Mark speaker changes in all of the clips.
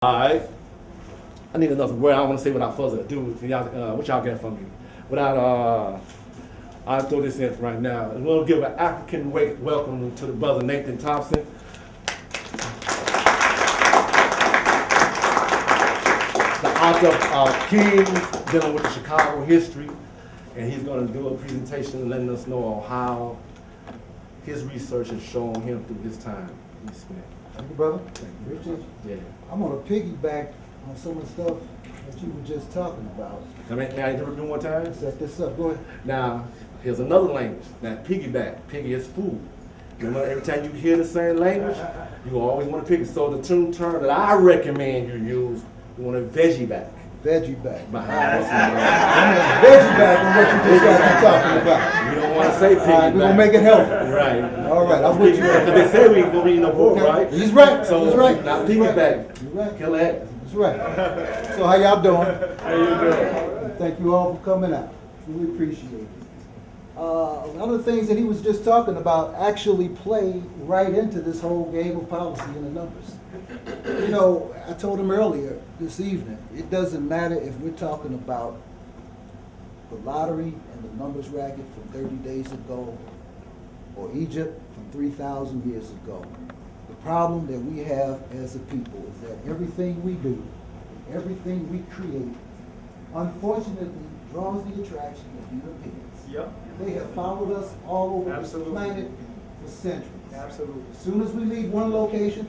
Speaker 1: All right. I need another word. I don't want to say without further ado. Y'all, what y'all get from me? I'll throw this in right now. We'll give an African welcome to the brother Nathan Thompson. The author of Kings, dealing with the Chicago history. And he's going to do a presentation letting us know how his research has shown him through his time he spent.
Speaker 2: Thank you, brother.
Speaker 1: Thank you.
Speaker 2: Richard,
Speaker 1: Yeah.
Speaker 2: I'm going to piggyback on some of the stuff that you were just talking about.
Speaker 1: May I interrupt you one time?
Speaker 2: Set this up. Go ahead.
Speaker 1: Now, here's another language. Now, piggyback. Piggy is food. Remember, every time you hear the same language, you always want to piggy. So the term that I recommend you use, you want to veggie back.
Speaker 2: Veggie back.
Speaker 1: Behind
Speaker 2: Veggie back on what you just got talking about.
Speaker 1: You don't want to say piggy
Speaker 2: All right, we're going to make it healthy.
Speaker 1: Right.
Speaker 2: All right, I'm with you.
Speaker 1: Because they say we ain't going to read no book,
Speaker 2: Okay.
Speaker 1: right?
Speaker 2: He's right.
Speaker 1: So,
Speaker 2: He's right.
Speaker 1: now
Speaker 2: He's
Speaker 1: piggyback.
Speaker 2: You're right.
Speaker 1: Kill that.
Speaker 2: That's right. So how y'all doing?
Speaker 1: How you doing?
Speaker 2: Thank you all for coming out. Really appreciate it. A lot of the things that he was just talking about actually play right into this whole game of policy and the numbers. You know, I told him earlier this evening, it doesn't matter if we're talking about the lottery and the numbers racket from 30 days ago or Egypt from 3,000 years ago. The problem that we have as a people is that everything we do, everything we create, unfortunately draws the attraction of Europeans.
Speaker 3: Yep.
Speaker 2: They have followed us all over
Speaker 3: Absolutely.
Speaker 2: the planet for centuries.
Speaker 3: Absolutely.
Speaker 2: As soon as we leave one location,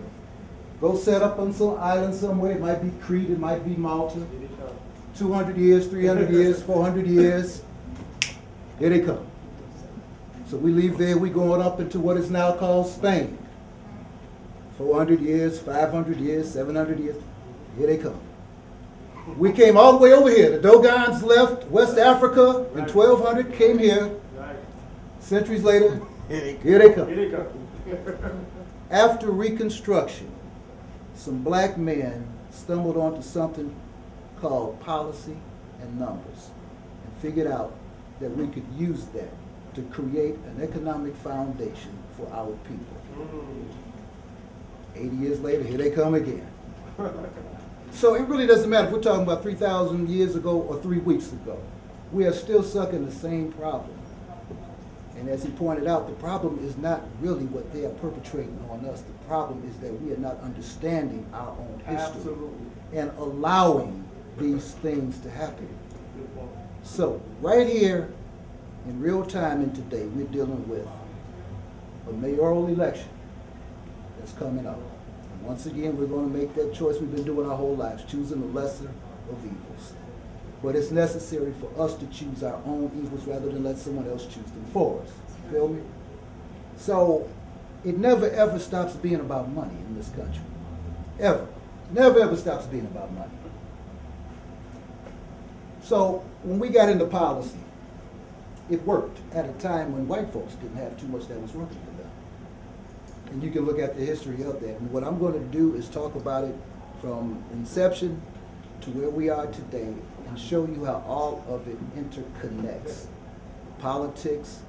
Speaker 2: go set up on some island somewhere, it might be Crete, it might be Malta, 200 years, 300 years, 400 years, here they come. So we leave there, we going up into what is now called Spain. 400 years, 500 years, 700 years, here they come. We came all the way over here. The Dogons left West Africa in 1200, came here.
Speaker 3: Right.
Speaker 2: Centuries later, here they come.
Speaker 3: Here they go.
Speaker 2: After Reconstruction, some black men stumbled onto something called policy and numbers and figured out that we could use that to create an economic foundation for our people. 80 years later, here they come again. So it really doesn't matter if we're talking about 3,000 years ago or 3 weeks ago. We are still stuck in the same problem. And as he pointed out, the problem is not really what they are perpetrating on us. The problem is that we are not understanding our own history
Speaker 3: Absolutely.
Speaker 2: and allowing these things to happen. So right here in real time and today, we're dealing with a mayoral election that's coming up. And once again, we're going to make that choice we've been doing our whole lives, choosing the lesser of evils. But it's necessary for us to choose our own evils rather than let someone else choose them for us. Feel me? So it never ever stops being about money in this country. Ever. Never ever stops being about money. So when we got into policy, it worked at a time when white folks didn't have too much that was working for them. And you can look at the history of that. And what I'm going to do is talk about it from inception to where we are today and show you how all of it interconnects. Politics.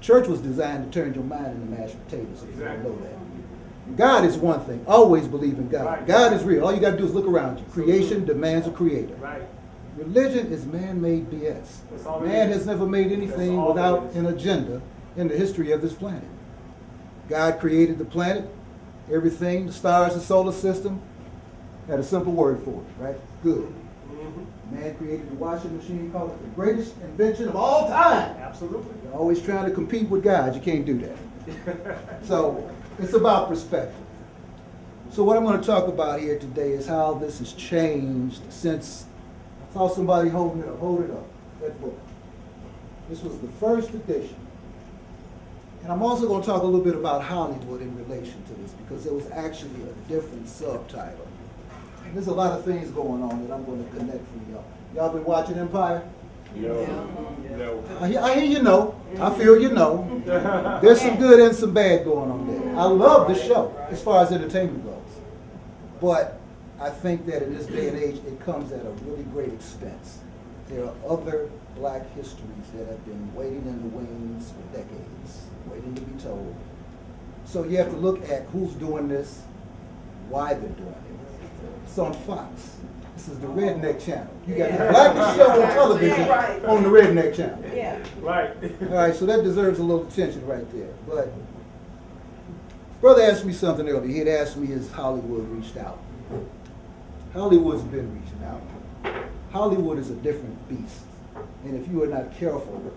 Speaker 2: Church was designed to turn your mind into mashed potatoes, if you don't know that. God is one thing. Always believe in God.
Speaker 3: Right.
Speaker 2: God is real. All you got to do is look around you. Creation demands a creator.
Speaker 3: Right.
Speaker 2: Religion is man-made BS.
Speaker 3: That's all it
Speaker 2: Man
Speaker 3: is.
Speaker 2: has never made anything
Speaker 3: That's all
Speaker 2: without
Speaker 3: it is.
Speaker 2: an agenda in the history of this planet. God created the planet, everything, the stars, the solar system, had a simple word for it, right? Good. Man created the washing machine, called it the greatest invention of all time.
Speaker 3: Absolutely.
Speaker 2: You're always trying to compete with God. You can't do that. So it's about perspective. So what I'm going to talk about here today is how this has changed since I saw somebody holding it up. Hold it up. That book. This was the first edition. And I'm also going to talk a little bit about Hollywood in relation to this because there was actually a different subtitle. And there's a lot of things going on that I'm going to connect for y'all. Y'all been watching Empire?
Speaker 3: No.
Speaker 2: I hear you know. I feel you know. There's some good and some bad going on there. I love the show as far as entertainment goes. But I think that in this day and age, it comes at a really great expense. There are other black histories that have been waiting in the wings for decades, waiting to be told. So you have to look at who's doing this, why they're doing it. It's on Fox. This is the Redneck Channel. You got the blackest show on television on the Redneck Channel.
Speaker 4: Yeah.
Speaker 3: Right.
Speaker 2: All right, so that deserves a little attention right there. But brother asked me something earlier. He had asked me, has Hollywood reached out? Hollywood's been reaching out. Hollywood is a different beast. And if you are not careful,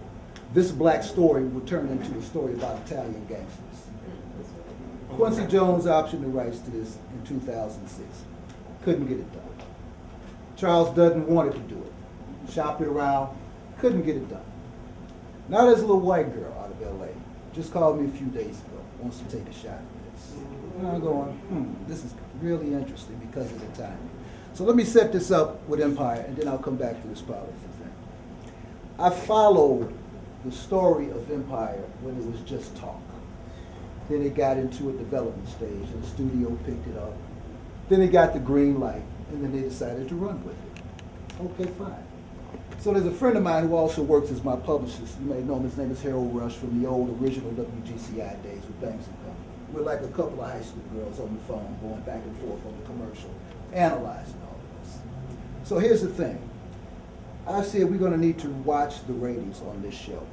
Speaker 2: this black story will turn into a story about Italian gangsters. Quincy Jones optioned the rights to this in 2006. Couldn't get it done. Charles Dutton wanted to do it. Shopped it around. Couldn't get it done. Now there's a little white girl out of LA. Just called me a few days ago. Wants to take a shot at this. And I'm going, this is really interesting because of the timing. So let me set this up with Empire, and then I'll come back to this powerful thing. I followed the story of Empire when it was just talk. Then it got into a development stage, and the studio picked it up. Then it got the green light, and then they decided to run with it. Okay, fine. So there's a friend of mine who also works as my publicist. You may know him. His name is Harold Rush from the old original WGCI days with Banks and Company. We're like a couple of high school girls on the phone going back and forth on the commercial, analyzing all of this. So here's the thing. I said we're going to need to watch the ratings on this show.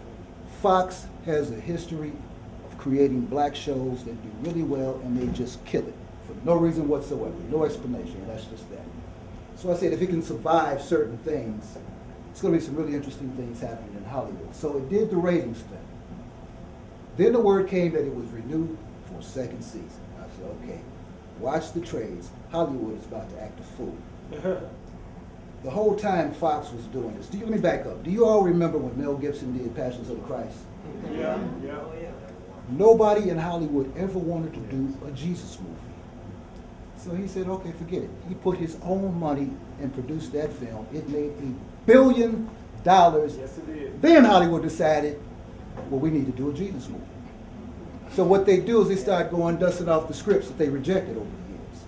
Speaker 2: Fox has a history of creating black shows that do really well, and they just kill it for no reason whatsoever, no explanation. That's just that. So I said if it can survive certain things, it's going to be some really interesting things happening in Hollywood. So it did the ratings thing. Then the word came that it was renewed for a second season. I said, okay, watch the trades. Hollywood is about to act a fool. The whole time Fox was doing this. Let me back up. Do you all remember when Mel Gibson did Passions of the Christ?
Speaker 3: Yeah.
Speaker 2: Nobody in Hollywood ever wanted to do a Jesus movie. So he said, okay, forget it. He put his own money and produced that film. It made $1 billion.
Speaker 3: Yes, it did.
Speaker 2: Then Hollywood decided, well, we need to do a Jesus movie. So what they do is they start going dusting off the scripts that they rejected over the years.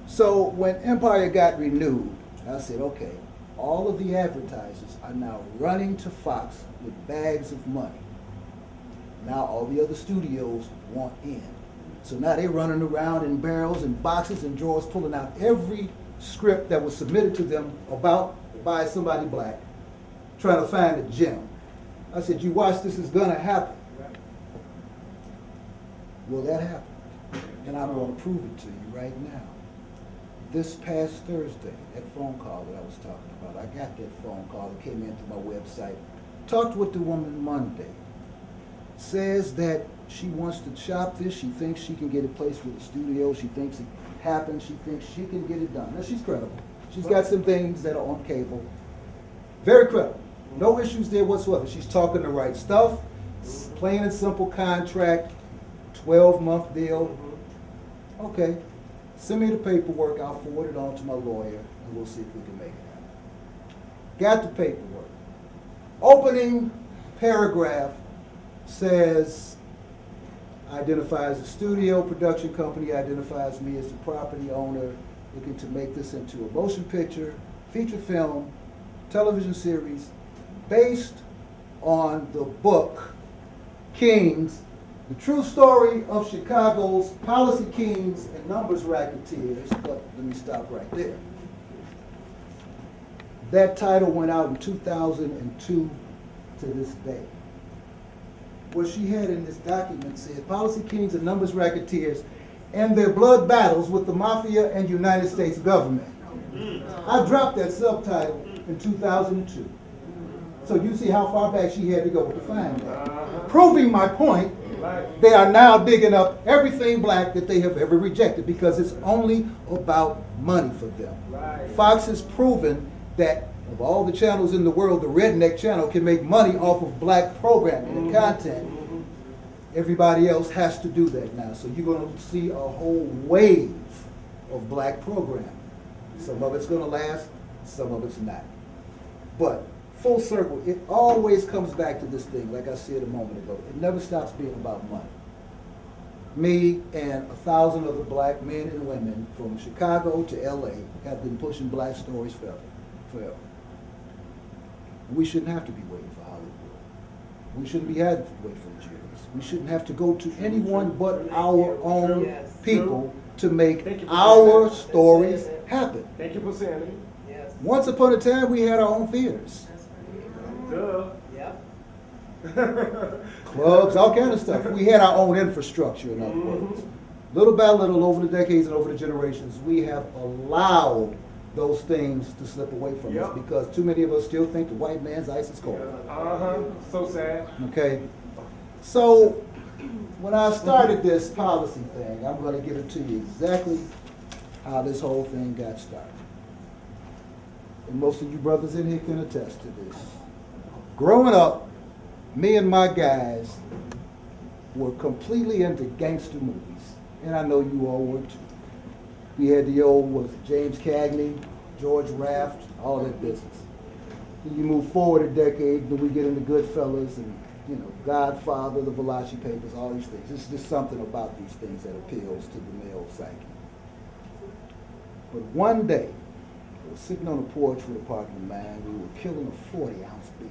Speaker 2: So when Empire got renewed, I said, okay, all of the advertisers are now running to Fox with bags of money. Now all the other studios want in. So now they're running around in barrels and boxes and drawers, pulling out every script that was submitted to them by somebody black, trying to find a gem. I said, you watch, this is gonna happen. Will that happen? And I'm gonna prove it to you right now. This past Thursday, that phone call that I was talking about, I got that phone call that came into my website. Talked with the woman Monday. Says that she wants to shop this. She thinks she can get a place with the studio. She thinks it happens. She thinks she can get it done. Now, she's credible. She's got some things that are on cable. Very credible. No issues there whatsoever. She's talking the right stuff. Plain and simple contract, 12-month deal. Okay. Send me the paperwork. I'll forward it on to my lawyer, and we'll see if we can make it happen. Got the paperwork. Opening paragraph says, identifies the studio production company, identifies me as the property owner, looking to make this into a motion picture, feature film, television series, based on the book, Kings, the true story of Chicago's policy kings and numbers racketeers. But let me stop right there. That title went out in 2002 to this day. What she had in this document said, policy kings and numbers racketeers and their blood battles with the mafia and United States government. I dropped that subtitle in 2002. So you see how far back she had to go to find that. Proving my point, they are now digging up everything black that they have ever rejected because it's only about money for them. Fox has proven that of all the channels in the world, the Redneck channel can make money off of black programming and content. Everybody else has to do that now. So you're going to see a whole wave of black programming. Some of it's going to last, some of it's not. But full circle, it always comes back to this thing, like I said a moment ago. It never stops being about money. Me and 1,000 other black men and women from Chicago to LA have been pushing black stories forever. We shouldn't have to be waiting for Hollywood. We shouldn't be having to wait for the juries. We shouldn't have to go to anyone but our own people to make
Speaker 3: Thank you for
Speaker 2: our
Speaker 3: saying that.
Speaker 2: stories happen.
Speaker 3: Thank you for saying it.
Speaker 4: Yes.
Speaker 2: Once upon a time, we had our own theaters,
Speaker 3: Duh.
Speaker 4: Yep.
Speaker 2: clubs, all kind of stuff. We had our own infrastructure, in other words. Little by little, over the decades and over the generations, we have allowed those things to slip away from us
Speaker 3: Yep.
Speaker 2: because too many of us still think the white man's ice is cold.
Speaker 3: So sad.
Speaker 2: Okay? So, when I started this policy thing, I'm going to give it to you exactly how this whole thing got started. And most of you brothers in here can attest to this. Growing up, me and my guys were completely into gangster movies. And I know you all were too. We had the old, was it James Cagney, George Raft, all that business. Then you move forward a decade, then we get into Goodfellas and, you know, Godfather, the Valachi Papers, all these things. There's just something about these things that appeals to the male psyche. But one day, we were sitting on the porch with a partner of mine, we were killing a 40-ounce beer,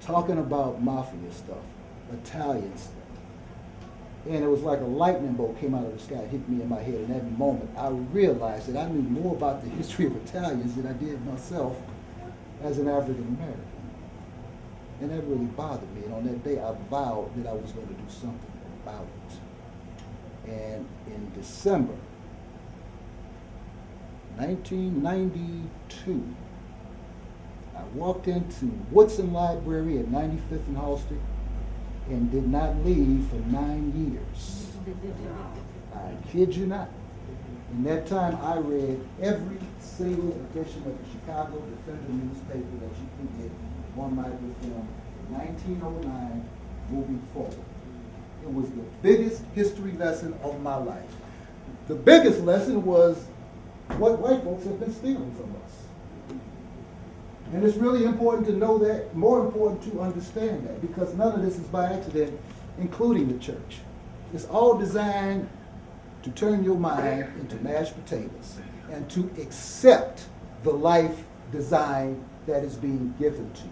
Speaker 2: talking about mafia stuff, Italian stuff. And it was like a lightning bolt came out of the sky, hit me in my head. In that moment, I realized that I knew more about the history of Italians than I did myself as an African American. And that really bothered me. And on that day, I vowed that I was going to do something about it. And in December 1992, I walked into Woodson Library at 95th and Halsted and did not leave for 9 years. I kid you not. In that time, I read every single edition of the Chicago Defender newspaper that you could get on microfilm from 1909 moving forward. It was the biggest history lesson of my life. The biggest lesson was what white folks have been stealing from us. And it's really important to know that, more important to understand that, because none of this is by accident, including the church. It's all designed to turn your mind into mashed potatoes and to accept the life design that is being given to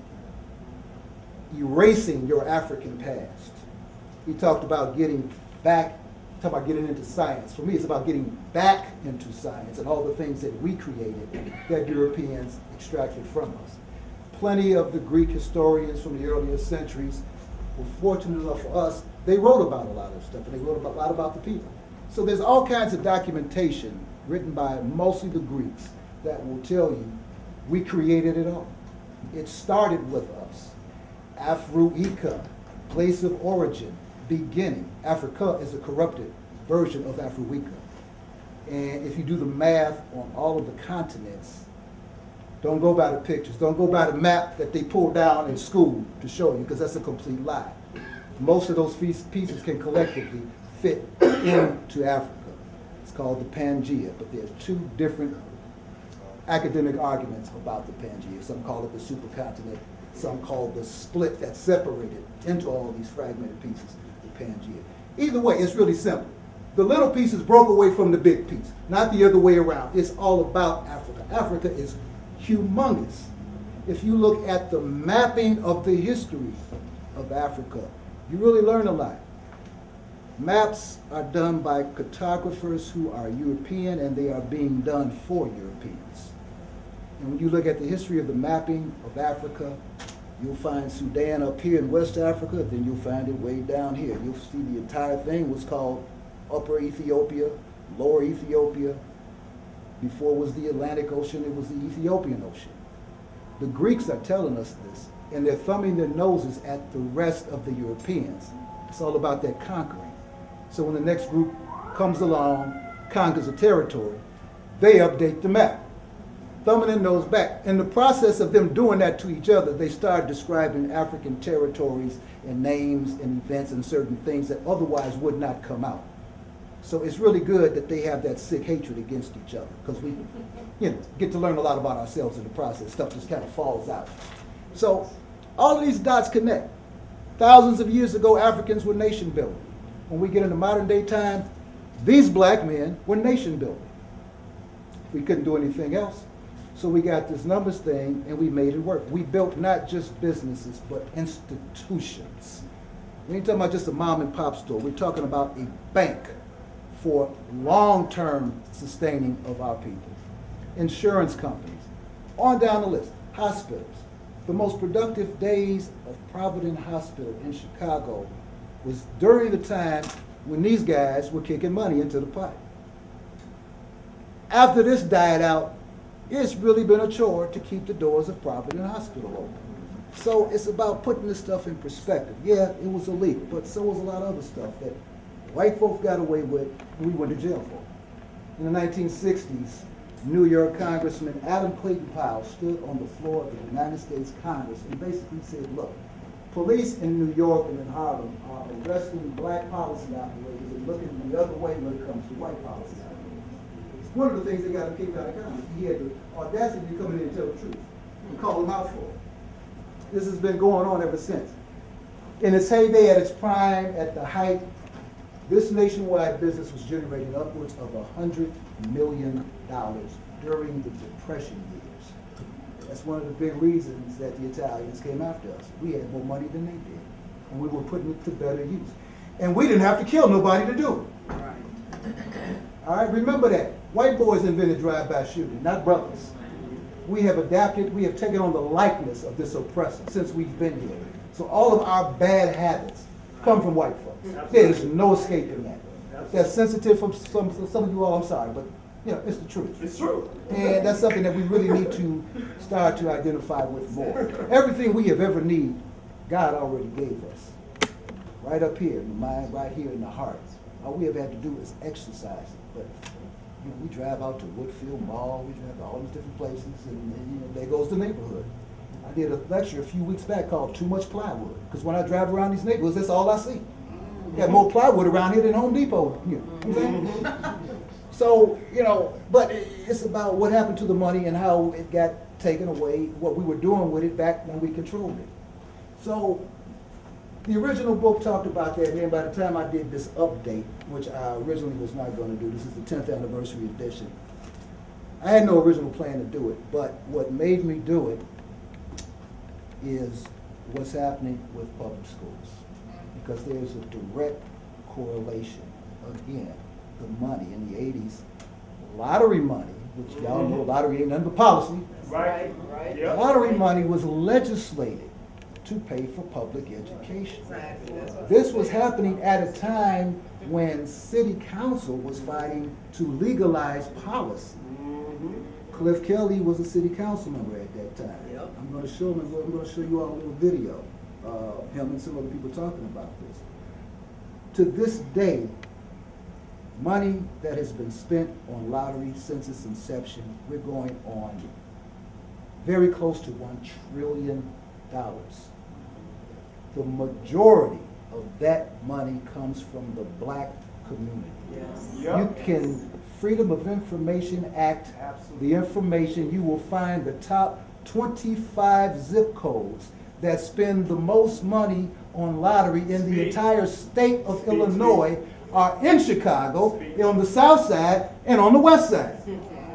Speaker 2: you. Erasing your African past. We talked about getting back, talk about getting into science. For me, it's about getting back into science and all the things that we created that Europeans extracted from us. Plenty of the Greek historians from the earlier centuries were fortunate enough for us, they wrote about a lot of stuff, and they wrote a lot about the people. So there's all kinds of documentation written by mostly the Greeks that will tell you we created it all. It started with us. Afruika, place of origin, beginning. Africa is a corrupted version of Afruika. And if you do the math on all of the continents, don't go by the pictures, don't go by the map that they pulled down in school to show you, because that's a complete lie. Most of those pieces can collectively fit into Africa. It's called the Pangea, but there's two different academic arguments about the Pangea. Some call it the supercontinent, some call the split that separated into all these fragmented pieces, the Pangea. Either way, it's really simple. The little pieces broke away from the big piece, not the other way around. It's all about Africa. Africa is humongous. If you look at the mapping of the history of Africa, you really learn a lot. Maps are done by cartographers who are European, and they are being done for Europeans. And when you look at the history of the mapping of Africa, you'll find Sudan up here in West Africa, then you'll find it way down here. You'll see the entire thing was called Upper Ethiopia, Lower Ethiopia. Before it was the Atlantic Ocean, it was the Ethiopian Ocean. The Greeks are telling us this, and they're thumbing their noses at the rest of the Europeans. It's all about that conquering. So when the next group comes along, conquers a territory, they update the map, thumbing their nose back. In the process of them doing that to each other, they start describing African territories and names and events and certain things that otherwise would not come out. So it's really good that they have that sick hatred against each other, because we, get to learn a lot about ourselves in the process. Stuff just kind of falls out. So all of these dots connect. Thousands of years ago, Africans were nation building. When we get into modern day time, these black men were nation building. We couldn't do anything else. So we got this numbers thing, and we made it work. We built not just businesses, but institutions. We ain't talking about just a mom and pop store. We're talking about a bank, for long-term sustaining of our people. Insurance companies, on down the list, hospitals. The most productive days of Providence Hospital in Chicago was during the time when these guys were kicking money into the pot. After this died out, it's really been a chore to keep the doors of Providence Hospital open. So it's about putting this stuff in perspective. Yeah, it was illegal, but so was a lot of other stuff that white folks got away with and we went to jail for. In the 1960s, New York Congressman Adam Clayton Powell stood on the floor of the United States Congress and basically said, look, police in New York and in Harlem are arresting black policy operators and looking the other way when it comes to white policy operators. It's one of the things that got him kicked out of Congress. He had the audacity to come in and tell the truth and call them out for it. This has been going on ever since. In its heyday, at its prime, at the height, this nationwide business was generating upwards of $100 million during the Depression years. That's one of the big reasons that the Italians came after us. We had more money than they did, and we were putting it to better use. And we didn't have to kill nobody to do it. All right, remember that. White boys invented drive-by shooting, not brothers. We have adapted, we have taken on the likeness of this oppressor since we've been here. So all of our bad habits come from white folks. There's no escaping that. That's sensitive from some of you all, I'm sorry, but you know, it's the truth.
Speaker 3: It's true.
Speaker 2: And that's something that we really need to start to identify with more. Everything we have ever need, God already gave us. Right up here in the mind, right here in the heart. All we ever had to do is exercise it. But you know, we drive out to Woodfield Mall, we drive to all these different places, and you know, there goes the neighborhood. I did a lecture a few weeks back called Too Much Plywood, because when I drive around these neighborhoods, that's all I see. We got more plywood around here than Home Depot. You know. So, you know, but it's about what happened to the money and how it got taken away, what we were doing with it back when we controlled it. So, the original book talked about that, and by the time I did this update, which I originally was not going to do, this is the 10th anniversary edition, I had no original plan to do it, but what made me do it is what's happening with public schools. Because there's a direct correlation, again, the money in the 80s, lottery money, which y'all know lottery ain't nothing but policy.
Speaker 3: Right. Yep.
Speaker 2: Lottery money was legislated to pay for public education. This was happening at a time when city council was fighting to legalize policy. Cliff Kelly was a city council member at that time. I'm going to show you all a little video of him and some other people talking about this. To this day, money that has been spent on lottery since its inception, we're going on very close to $1 trillion. The majority of that money comes from the black community.
Speaker 3: Yep.
Speaker 2: You can, Freedom of Information Act, the information, you will find the top 25 zip codes that spend the most money on lottery in the entire state of Illinois are in Chicago, on the south side, and on the west side.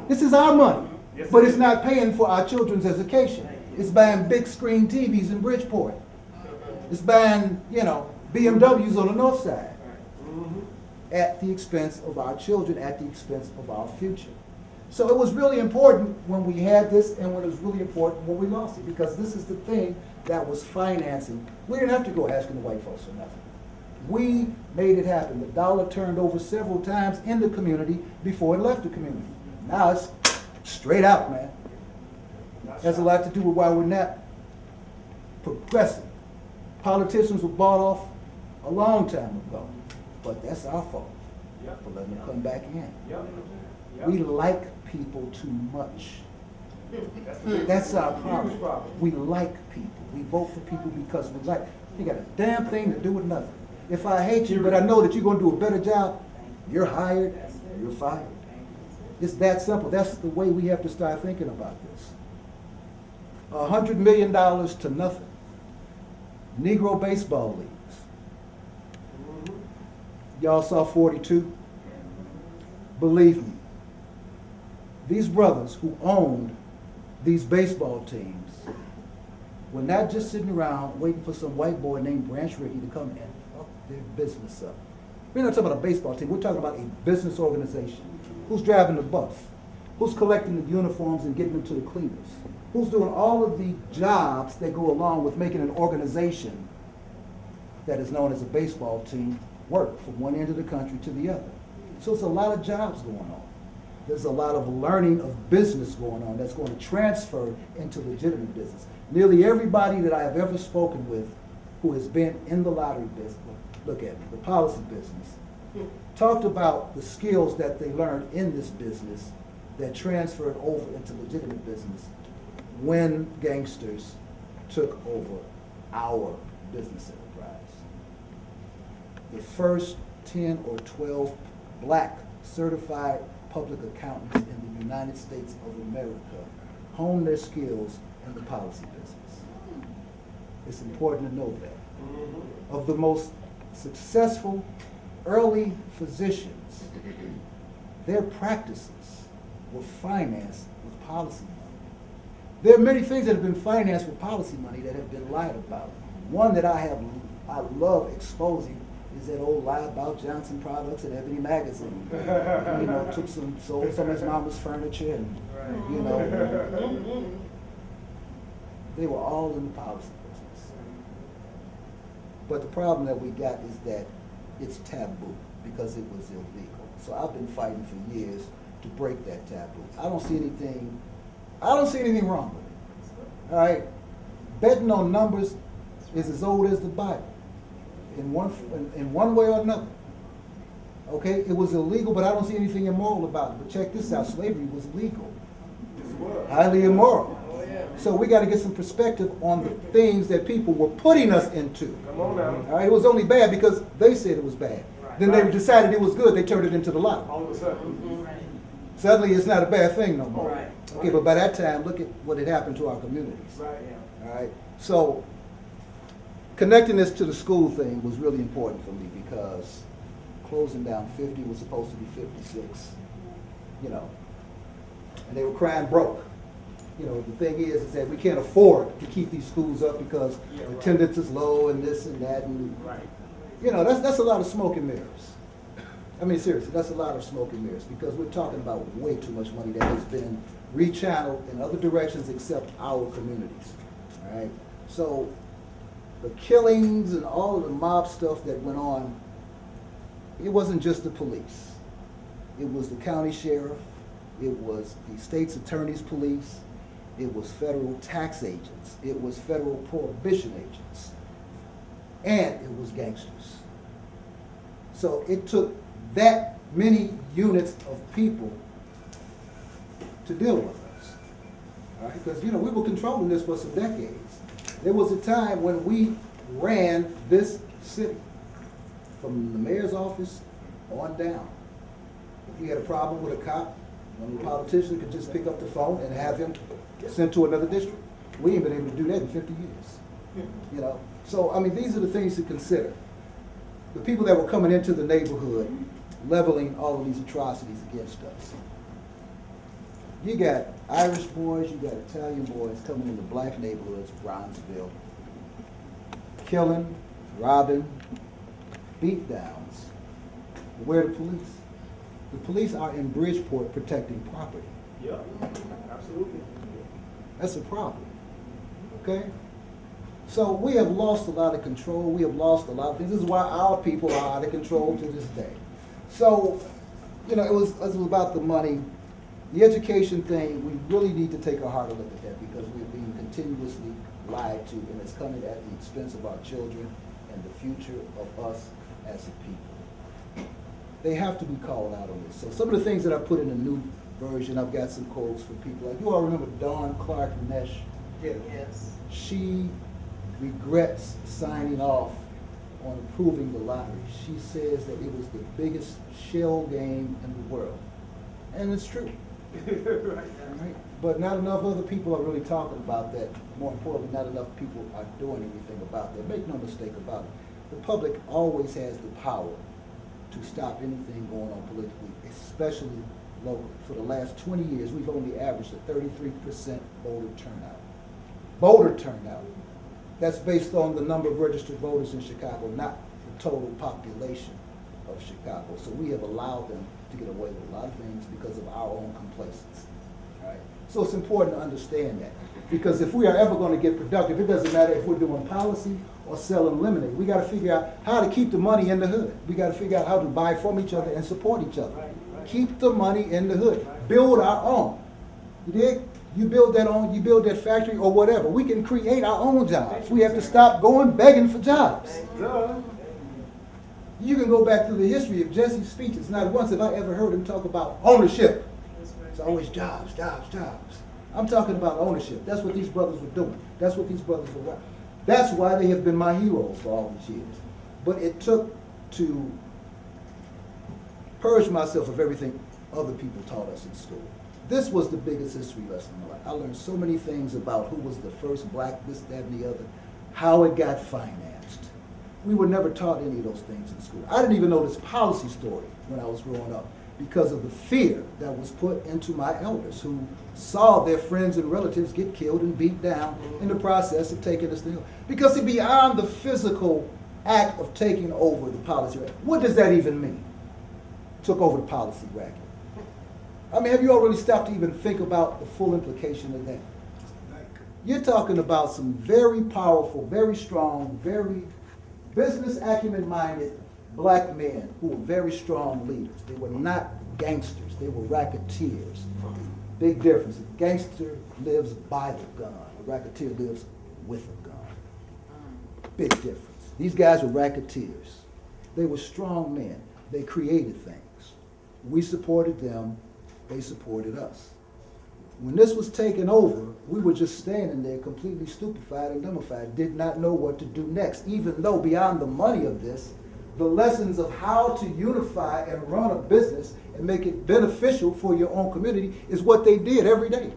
Speaker 2: This is our money, but it's not paying for our children's education. It's buying big screen TVs in Bridgeport. It's buying, you know, BMWs on the north side at the expense of our children, at the expense of our future. So it was really important when we had this, and when it was really important when we lost it, because this is the thing that was financing. We didn't have to go asking the white folks for nothing. We made it happen. The dollar turned over several times in the community before it left the community. Now it's straight out, man. Has a lot to do with why we're not progressive. Politicians were bought off a long time ago, but that's our fault for letting them come back in. We like people too much. That's our problem. We like people. We vote for people because we like. You got a damn thing to do with nothing. If I hate you, but I know that you're going to do a better job, you're hired, you're fired. It's that simple. That's the way we have to start thinking about this. $100 million to nothing. Negro baseball leagues. Y'all saw 42? Believe me, these brothers who owned these baseball teams were not just sitting around waiting for some white boy named Branch Rickey to come and fuck their business up. We're not talking about a baseball team. We're talking about a business organization. Who's driving the bus? Who's collecting the uniforms and getting them to the cleaners? Who's doing all of the jobs that go along with making an organization that is known as a baseball team work from one end of the country to the other? So it's a lot of jobs going on. There's a lot of learning of business going on that's going to transfer into legitimate business. Nearly everybody that I have ever spoken with who has been in the lottery business, look at me, the policy business, talked about the skills that they learned in this business that transferred over into legitimate business when gangsters took over our business enterprise. The first 10 or 12 black certified public accountants in the United States of America honed their skills in the policy business. It's important to know that. Of the most successful early physicians, their practices were financed with policy money. There are many things that have been financed with policy money that have been lied about. One that I love exposing is that old lie about Johnson Products and Ebony Magazine. You know, sold some of his mama's furniture and, you know, they were all in the policy business. But the problem that we got is that it's taboo because it was illegal. So I've been fighting for years to break that taboo. I don't see anything wrong with it. All right? Betting on numbers is as old as the Bible. In one way or another. Okay, it was illegal, but I don't see anything immoral about it. But check this out, slavery was legal. Highly immoral. So we got to get some perspective on the things that people were putting us into.
Speaker 3: Come on now.
Speaker 2: All right, it was only bad because they said it was bad. Then they decided it was good, they turned it into the lie.
Speaker 3: All of a sudden.
Speaker 2: Suddenly it's not a bad thing no more.
Speaker 3: Right.
Speaker 2: Okay, but by that time, look at what had happened to our communities.
Speaker 3: Right.
Speaker 2: All right, so connecting this to the school thing was really important for me because closing down 50 was supposed to be 56, you know, and they were crying broke. You know, the thing is that we can't afford to keep these schools up because attendance is low and this and that, and you know, that's a lot of smoke and mirrors. I mean, seriously, that's a lot of smoke and mirrors because we're talking about way too much money that has been rechanneled in other directions except our communities. All right, so the killings and all of the mob stuff that went on, it wasn't just the police. It was the county sheriff, it was the state's attorney's police, it was federal tax agents, it was federal prohibition agents, and it was gangsters. So it took that many units of people to deal with us. All right, because you know, we were controlling this for some decades. There was a time when we ran this city from the mayor's office on down. If we had a problem with a cop, one of the politicians could just pick up the phone and have him sent to another district. We ain't been able to do that in 50 years. You know, so I mean, these are the things to consider. The people that were coming into the neighborhood, leveling all of these atrocities against us. You got Irish boys, you got Italian boys coming into black neighborhoods, Bronzeville, killing, robbing, beatdowns. Where are the police? The police are in Bridgeport protecting property.
Speaker 3: Yeah, absolutely.
Speaker 2: That's a problem, okay? So we have lost a lot of control. We have lost a lot of things. This is why our people are out of control to this day. So, you know, it was about the money. The education thing, we really need to take a harder look at that because we're being continuously lied to, and it's coming at the expense of our children and the future of us as a people. They have to be called out on this. So some of the things that I put in the new version, I've got some quotes for people. Like, you all remember Dawn Clark Nesh?
Speaker 3: Yes.
Speaker 2: She regrets signing off on approving the lottery. She says that it was the biggest shell game in the world. And it's true. Right? But not enough other people are really talking about that. More importantly, not enough people are doing anything about that. Make no mistake about it. The public always has the power to stop anything going on politically, especially locally. For the last 20 years, we've only averaged a 33% voter turnout. Voter turnout. That's based on the number of registered voters in Chicago, not the total population. of Chicago. So we have allowed them to get away with a lot of things because of our own complacency. All right? So it's important to understand that. Because if we are ever going to get productive, it doesn't matter if we're doing policy or selling lemonade. We got to figure out how to keep the money in the hood. We got to figure out how to buy from each other and support each other. Keep the money in the hood. Build our own. You dig? You build that own, you build that factory or whatever. We can create our own jobs. We have to stop going begging for jobs. You can go back through the history of Jesse's speeches. Not once have I ever heard him talk about ownership. It's always jobs, jobs, jobs. I'm talking about ownership. That's what these brothers were doing. That's what these brothers were doing. That's why they have been my heroes for all these years. But it took to purge myself of everything other people taught us in school. This was the biggest history lesson in my life. I learned so many things about who was the first black, this, that, and the other, how it got financed. We were never taught any of those things in school. I didn't even know this policy story when I was growing up because of the fear that was put into my elders who saw their friends and relatives get killed and beat down in the process of taking this thing over. Because see, beyond the physical act of taking over the policy racket, what does that even mean? Took over the policy racket. I mean, have you already stopped to even think about the full implication of that? You're talking about some very powerful, very strong, very business acumen-minded black men who were very strong leaders. They were not gangsters. They were racketeers. Big difference. A gangster lives by the gun. A racketeer lives with a gun. Big difference. These guys were racketeers. They were strong men. They created things. We supported them. They supported us. When this was taken over, we were just standing there completely stupefied and dumbified, did not know what to do next, even though beyond the money of this, the lessons of how to unify and run a business and make it beneficial for your own community is what they did every day.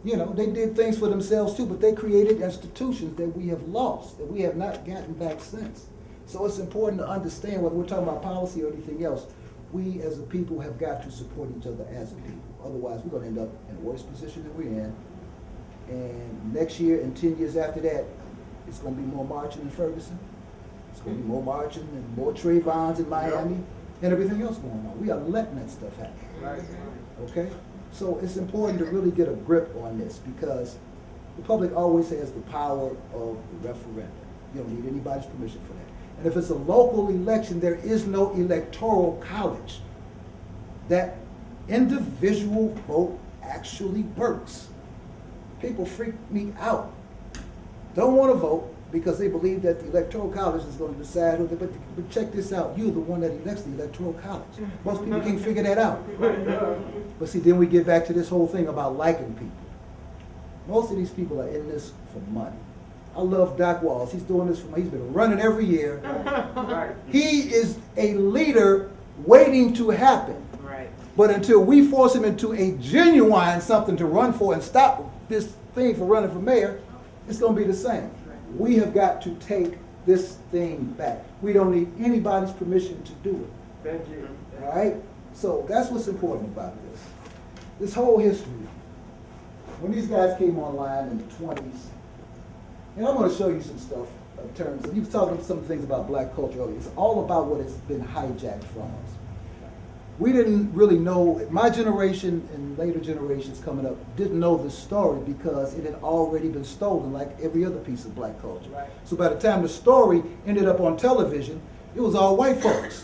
Speaker 2: You know, they did things for themselves too, but they created institutions that we have lost, that we have not gotten back since. So it's important to understand whether we're talking about policy or anything else, we as a people have got to support each other as a people. Otherwise, we're going to end up in the worst position that we're in. And next year and 10 years after that, it's going to be more marching in Ferguson. It's going to be more marching and more Trayvons in Miami and everything else going on. We are letting that stuff happen. Okay? So it's important to really get a grip on this because the public always has the power of the referendum. You don't need anybody's permission for that. And if it's a local election, there is no electoral college. That individual vote actually works. People freak me out. Don't want to vote because they believe that the electoral college is going to decide who they, but check this out, you're the one that elects the electoral college. Most people can't figure that out. But see, then we get back to this whole thing about liking people. Most of these people are in this for money. I love Doc Walls. He's doing this for money. He's been running every year. He is a leader waiting to happen. But until we force him into a genuine something to run for and stop this thing for running for mayor, it's going to be the same. We have got to take this thing back. We don't need anybody's permission to do it.
Speaker 3: Thank you.
Speaker 2: All right? So that's what's important about this. This whole history. When these guys came online in the 20s, and I'm going to show you some stuff in terms of, you was talking some things about black culture earlier. It's all about what has been hijacked from us. We didn't really know, my generation and later generations coming up didn't know the story because it had already been stolen like every other piece of black culture.
Speaker 3: Right.
Speaker 2: So by the time the story ended up on television, it was all white folks.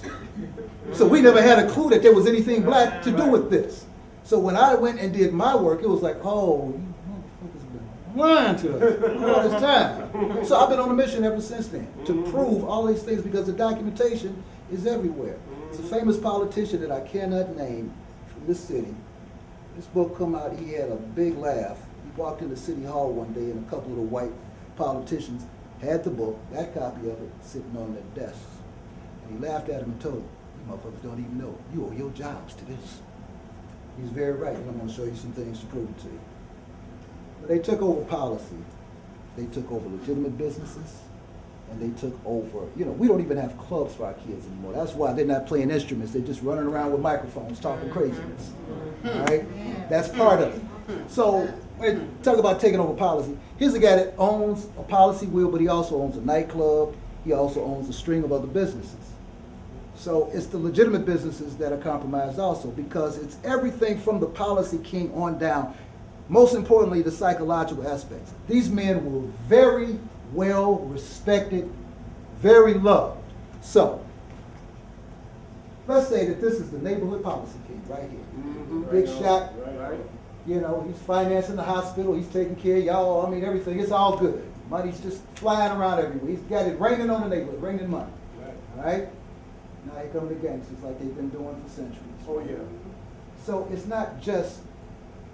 Speaker 2: So we never had a clue that there was anything black to do with this. So when I went and did my work, it was like, oh, you motherfuckers been lying to us all this time. So I've been on a mission ever since then to prove all these things because the documentation is everywhere. It's a famous politician that I cannot name from this city. This book come out, he had a big laugh. He walked into City Hall one day and a couple of the white politicians had the book, that copy of it, sitting on their desks. And he laughed at him and told him, you motherfuckers don't even know. You owe your jobs to this. He's very right, and I'm going to show you some things to prove it to you. But they took over policy. They took over legitimate businesses. And they took over, you know, we don't even have clubs for our kids anymore. That's why they're not playing instruments. They're just running around with microphones talking craziness. All right? That's part of it. So, talk about taking over policy. Here's a guy that owns a policy wheel, but he also owns a nightclub. He also owns a string of other businesses. So it's the legitimate businesses that are compromised also, because it's everything from the policy king on down. Most importantly, the psychological aspects. These men were very well respected, very loved. So, let's say that this is the neighborhood policy king right here. Big shot.
Speaker 3: Right.
Speaker 2: You know, he's financing the hospital, he's taking care of y'all, I mean, everything, it's all good. Money's just flying around everywhere. He's got it raining on the neighborhood, raining money. All right? Now here come the gangsters like they've been doing for centuries.
Speaker 3: Oh, yeah.
Speaker 2: So it's not just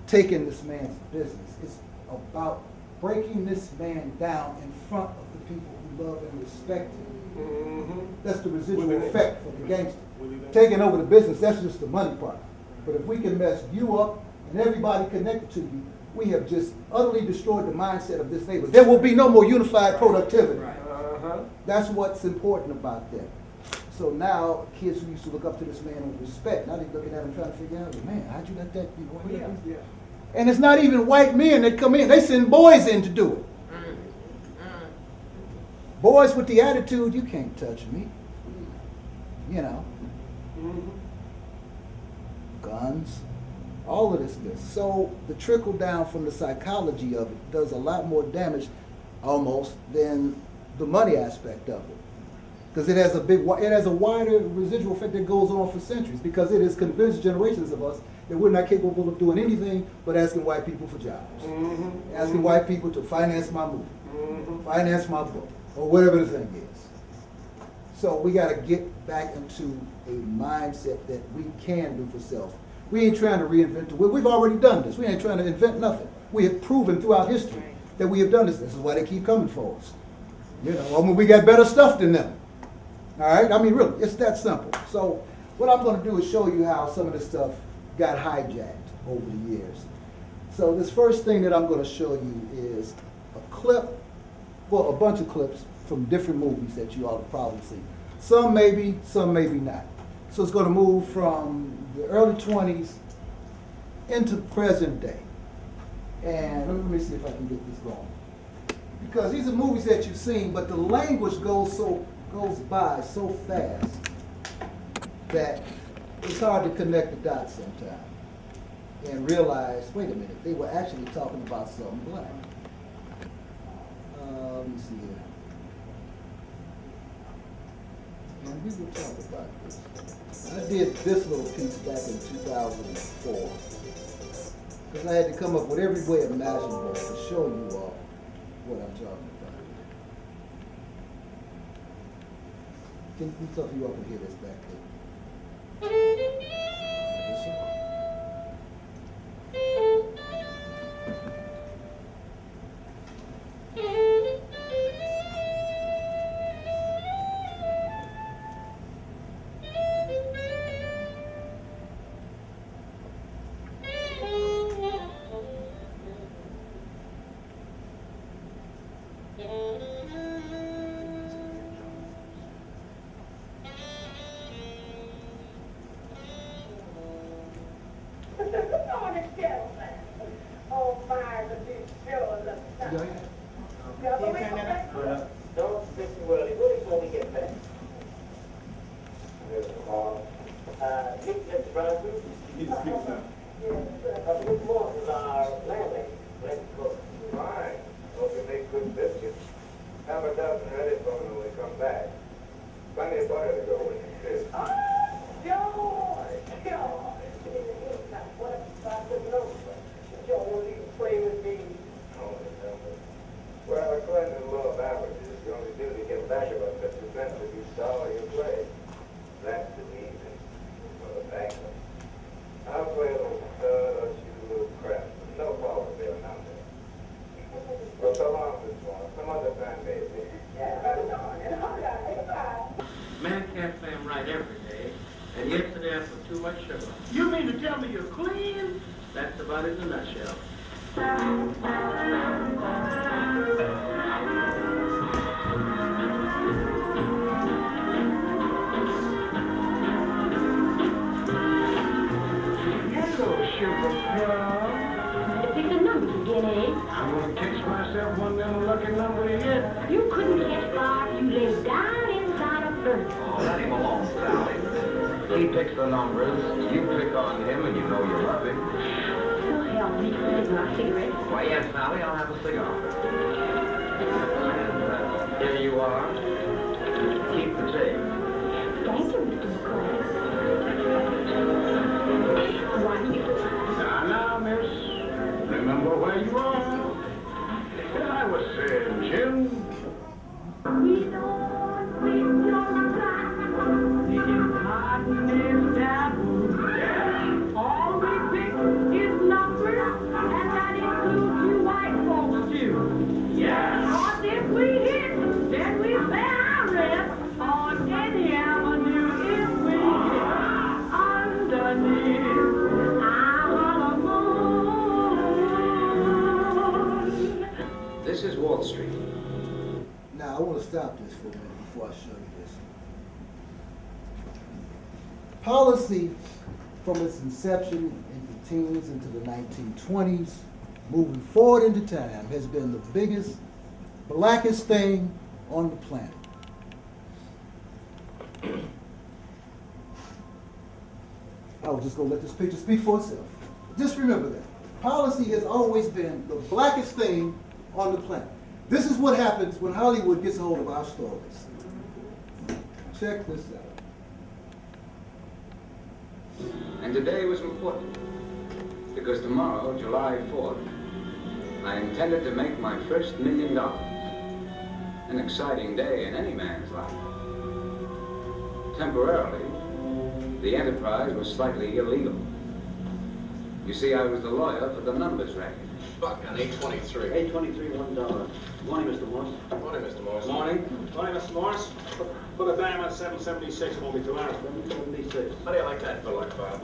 Speaker 2: taking this man's business, it's about breaking this man down in front of the people who love and respect him. That's the residual effect for the gangster. Taking over the business, that's just the money part. But if we can mess you up and everybody connected to you, we have just utterly destroyed the mindset of this neighborhood. There will be no more unified productivity. That's what's important about that. So now kids who used to look up to this man with respect, now they're looking at him trying to figure out, man, how'd you let that be? And it's not even white men that come in, they send boys in to do it. Boys with the attitude, you can't touch me. You know. Guns, all of this stuff. So the trickle down from the psychology of it does a lot more damage almost than the money aspect of it. Because it has a wider residual effect that goes on for centuries, because it has convinced generations of us that we're not capable of doing anything but asking white people for jobs. Asking white people to finance my movie, finance my book, or whatever the thing is. So we got to get back into a mindset that we can do for self. We ain't trying to reinvent the wheel. We've already done this. We ain't trying to invent nothing. We have proven throughout history that we have done this. This is why they keep coming for us. You know, I mean, we got better stuff than them. All right? I mean, really, it's that simple. So what I'm going to do is show you how some of this stuff got hijacked over the years. So this first thing that I'm going to show you is a clip, well, a bunch of clips from different movies that you all have probably seen. Some maybe not. So it's going to move from the early 20s into present day. And let me see if I can get this going. Because these are movies that you've seen, but the language goes by so fast that it's hard to connect the dots sometimes and realize, wait a minute, they were actually talking about something black. Let me see here. And we will talk about this. I did this little piece back in 2004 because I had to come up with every way imaginable to show you all what I'm talking about. Can some of you all can hear this back there? Listen.
Speaker 4: Man can't say I'm right every day, and yesterday I put too much sugar. You mean to tell me you're clean? That's about it in a nutshell.
Speaker 5: Hello, sugar plum.
Speaker 6: Pick a number again, eh?
Speaker 5: I'm gonna catch myself one of them lucky numbers yet.
Speaker 6: You couldn't catch fire if you lay down inside a furnace.
Speaker 5: Oh, that ain't belong to Sally.
Speaker 6: He picks the numbers, you pick on him, and you know you love him.
Speaker 7: Oh, hell, me smoking my cigarette.
Speaker 6: Why, yes, Sally, I'll have a cigar. And here you are. Keep the change.
Speaker 7: Thank you, Mr. McCoy. Wonderful.
Speaker 5: Now, miss, remember where you are. I was saying, Jim.
Speaker 7: We don't think you're black. Thinking cotton is taboo. All we pick is numbers, and that includes you white folks too. Cause if we hit, then we say our rest on any avenue if we hit underneath our moon.
Speaker 6: This is Wall Street.
Speaker 2: Now, I want to stop this for a minute before I show you this. Policy, from its inception in the teens into the 1920s, moving forward into time, has been the biggest, blackest thing on the planet. I was just going to let this picture speak for itself. Just remember that. Policy has always been the blackest thing on the planet. This is what happens when Hollywood gets a hold of our stories. Check this out.
Speaker 6: And today was important, because tomorrow, July 4th, I intended to make my first $1 million. An exciting day in any man's life. Temporarily, the enterprise was slightly illegal. You see, I was the lawyer for the numbers racket.
Speaker 8: Buck on 823.
Speaker 4: 823, $1. Morning, Mr. Morse.
Speaker 8: Morning, Mr. Morris.
Speaker 6: Morning.
Speaker 5: Morning, Mr. Morris. Put a dime on 776, it won't be 2 hours.
Speaker 4: 776.
Speaker 8: How do you like that for luck, Bob?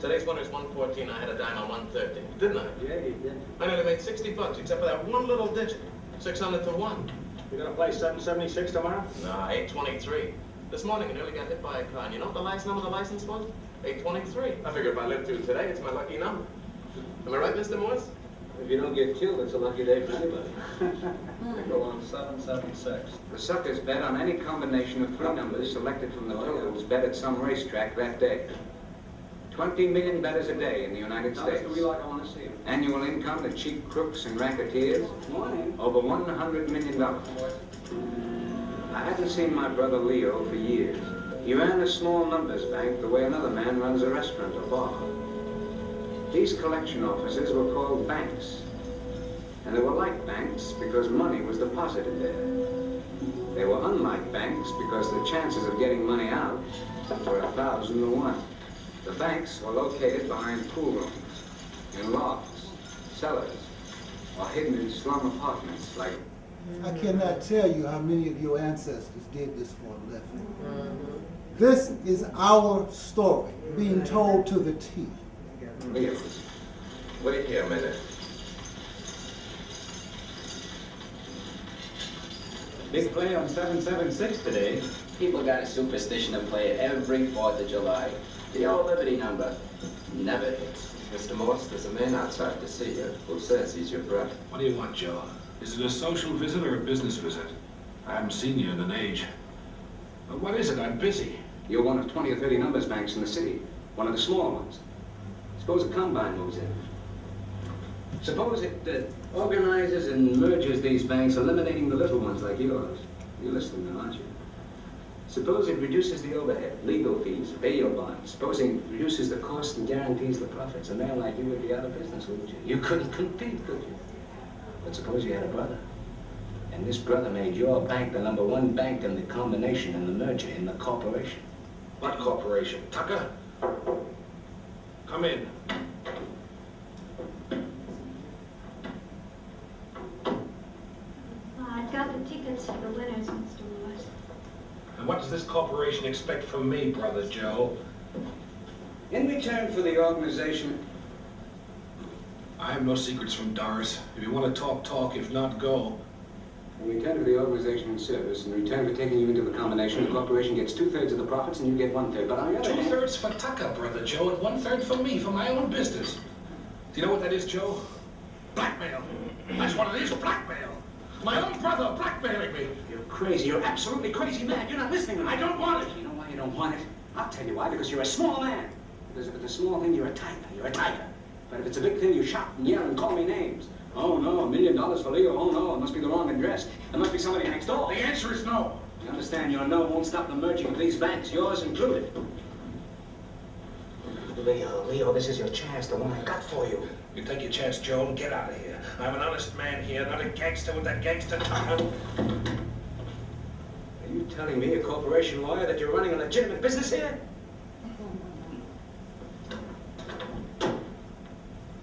Speaker 8: Today's one is 114. I had a dime on 113, didn't I?
Speaker 4: Yeah, you did.
Speaker 8: I nearly made $60, except for that one little digit. 600 to 1.
Speaker 5: You gonna play 776 tomorrow?
Speaker 8: Nah, 823. This morning I nearly got hit by a car. And you know what the last number of the license was? 823. I figure if I live through today, it's my lucky number. Am I right, Mr. Morse?
Speaker 4: If you don't get killed, it's a lucky day for anybody. They go on 776.
Speaker 6: The suckers bet on any combination of 3 numbers selected from the totals bet at some racetrack that day. 20 million bettors a day in the United States.
Speaker 4: Mr. Wheelock, I want to see him.
Speaker 6: Annual income to cheap crooks and racketeers,
Speaker 4: Morning.
Speaker 6: over $100 million. I hadn't seen my brother Leo for years. He ran a small numbers bank the way another man runs a restaurant or bar. These collection offices were called banks. And they were like banks because money was deposited there. They were unlike banks because the chances of getting money out were 1,000 to 1. The banks were located behind pool rooms, in lofts, cellars, or hidden in slum apartments like...
Speaker 2: I cannot tell you how many of your ancestors did this for a living. This is our story, being told to the T.
Speaker 6: Leo.
Speaker 8: Wait here a minute.
Speaker 9: Big play on 776 today.
Speaker 10: People got a superstition to play it every 4th of July. The old Liberty number never hits.
Speaker 8: Mr. Morse, there's a man outside to see you who says he's your brother.
Speaker 5: What do you want, Joe? Is it a social visit or a business visit? I haven't seen you in an age. But what is it? I'm busy.
Speaker 6: You're one of 20 or 30 numbers banks in the city. One of the small ones. Suppose a combine moves in. Suppose it organizes and merges these banks, eliminating the little ones like yours. You're listening now, aren't you? Suppose it reduces the overhead, legal fees, bail bonds. Supposing it reduces the cost and guarantees the profits. A man like you would be out of business, wouldn't you? You couldn't compete, could you? But suppose you had a brother. And this brother made your bank the #1 bank in the combination, in the merger, in the corporation.
Speaker 5: What corporation? Tucker? Come in.
Speaker 7: I've got the tickets for the winners, Mr. Morse.
Speaker 5: And what does this corporation expect from me, Brother Joe?
Speaker 6: In return for the organization,
Speaker 5: I have no secrets from Doris. If you want to talk, talk. If not, go.
Speaker 6: in return for the organization and service, in return for taking you into the combination, the corporation gets 2/3 of the profits and you get 1/3. But on the other hand...
Speaker 5: 2/3 for Tucker, Brother Joe, and 1/3 for me, for my own business. Do you know what that is, Joe? Blackmail. That's what it is, blackmail. My own brother blackmailing me.
Speaker 6: You're crazy. You're absolutely crazy mad. You're not listening.
Speaker 5: I don't want it.
Speaker 6: You know why you don't want it? I'll tell you why, because you're a small man. Because if it's a small thing, you're a tiger. You're a tiger. But if it's a big thing, you shout and yell and call me names. Oh, no, $1 million for Leo. Oh, no, it must be the wrong address. It must be somebody next door.
Speaker 5: The answer is no.
Speaker 6: You understand, your no won't stop the merging of these banks, yours included. Leo, this is your chance, the one I got for you.
Speaker 5: You take your chance, Joe, and get out of here. I'm an honest man here, not a gangster with that gangster tongue.
Speaker 6: Are you telling me, a corporation lawyer, that you're running a legitimate business here?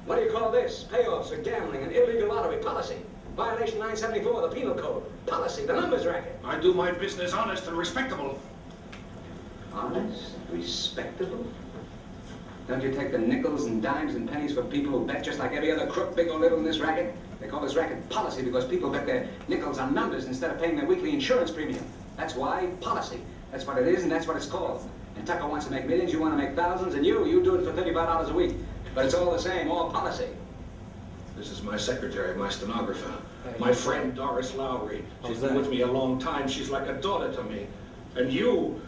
Speaker 6: What do you call this? Payoffs for gambling and illegal lottery policy. Violation 974 of the Penal Code. Policy, the numbers racket.
Speaker 5: I do my business honest and respectable.
Speaker 6: Honest? Respectable? Don't you take the nickels and dimes and pennies for people who bet just like every other crook, big or little, in this racket? They call this racket policy because people bet their nickels on numbers instead of paying their weekly insurance premium. That's why policy. That's what it is, and that's what it's called. And Tucker wants to make millions, you want to make thousands, and you do it for $35 a week. But it's all the same, all policy.
Speaker 5: This is my secretary, my stenographer, my friend Doris Lowry. She's been with me a long time. She's like a daughter to me. And you,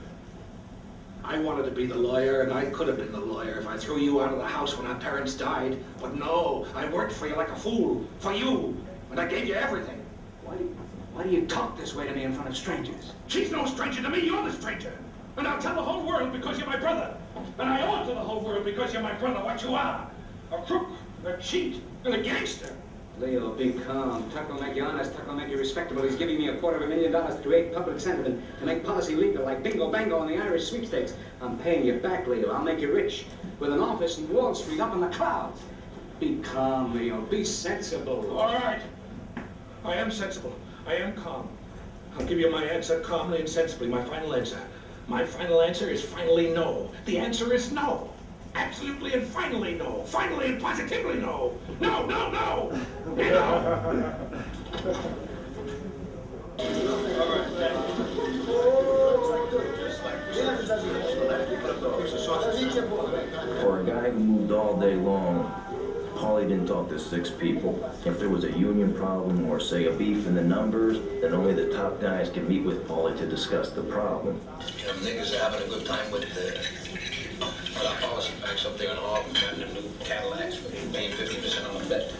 Speaker 5: I wanted to be the lawyer, and I could have been the lawyer if I threw you out of the house when our parents died. But no, I worked for you like a fool, for you, and I gave you everything.
Speaker 6: Why do you talk this way to me in front of strangers?
Speaker 5: She's no stranger to me, you're the stranger. And I'll tell the whole world because you're my brother. And I owe it to the whole world because you're my brother what you are. A crook, a cheat, and a gangster.
Speaker 6: Leo, be calm. Tucker will make you honest. Tucker will make you respectable. He's giving me $250,000 to create public sentiment, to make policy legal, like bingo bango on the Irish sweepstakes. I'm paying you back, Leo. I'll make you rich, with an office in Wall Street up in the clouds. Be calm, Leo. Be sensible.
Speaker 5: All right. I am sensible. I am calm. I'll give you my answer calmly and sensibly, my final answer. My final answer is finally no. The answer is no. Absolutely and finally no. Finally and positively no. No, no, no. And no.
Speaker 11: For a guy who moved all day long, Paulie didn't talk to 6 people. If there was a union problem or, say, a beef in the numbers, then only the top guys can meet with Paulie to discuss the problem.
Speaker 5: You know, niggas are having a good time with our policy banks up there in Harlem, having them new Cadillacs for paying 50% on the bet.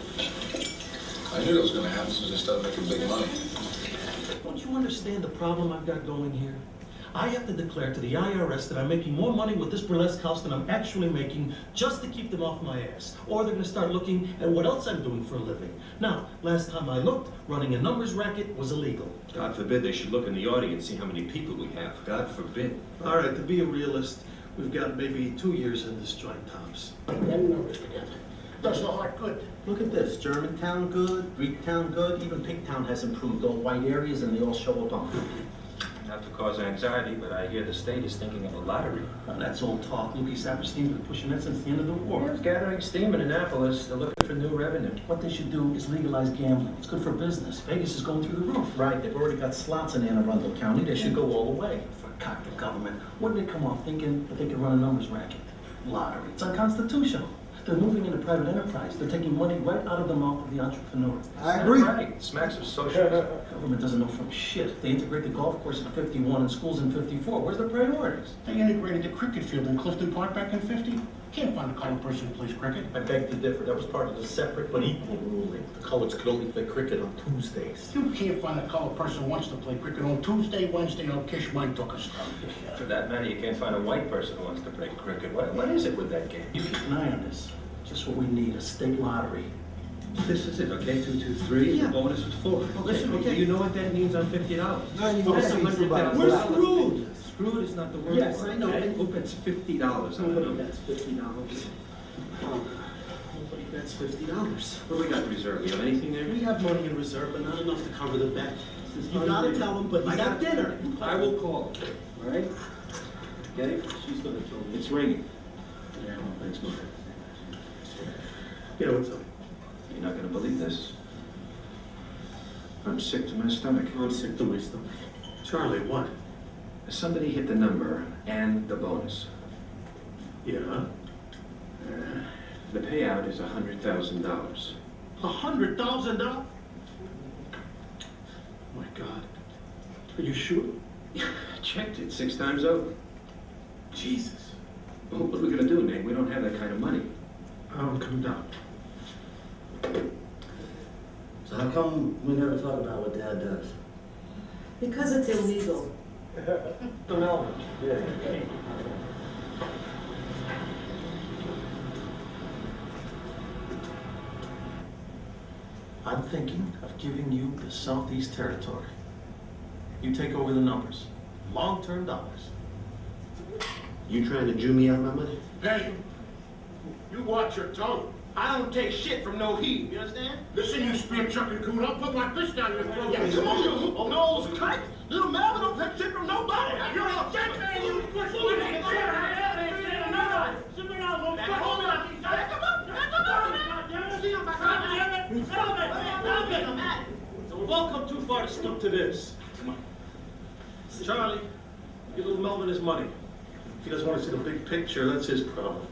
Speaker 5: I knew that was going to happen since they started making big money.
Speaker 12: Don't you understand the problem I've got going here? I have to declare to the IRS that I'm making more money with this burlesque house than I'm actually making just to keep them off my ass. Or they're going to start looking at what else I'm doing for a living. Now, last time I looked, running a numbers racket was illegal.
Speaker 13: God forbid they should look in the audience, see how many people we have. God forbid.
Speaker 12: All right, to be a realist, we've got maybe 2 years in this joint, Thompson.
Speaker 5: Them numbers together. Does the heart good.
Speaker 14: Look at this, Germantown good, Greektown good, even Pigtown has improved, all white areas, and they all show up on 50.
Speaker 13: Not to cause anxiety, but I hear the state is thinking of a lottery.
Speaker 12: Well, that's all talk. Lucky Saperstein's been pushing that since the end of the war.
Speaker 13: It's gathering steam in Annapolis. They're looking for new revenue.
Speaker 12: What they should do is legalize gambling. It's good for business. Vegas is going through the roof.
Speaker 14: Right, they've already got slots in Anne Arundel County, they should go all the way.
Speaker 12: For God, the government. Wouldn't they come off thinking that they could run a numbers racket? Lottery. It's unconstitutional. They're moving into private enterprise. They're taking money right out of the mouth of the entrepreneur.
Speaker 2: I agree.
Speaker 13: Right. Smacks of socialism.
Speaker 12: Government doesn't know from shit. They integrate the golf course in 51 and schools in 54. Where's their priorities?
Speaker 5: They integrated the cricket field in Clifton Park back in 50. Can't find a colored person who plays cricket.
Speaker 12: I beg to differ. That was part of the separate but equal ruling. The coloreds could only play cricket on Tuesdays.
Speaker 5: You can't find a colored person who wants to play cricket on Tuesday, Wednesday, or Kish Mine took a stuff.
Speaker 13: For that matter, you can't find a white person who wants to play cricket. What is it with that game?
Speaker 12: You keep an eye on this. Just what we need, a state lottery.
Speaker 13: This is it, okay? 2, 2, 3.
Speaker 12: Yeah.
Speaker 13: The bonus is 4. Okay,
Speaker 12: Listen,
Speaker 13: okay.
Speaker 12: okay.
Speaker 13: Do you know what that means on $50?
Speaker 2: Now you want to see somebody.
Speaker 12: We're screwed.
Speaker 13: Screwed is not the word.
Speaker 12: Yes, I know.
Speaker 13: Okay? Who bets $50 on a
Speaker 12: Nobody
Speaker 13: number?
Speaker 12: bets $50. Nobody bets $50.
Speaker 13: What do we got in reserve? We have anything there?
Speaker 12: We have money in reserve, but not enough to cover the bet. You gotta tell them, but he's at dinner.
Speaker 13: I will call. All right? Okay?
Speaker 12: She's gonna tell me.
Speaker 13: It's ringing.
Speaker 12: Yeah, well, thanks, Mother. Yeah, what's up?
Speaker 13: You're not going to believe this. I'm sick to my stomach.
Speaker 12: I'm sick to my stomach. Charlie, what?
Speaker 13: Somebody hit the number and the bonus.
Speaker 12: Yeah?
Speaker 13: The payout is $100,000.
Speaker 12: $100,000? My God. Are you sure?
Speaker 13: I checked it 6 times over.
Speaker 12: Jesus.
Speaker 13: Well, what are we gonna do, Nate? We don't have that kind of money.
Speaker 12: I'm coming down.
Speaker 14: So how come we never talk about what Dad does?
Speaker 3: Because it's illegal.
Speaker 12: The Melvin.
Speaker 14: Yeah.
Speaker 12: I'm thinking of giving you the Southeast Territory. You take over the numbers. Long-term dollars.
Speaker 14: You trying to Jew me out my money?
Speaker 4: Hey, you watch your tongue. I don't take shit from no heat, you understand? Listen, you spear chucking coon, I'll put my fist down your throat. Yeah, come on, you nose cut. Little Melvin don't take shit from nobody. You're a dead man, you push me. Sit down, little fuck. Hold on. Back him up, back him up. See him back up.
Speaker 12: So we've all come too far to stoop to this. Come on. Charlie, give little Melvin his money. If he doesn't want to see the big picture, that's his problem.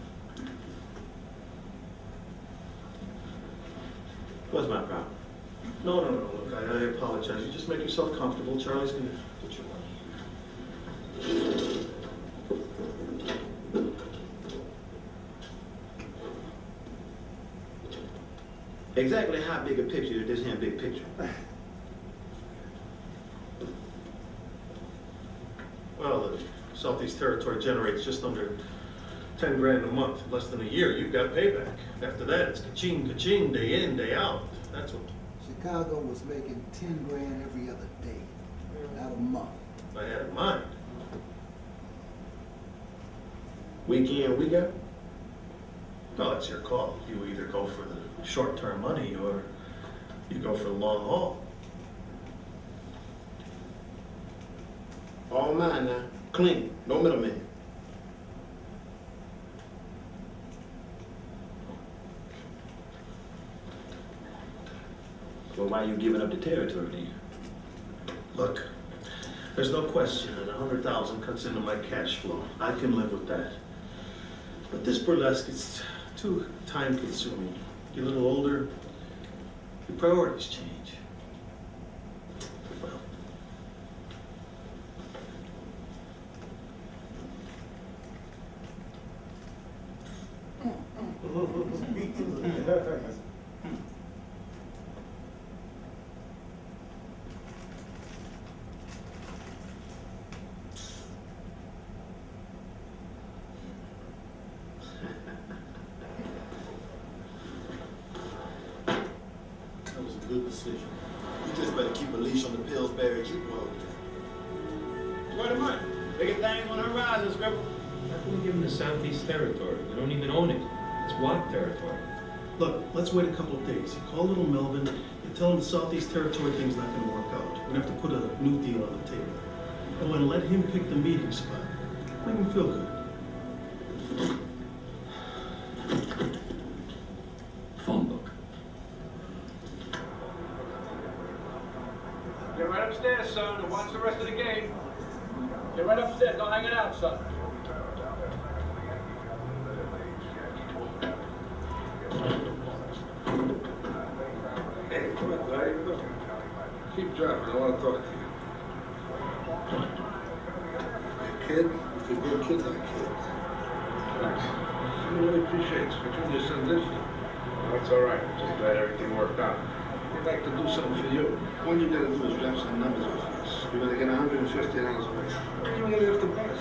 Speaker 12: What's my problem? No, look, I apologize. You just make yourself comfortable. Charlie's gonna get your money.
Speaker 14: Exactly how big a picture is this here big picture?
Speaker 12: Well, the Southeast Territory generates just under 10 grand a month. Less than a year, you've got payback. After that, it's ka-ching, ka-ching, day in, day out. That's what
Speaker 2: Chicago was making 10 grand every other day, not a month.
Speaker 12: I had in mind.
Speaker 14: Week in, week out?
Speaker 12: No, that's your call. You either go for the short-term money or you go for the long haul.
Speaker 14: All mine now. Clean. No middleman.
Speaker 11: Well, why are you giving up the territory to you?
Speaker 12: Look, there's no question that 100,000 cuts into my cash flow. I can live with that. But this burlesque is too time-consuming. You're a little older, your priorities change. Well, that was a good decision.
Speaker 1: You just better keep a leash on the Pillsbury jukebox.
Speaker 10: Where the money? Bigger things on the horizon, Scribble.
Speaker 13: How can we give them the Southeast Territory? We don't even own it. It's WAC territory.
Speaker 12: Look, let's wait a couple of days. You call little Melvin, you tell him the Southeast Territory thing's not gonna work out. We're gonna have to put a new deal on the table. And when let him pick the meeting spot. Make him feel good.
Speaker 13: Phone book.
Speaker 8: Get right upstairs, son, and watch the rest of the game. Get right upstairs. Don't hang it out, son.
Speaker 5: Hey, come on, how you doing? Keep driving, I want to talk to you. Kid, if you're a good kid, like kids. Thanks. I really appreciate it. But you just said this.
Speaker 8: That's all right. Just glad everything worked out.
Speaker 5: I'd like to do something for you. All you gotta do is drop some numbers off us. You're gonna get $150 away. You're gonna get the bus.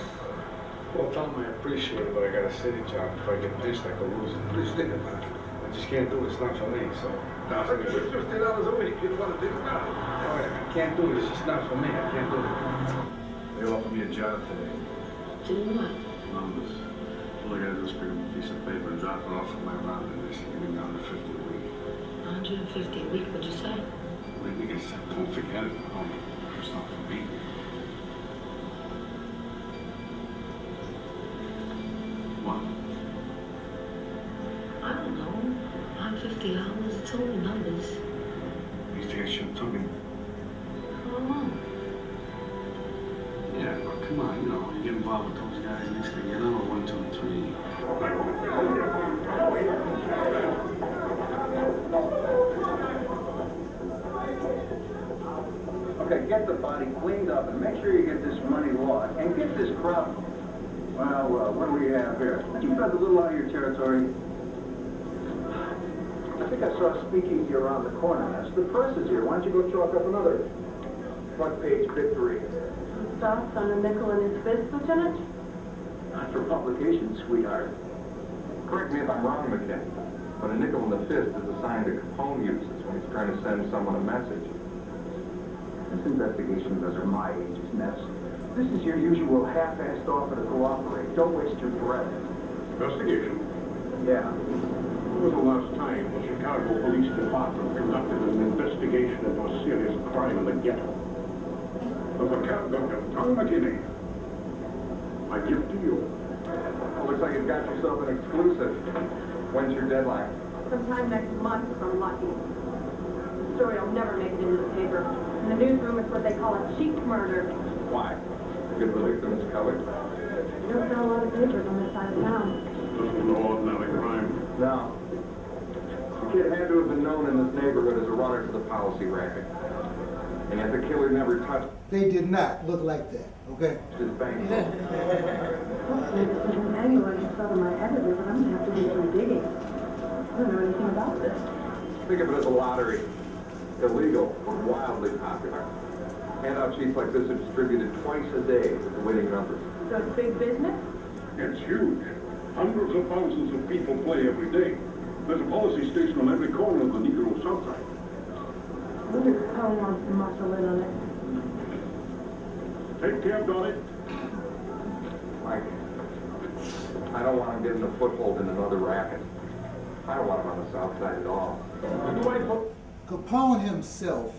Speaker 8: Well, tell me I appreciate it, but I got a city job. If I get pinched, I could lose it.
Speaker 5: Please think about it.
Speaker 8: I just can't do it. It's not for me, so.
Speaker 5: Now, if it's $50 a week, you don't want to think about it.
Speaker 8: All right, I can't do it. It's just not for me. I can't do it. They offered me a job today.
Speaker 3: Doing what?
Speaker 8: Numbers. All I gotta do is pick up a piece of paper and drop it off at my round, and they should give me $150 a week.
Speaker 3: 150 a week, what'd you say?
Speaker 8: I guess don't forget it. It's not for me. What?
Speaker 3: I don't know. $150, it's only numbers.
Speaker 8: You think I should have took him?
Speaker 3: I don't know.
Speaker 8: Yeah, well, come on, you know, you get involved with those guys, next thing you know, 1, 2, and 3.
Speaker 6: Okay, get the body cleaned up and make sure you get this money lost and get this crowd.
Speaker 15: Well, what do we have here? You guys a little out of your territory. I think I saw a speakeasy around the corner. That's the press is here. Why don't you go chalk up another front page victory?
Speaker 7: Thoughts on a nickel in his fist, Lieutenant?
Speaker 15: Not for publication, sweetheart.
Speaker 16: Correct me if I'm wrong, McKinney, but a nickel in the fist is a sign that Capone uses when he's trying to send someone a message.
Speaker 15: This investigation doesn't my age's mess. This is your usual half-assed offer to cooperate. Don't waste your breath.
Speaker 4: Investigation?
Speaker 15: Yeah.
Speaker 4: When was the last time the Chicago Police Department conducted an investigation of a serious crime in the ghetto? Of the conduct of Tom McKinney. I give to you.
Speaker 16: Well, looks like you've got yourself an exclusive. When's your deadline?
Speaker 7: Sometime next month, if I'm lucky. The story will never make it into the paper. In the newsroom, it's what they call a cheap murder.
Speaker 16: Why? Good the victim is colored?
Speaker 7: You don't sell a lot of papers on this side of town.
Speaker 4: This is no ordinary crime.
Speaker 16: No. The kid had to have been known in this neighborhood as a runner to the policy racket. And yet the killer never touched
Speaker 2: They did not look like that, okay?
Speaker 16: his bank.
Speaker 7: Hopefully this isn't manual I can sell to my editor, but I'm going to have to do some digging. I don't know anything about this.
Speaker 16: Think of it as a lottery. Illegal, but wildly popular. Handout sheets like this are distributed twice a day with the winning numbers.
Speaker 7: So it's big business?
Speaker 4: It's huge. Hundreds of thousands of people play every day. There's a policy station on every corner of the Negro South Side.
Speaker 7: I wonder if Colin wants to muscle in on it.
Speaker 4: Take care, Donnie.
Speaker 16: Mike, I don't want him getting a foothold in another racket. I don't want him on the South Side at all.
Speaker 2: Capone himself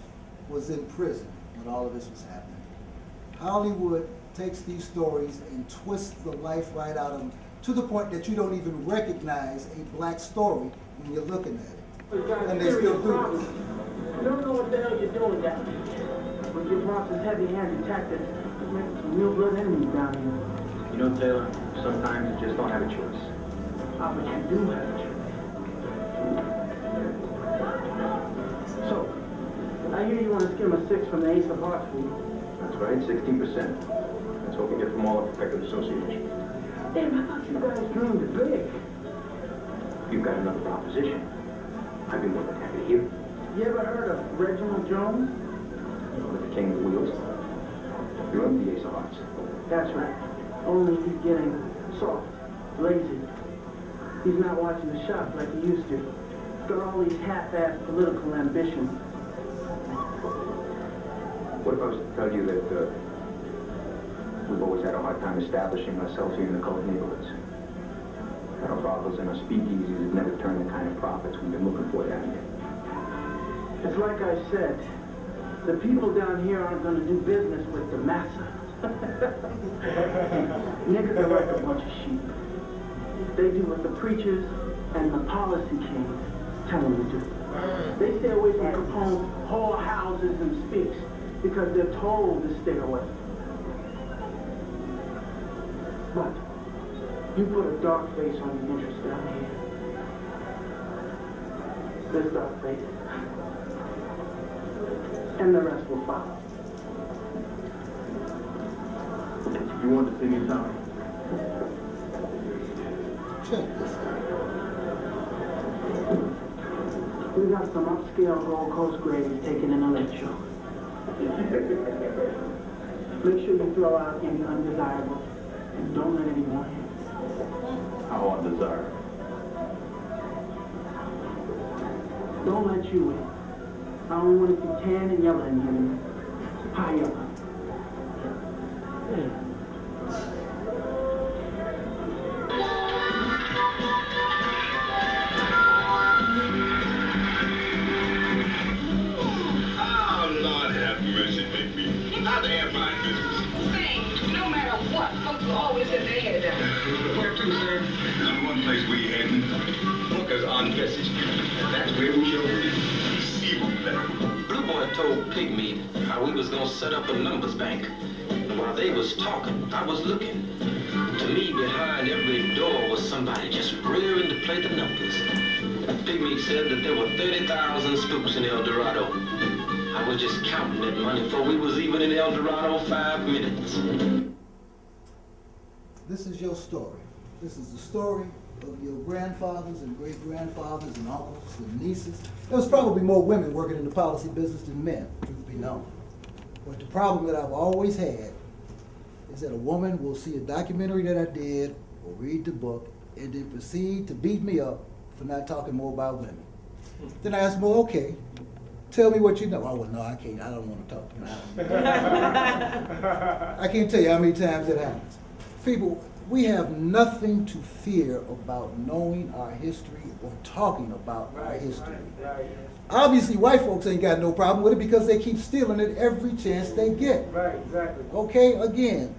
Speaker 2: was in prison when all of this was happening. Hollywood takes these stories and twists the life right out of them to the point that you don't even recognize a black story when you're looking at it. And they still do it.
Speaker 17: You don't know what the hell you're doing down here. With your boss's heavy-handed tactics, you're making some real good enemies down here.
Speaker 9: You know, Taylor, sometimes you just don't have a choice.
Speaker 17: Ah, but you do have a choice. So, I hear you want to skim a 6 from the Ace of Hearts for you.
Speaker 9: That's right, 16%. That's what we get from all the Protective Association.
Speaker 17: Damn, I thought you guys dreamed big.
Speaker 9: You've got another proposition. I'd be more than happy to hear it.
Speaker 17: You ever heard of Reginald Jones?
Speaker 9: With the King of Wheels. You're in the Ace of Hearts.
Speaker 17: That's right. Only he's getting soft, lazy. He's not watching the shop like he used to. Got all these half-assed political ambitions.
Speaker 9: What if I was to tell you that we've always had a hard time establishing ourselves here in the colored neighborhoods? That our brothels and our speakeasies have never turned the kind of profits we've been looking for down here.
Speaker 17: It's like I said, the people down here aren't going to do business with the massa. Niggas are like a bunch of sheep. They do what the preachers and the policy kings tell them to do. They stay away from Capone's whorehouses and speaks because they're told to stay away. But you put a dark face on your interest down here. This dark face. And the rest will follow.
Speaker 15: You want to see me, Tommy?
Speaker 17: We got some upscale Gold Coast gradies taking in a late show. Make sure you throw out any undesirables and don't let anyone in.
Speaker 15: How undesirable?
Speaker 17: Don't let you in. I don't want to see tan and yellow in here anymore. High up.
Speaker 4: Oh, Lord have mercy, baby. How the air flying business?
Speaker 18: Same. No matter what, folks will always have their head down.
Speaker 4: Where to, sir? There's only one place we heading. Booker's on Bessie Street. That's where we shall be. See what that.
Speaker 19: Blue Boy told Pygmeat how we was gonna set up a numbers bank. And while they was talking, I was looking. To me, behind every door was somebody just rearing to play the numbers. Pygmeat said that there were 30,000 spooks in El Dorado. I was just counting that money before we was even in El Dorado 5 minutes.
Speaker 2: this is your story. This is the story of your grandfathers and great-grandfathers and uncles and nieces. There was probably more women working in the policy business than men, truth be known. But the problem that I've always had is that a woman will see a documentary that I did or read the book and then proceed to beat me up for not talking more about women. Then I ask, well, okay, tell me what you know. Oh, well, no, I can't. I don't want to talk. I can't tell you how many times it happens. People, we have nothing to fear about knowing our history or talking about our history. Obviously, white folks ain't got no problem with it because they keep stealing it every chance they get.
Speaker 20: Right, exactly.
Speaker 2: Okay, again,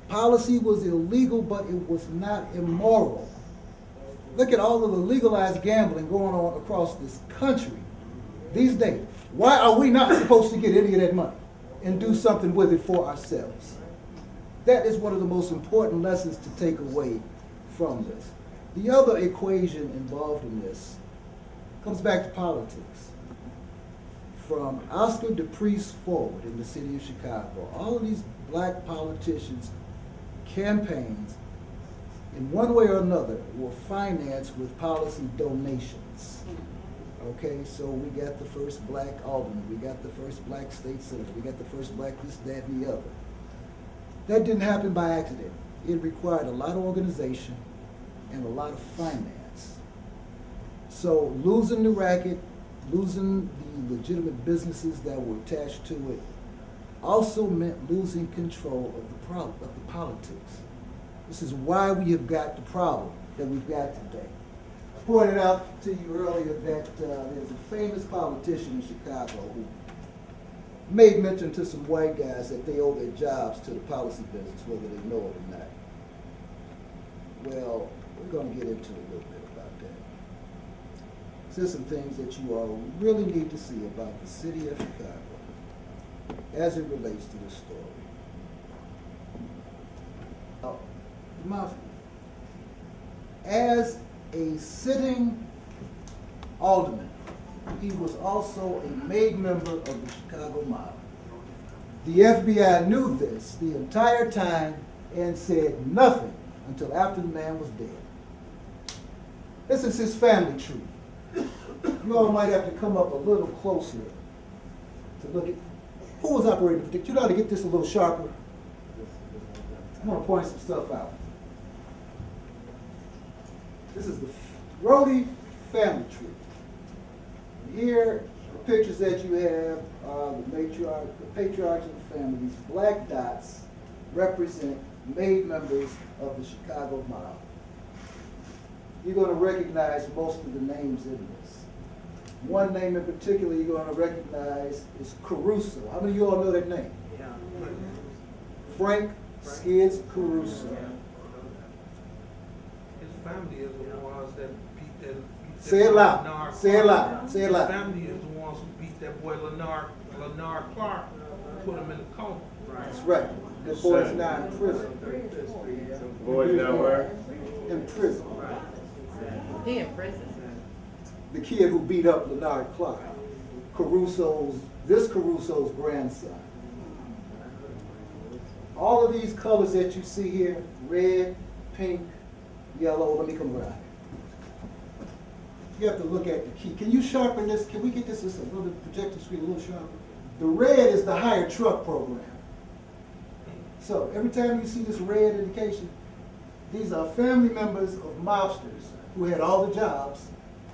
Speaker 2: policy was illegal, but it was not immoral. Look at all of the legalized gambling going on across this country these days. Why are we not supposed to get any of that money and do something with it for ourselves? That is one of the most important lessons to take away from this. The other equation involved in this comes back to politics. From Oscar DePriest forward in the city of Chicago, all of these black politicians' campaigns, in one way or another, were financed with policy donations. Okay, so we got the first black alderman, we got the first black state senator, we got the first black this, that, and the other. That didn't happen by accident. It required a lot of organization and a lot of finance. So losing the racket, losing the legitimate businesses that were attached to it, also meant losing control of the politics. This is why we have got the problem that we've got today. I pointed out to you earlier that there's a famous politician in Chicago who made mention to some white guys that they owe their jobs to the policy business, whether they know it or not. Well, we're going to get into a little bit about that. There's some things that you all really need to see about the city of Chicago as it relates to this story. The mafia. As a sitting alderman, he was also a made member of the Chicago mob. The FBI knew this the entire time and said nothing until after the man was dead. This is his family tree. You all might have to come up a little closer to look at who was operating the. You know how to get this a little sharper? I'm going to point some stuff out. This is the Rhodey family tree. Here, the pictures that you have are the patriarchs of the family. These black dots represent made members of the Chicago mob. You're going to recognize most of the names in this. One name in particular you're going to recognize is Caruso. How many of you all know that name? Yeah. Frank Skids Caruso.
Speaker 20: His family is the ones that beat that.
Speaker 2: Say it loud. Say it loud. Say it loud.
Speaker 20: His family is the ones who beat that boy Leonard Clark, put him in the coma.
Speaker 2: That's right. The boy's now in prison.
Speaker 20: Boy's now where?
Speaker 2: In prison.
Speaker 18: He in prison.
Speaker 2: The kid who beat up Leonard Clark, Caruso's grandson. All of these colors that you see here, red, pink, yellow, let me come around. You have to look at the key. Can you sharpen this? Can we get this a little bit, projector screen a little sharper? The red is the hire truck program. So every time you see this red indication, these are family members of mobsters who had all the jobs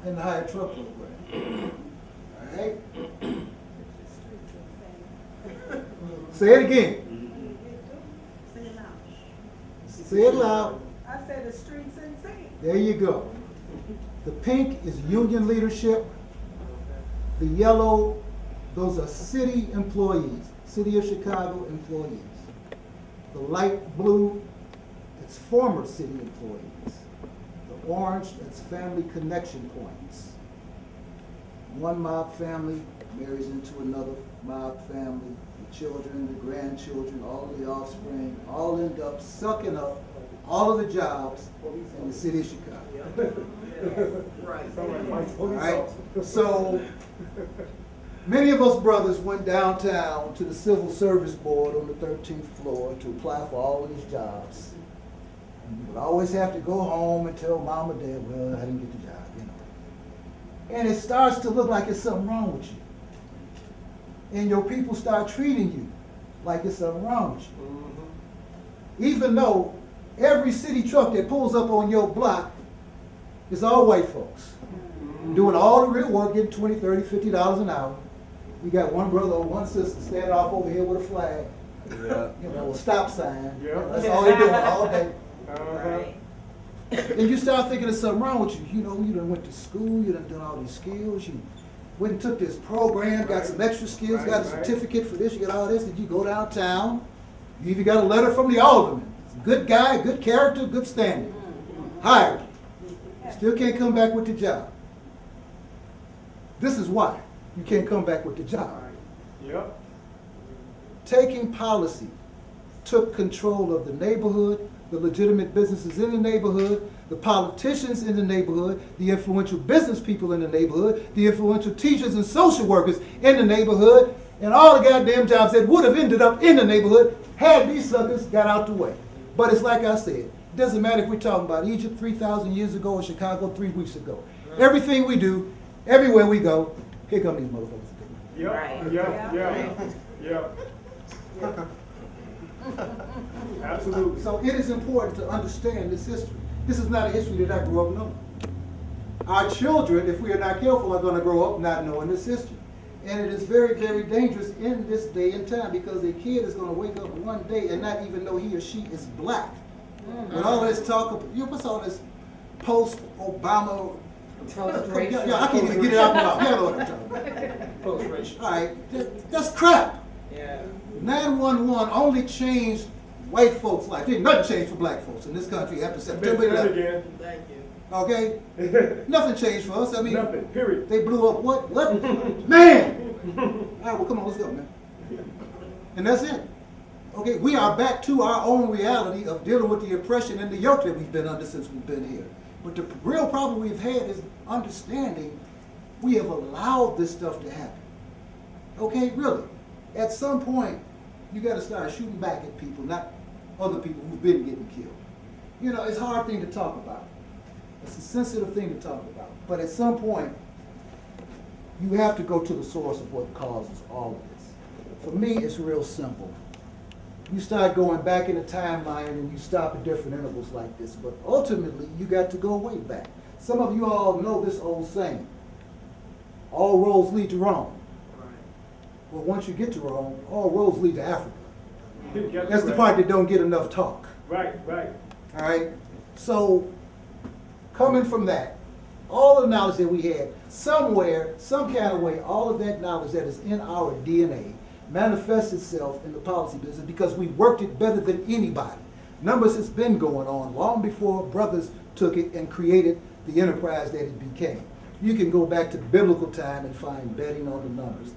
Speaker 2: in the hire truck program. All right? Say it again.
Speaker 21: Say it loud.
Speaker 2: Say it loud.
Speaker 21: I said the streets insane.
Speaker 2: There you go. The pink is union leadership. The yellow, those are city employees, City of Chicago employees. The light blue, it's former city employees. The orange, that's family connection points. One mob family marries into another mob family. The children, the grandchildren, all of the offspring, all end up sucking up all of the jobs in the city of Chicago. All right. So many of us brothers went downtown to the Civil Service Board on the 13th floor to apply for all of these jobs. You would always have to go home and tell mom or dad, well, I didn't get the job, you know. And it starts to look like it's something wrong with you. And your people start treating you like it's something wrong with you. Even though every city truck that pulls up on your block is all white folks. Doing all the real work, getting $20, $30, $50 an hour. You got one brother or one sister standing off over here with a flag, you know, a stop sign.
Speaker 1: Yeah.
Speaker 2: That's all they doing all day.
Speaker 21: Right.
Speaker 2: And you start thinking there's something wrong with you. You know, you done went to school, you done done all these skills, you went and took this program, got some extra skills, got a certificate for this, you got all this, and you go downtown, you even got a letter from the alderman. Good guy, good character, good standing. Hired. Still can't come back with the job. This is why you can't come back with the job.
Speaker 1: Yep.
Speaker 2: Taking policy took control of the neighborhood, the legitimate businesses in the neighborhood, the politicians in the neighborhood, the influential business people in the neighborhood, the influential teachers and social workers in the neighborhood, and all the goddamn jobs that would have ended up in the neighborhood had these suckers got out the way. But it's like I said, it doesn't matter if we're talking about Egypt 3,000 years ago or Chicago 3 weeks ago. Everything we do, everywhere we go, here come these motherfuckers.
Speaker 1: Yep.
Speaker 21: Right.
Speaker 1: Yep. Absolutely.
Speaker 2: So it is important to understand this history. This is not a history that I grew up knowing. Our children, if we are not careful, are going to grow up not knowing this history. And it is very, very dangerous in this day and time because a kid is going to wake up one day and not even know he or she is black. When all this talk of, you know, what's all this post-Obama? Yeah, I can't even get it out my mouth. You know what I'm talking about.
Speaker 13: Post-racial.
Speaker 2: All right, that's crap.
Speaker 21: Yeah.
Speaker 2: 911 only changed white folks' life. Didn't nothing change for black folks in this country after September 11th.
Speaker 21: Thank you.
Speaker 2: Okay? Nothing changed for us. I mean,
Speaker 1: nothing, period.
Speaker 2: They blew up what? Man! All right, well, come on, let's go, man. And that's it. Okay, we are back to our own reality of dealing with the oppression and the yoke that we've been under since we've been here. But the real problem we've had is understanding we have allowed this stuff to happen. Okay, really. At some point, you got to start shooting back at people, not other people who've been getting killed. You know, it's a hard thing to talk about. It's a sensitive thing to talk about. But at some point, you have to go to the source of what causes all of this. For me, it's real simple. You start going back in the timeline and you stop at different intervals like this. But ultimately, you got to go way back. Some of you all know this old saying, all roads lead to Rome. Well, once you get to Rome, all roads lead to Africa. That's the part that don't get enough talk.
Speaker 1: Right.
Speaker 2: All right? So, coming from that, all the knowledge that we had, somewhere, some kind of way, all of that knowledge that is in our DNA manifests itself in the policy business because we worked it better than anybody. Numbers has been going on long before brothers took it and created the enterprise that it became. You can go back to biblical time and find betting on the numbers.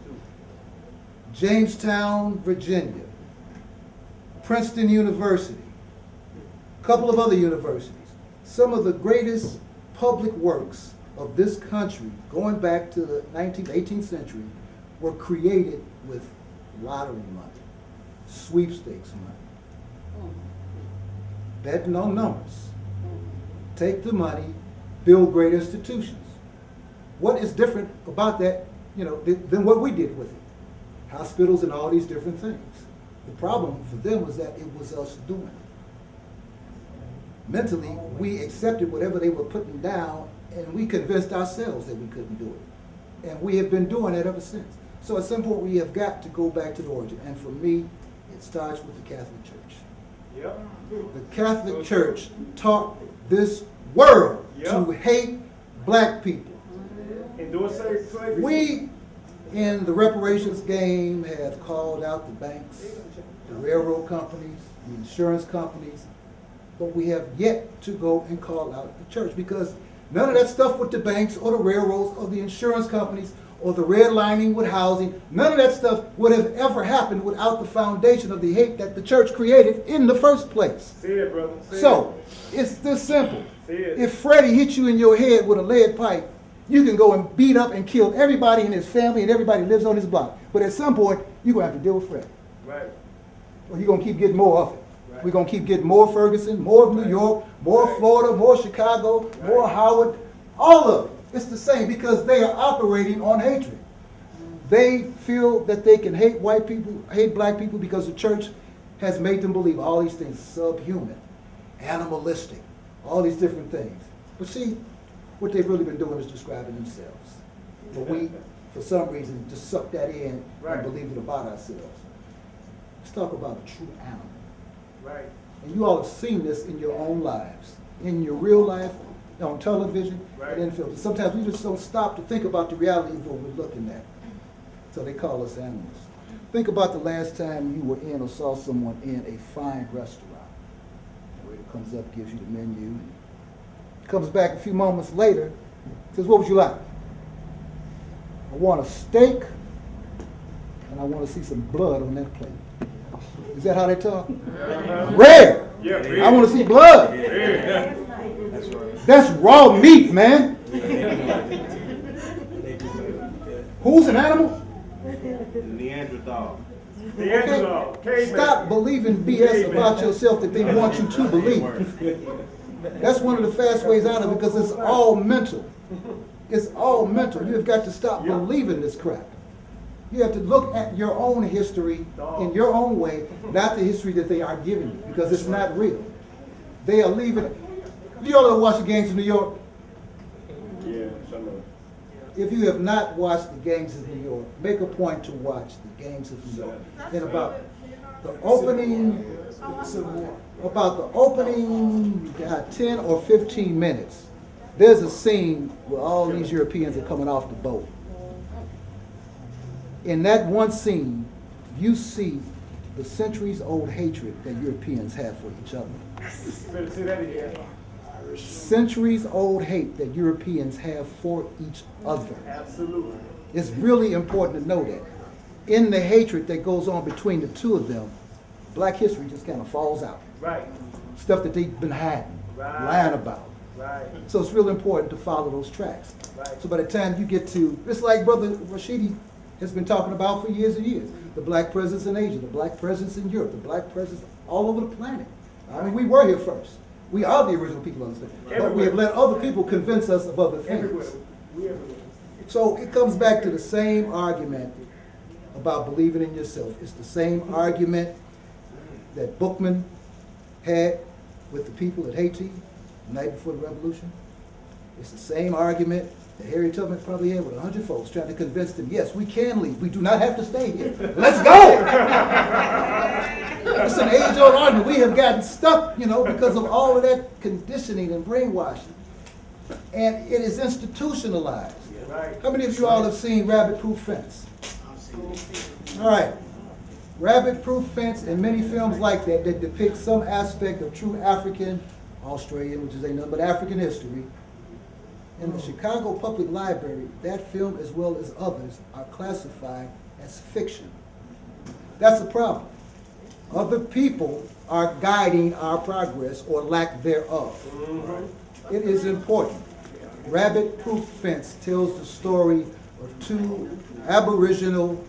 Speaker 2: Jamestown, Virginia, Princeton University, a couple of other universities. Some of the greatest public works of this country, going back to the 18th century, were created with lottery money, sweepstakes money, betting on numbers. Take the money, build great institutions. What is different about that, you know, than what we did with it? Hospitals and all these different things. The problem for them was that it was us doing it. Mentally, we accepted whatever they were putting down, and we convinced ourselves that we couldn't do it. And we have been doing it ever since. So at some point, we have got to go back to the origin. And for me, it starts with the Catholic Church.
Speaker 1: Yep.
Speaker 2: The Catholic Church taught this world to hate black people.
Speaker 1: Endorse slavery.
Speaker 2: We, in the reparations game, have called out the banks, the railroad companies, the insurance companies, but we have yet to go and call out the church because none of that stuff with the banks or the railroads or the insurance companies or the redlining with housing, none of that stuff would have ever happened without the foundation of the hate that the church created in the first place.
Speaker 1: Say it, brother. Say
Speaker 2: so, it's this simple.
Speaker 1: Say it.
Speaker 2: If Freddie hit you in your head with a lead pipe, you can go and beat up and kill everybody in his family and everybody lives on his block. But at some point, you're going to have to deal with Freddie.
Speaker 1: Right.
Speaker 2: Or you're going to keep getting more of it.
Speaker 1: Right.
Speaker 2: We're gonna keep getting more Ferguson, more of New York, more Florida, more Chicago, more Howard, all of it. It's the same because they are operating on hatred. They feel that they can hate white people, hate black people because the church has made them believe all these things, subhuman, animalistic, all these different things. But see, what they've really been doing is describing themselves. But we, for some reason, just suck that in and believe it about ourselves. Let's talk about a true animal.
Speaker 20: Right.
Speaker 2: And you all have seen this in your own lives, in your real life, on television, and in film. Sometimes we just don't stop to think about the reality of what we're looking at. So they call us animals. Think about the last time you were in or saw someone in a fine restaurant. Where it comes up, gives you the menu, comes back a few moments later, says, what would you like? I want a steak, and I want to see some blood on that plate. Is that how they talk? Red! I want to see blood. That's raw meat, man. Who's an animal?
Speaker 14: Neanderthal.
Speaker 2: Okay. Stop believing BS about yourself that they want you to believe. That's one of the fast ways out of it because it's all mental. It's all mental. You have got to stop believing this crap. You have to look at your own history in your own way, not the history that they are giving you, because it's not real. They are leaving. You all ever watch the games in New York?
Speaker 14: Yeah, some of it.
Speaker 2: If you have not watched the games of New York, make a point to watch the games of New York. And about the opening 10 or 15 minutes, there's a scene where all these Europeans are coming off the boat. In that one scene, you see the centuries-old hatred that Europeans have for each other.
Speaker 14: Say that again.
Speaker 2: Centuries-old hate that Europeans have for each other.
Speaker 14: Absolutely.
Speaker 2: It's really important to know that. In the hatred that goes on between the two of them, black history just kind of falls out.
Speaker 14: Right.
Speaker 2: Stuff that they've been hiding, lying about.
Speaker 14: Right.
Speaker 2: So it's real important to follow those tracks.
Speaker 14: Right.
Speaker 2: So by the time you get to, it's like Brother Rashidi has been talking about for years and years. The black presence in Asia, the black presence in Europe, the black presence all over the planet. I mean, we were here first. We are the original people on this thing. But we have let other people convince us of other things.
Speaker 14: Everywhere. We everywhere.
Speaker 2: So it comes back to the same argument about believing in yourself. It's the same argument that Bookman had with the people at Haiti the night before the revolution. It's the same argument that Harriet Tubman probably had with 100 folks trying to convince them, yes, we can leave. We do not have to stay here. Let's go! It's an age-old argument. We have gotten stuck, because of all of that conditioning and brainwashing. And it is institutionalized.
Speaker 14: Right.
Speaker 2: How many of you all have seen Rabbit Proof Fence? All right. Rabbit Proof Fence and many films like that that depict some aspect of true African, Australian, which is ain't nothing but African history. In the Chicago Public Library, that film as well as others are classified as fiction. That's the problem. Other people are guiding our progress or lack thereof. Mm-hmm. It is important. Rabbit Proof Fence tells the story of two Aboriginal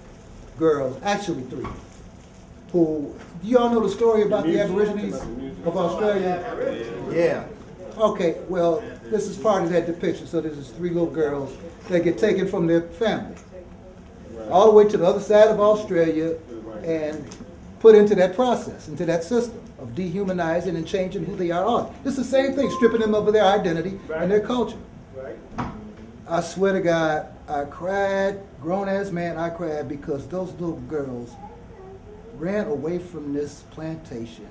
Speaker 2: girls, actually three, who, do you all know the story about the Aborigines of Australia? Yeah. Okay, well, this is part of that depiction. So there's three little girls that get taken from their family all the way to the other side of Australia and put into that process, into that system of dehumanizing and changing who they are. It's the same thing, stripping them of their identity and their culture. I swear to God, I cried, grown-ass man, I cried because those little girls ran away from this plantation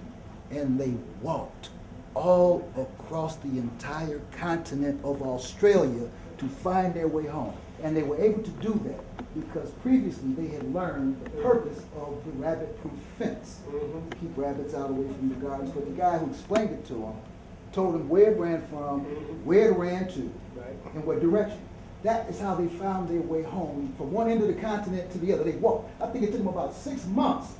Speaker 2: and they walked all across the entire continent of Australia to find their way home. And they were able to do that because previously they had learned the purpose of the rabbit-proof fence. To keep rabbits out away from the gardens. But the guy who explained it to them told them where it ran from, where it ran to, and what direction. That is how they found their way home from one end of the continent to the other. They walked. I think it took them about 6 months.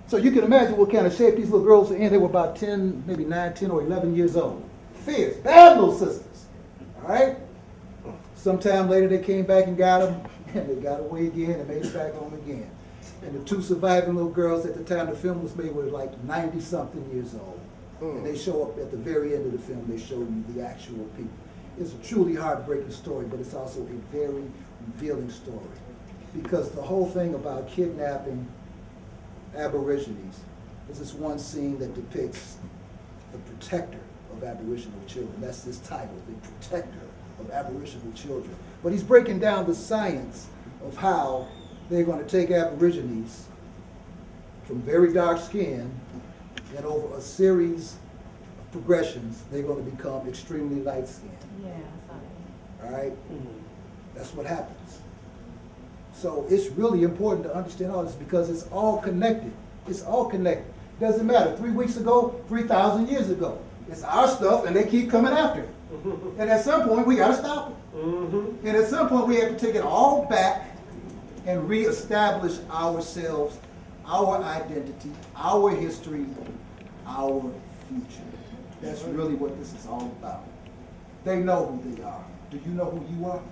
Speaker 2: So you can imagine what kind of shape these little girls were in. They were about 10, maybe 9, 10, or 11 years old. Fierce, bad little sisters. All right? Sometime later they came back and got them, and they got away again and made it back home again. And the two surviving little girls at the time the film was made were like 90-something years old. And they show up at the very end of the film, they show you the actual people. It's a truly heartbreaking story, but it's also a very revealing story. Because the whole thing about kidnapping Aborigines is this one scene that depicts the protector of Aboriginal children. That's this title, the protector of Aboriginal children. But he's breaking down the science of how they're going to take Aborigines from very dark skin, and over a series of progressions, they're going to become extremely light skinned.
Speaker 21: Yeah, I saw that.
Speaker 2: All right? That's what happens. So it's really important to understand all this because it's all connected. It's all connected. Doesn't matter. 3 weeks ago, 3,000 years ago. It's our stuff and they keep coming after it. And at some point, we got to stop it. And at some point, we have to take it all back and reestablish ourselves, our identity, our history, our future. That's really what this is all about. They know who they are. Do you know who you are?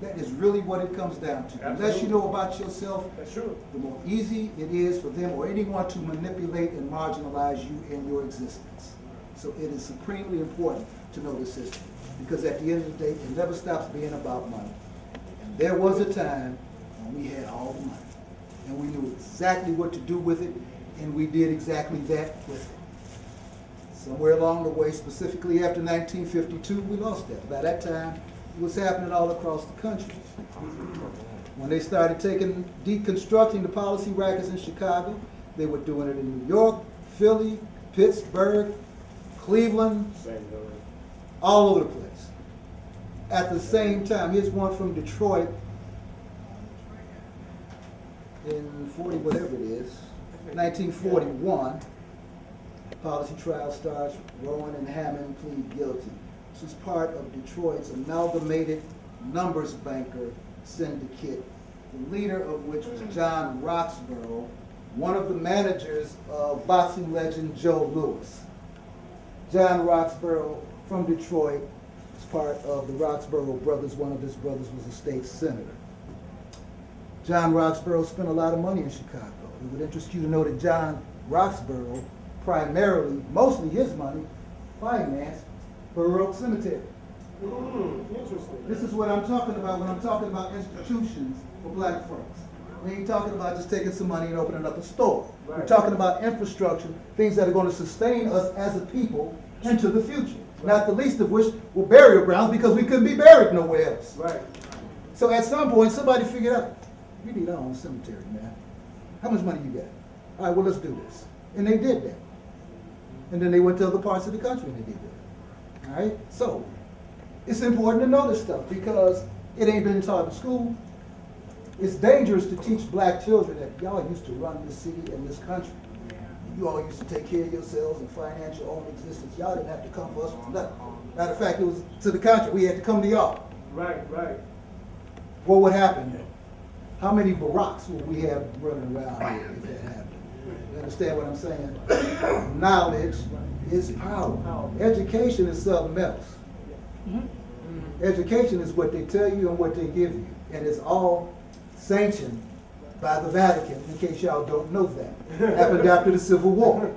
Speaker 2: That is really what it comes down to. The less you know about yourself, the more easy it is for them or anyone to manipulate and marginalize you in your existence. So it is supremely important to know the system because at the end of the day, it never stops being about money. And there was a time when we had all the money and we knew exactly what to do with it and we did exactly that with it. Somewhere along the way, specifically after 1952, we lost that. By that time, it was happening all across the country. When they started deconstructing the policy rackets in Chicago, they were doing it in New York, Philly, Pittsburgh, Cleveland, all over the place. At the same time, here's one from Detroit in 1941. Policy trial starts, Rowan and Hammond plead guilty. This is part of Detroit's amalgamated numbers banker syndicate, the leader of which was John Roxborough, one of the managers of boxing legend Joe Louis. John Roxborough from Detroit was part of the Roxborough brothers. One of his brothers was a state senator. John Roxborough spent a lot of money in Chicago. It would interest you to know that John Roxborough primarily, mostly his money, financed Burr Oak Cemetery.
Speaker 14: Interesting.
Speaker 2: This is what I'm talking about when I'm talking about institutions for black folks. We ain't talking about just taking some money and opening up a store. Right. We're talking about infrastructure, things that are going to sustain us as a people into the future. Right. Not the least of which were burial grounds because we couldn't be buried nowhere else.
Speaker 14: Right.
Speaker 2: So at some point, somebody figured out, we need our own cemetery, man. How much money you got? All right, well, let's do this. And they did that. And then they went to other parts of the country and they did that. All right? So, it's important to know this stuff because it ain't been taught in school. It's dangerous to teach black children that y'all used to run this city and this country. You all used to take care of yourselves and finance your own existence. Y'all didn't have to come for us for nothing. Matter of fact, it was to the contrary. We had to come to y'all.
Speaker 14: Right, right.
Speaker 2: What would happen? How many barracks would we have running around here if that happened? You understand what I'm saying? Knowledge is power. Education is something else. Education is what they tell you and what they give you. And it's all sanctioned by the Vatican, in case y'all don't know that. Happened after the Civil War.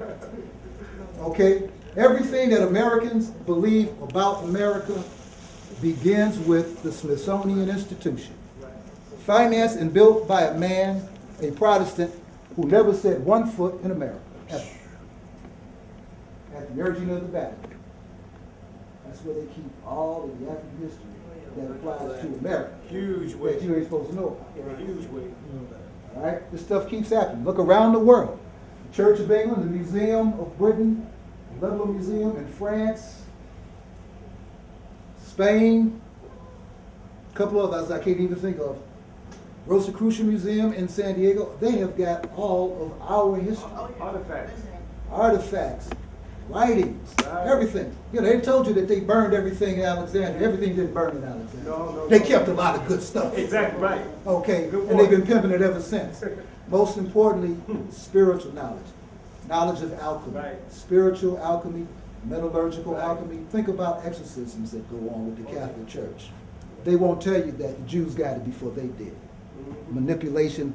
Speaker 2: Okay? Everything that Americans believe about America begins with the Smithsonian Institution. Financed and built by a man, a Protestant, who never set one foot in America, ever. At the urging of the Vatican. That's where they keep all of the African history that applies to America.
Speaker 14: Huge way.
Speaker 2: That you ain't supposed to know about.
Speaker 14: In a huge way.
Speaker 2: All right? This stuff keeps happening. Look around the world. The Church of England, the Museum of Britain, the Ludlow Museum in France, Spain, a couple of others I can't even think of. Rosicrucian Museum in San Diego, they have got all of our history. Artifacts, writings, everything. You know, they told you that they burned everything in Alexandria. Everything didn't burn in Alexandria. They kept a lot of good stuff.
Speaker 14: Exactly right.
Speaker 2: Okay, and they've been pimping it ever since. Most importantly, spiritual knowledge. Knowledge of alchemy. Right. Spiritual alchemy, metallurgical alchemy. Think about exorcisms that go on with the Catholic Church. They won't tell you that the Jews got it before they did. Manipulation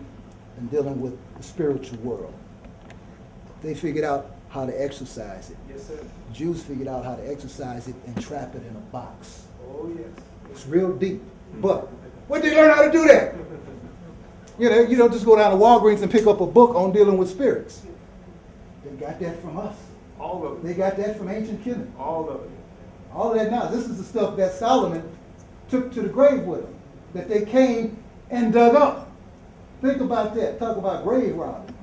Speaker 2: and dealing with the spiritual world. They figured out how to exercise it.
Speaker 14: Yes, sir.
Speaker 2: Jews figured out how to exercise it and trap it in a box.
Speaker 14: Oh, yes.
Speaker 2: It's real deep. But where did they learn how to do that? You don't just go down to Walgreens and pick up a book on dealing with spirits. They got that from us.
Speaker 14: All of it.
Speaker 2: They got that from ancient Kenan.
Speaker 14: All of it.
Speaker 2: All of that now. This is the stuff that Solomon took to the grave with him, that they came and dug up. Think about that. Talk about grave robbing.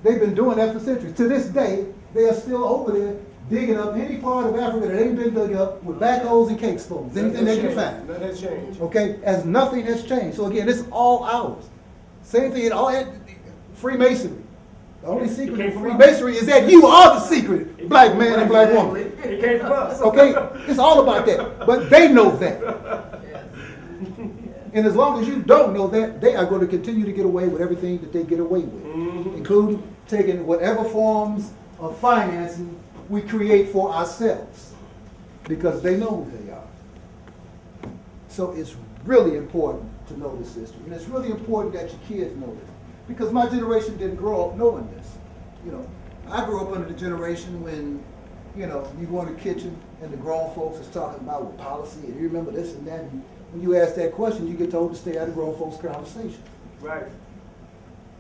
Speaker 2: They've been doing that for centuries. To this day, they are still over there digging up any part of Africa that ain't been dug up with backhoes and cake spoons. Anything they can find.
Speaker 14: Nothing has changed.
Speaker 2: Okay? As nothing has changed. So again, it's all ours. Same thing in all Freemasonry. The only secret in Freemasonry is that you are the secret black man and black woman.
Speaker 14: It came from us.
Speaker 2: Okay? It's all about that. But they know that. And as long as you don't know that, they are going to continue to get away with everything that they get away with, including taking whatever forms of financing we create for ourselves, because they know who they are. So it's really important to know this history. And it's really important that your kids know this, because my generation didn't grow up knowing this. I grew up under the generation when, you go in the kitchen and the grown folks is talking about with policy, and you remember this and that. And when you ask that question, you get told to stay out of grown folks' conversation.
Speaker 14: Right.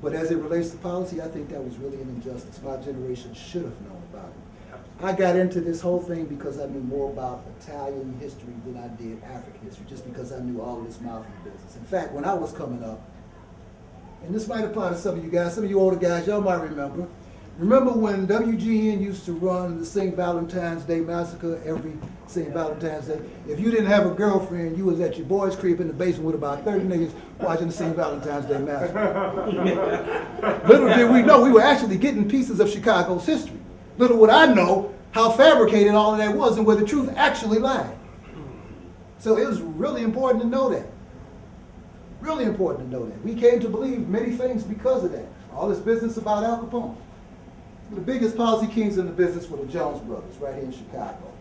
Speaker 2: But as it relates to policy, I think that was really an injustice. My generation should have known about it. I got into this whole thing because I knew more about Italian history than I did African history, just because I knew all of this mafia business. In fact, when I was coming up, and this might apply to some of you guys, some of you older guys, y'all might remember. Remember when WGN used to run the St. Valentine's Day Massacre every St. Valentine's Day? If you didn't have a girlfriend, you was at your boy's crib in the basement with about 30 niggas watching the St. Valentine's Day Massacre. Little did we know, we were actually getting pieces of Chicago's history. Little would I know how fabricated all of that was and where the truth actually lied. So it was really important to know that. Really important to know that. We came to believe many things because of that. All this business about Al Capone. The biggest policy kings in the business were the Jones brothers right here in Chicago.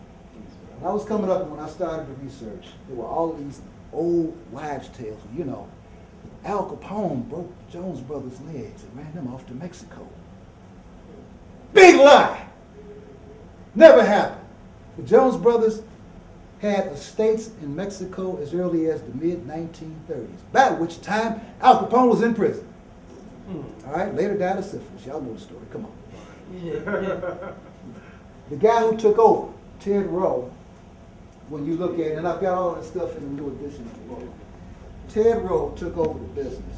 Speaker 2: When I was coming up and when I started the research, there were all of these old wives' tales. Al Capone broke the Jones brothers' legs and ran them off to Mexico. Big lie! Never happened. The Jones brothers had estates in Mexico as early as the mid-1930s, by which time Al Capone was in prison. All right, later died of syphilis. Y'all know the story. Come on. The guy who took over, Ted Rowe, when you look at it, and I've got all that stuff in the new edition of the book. Ted Rowe took over the business,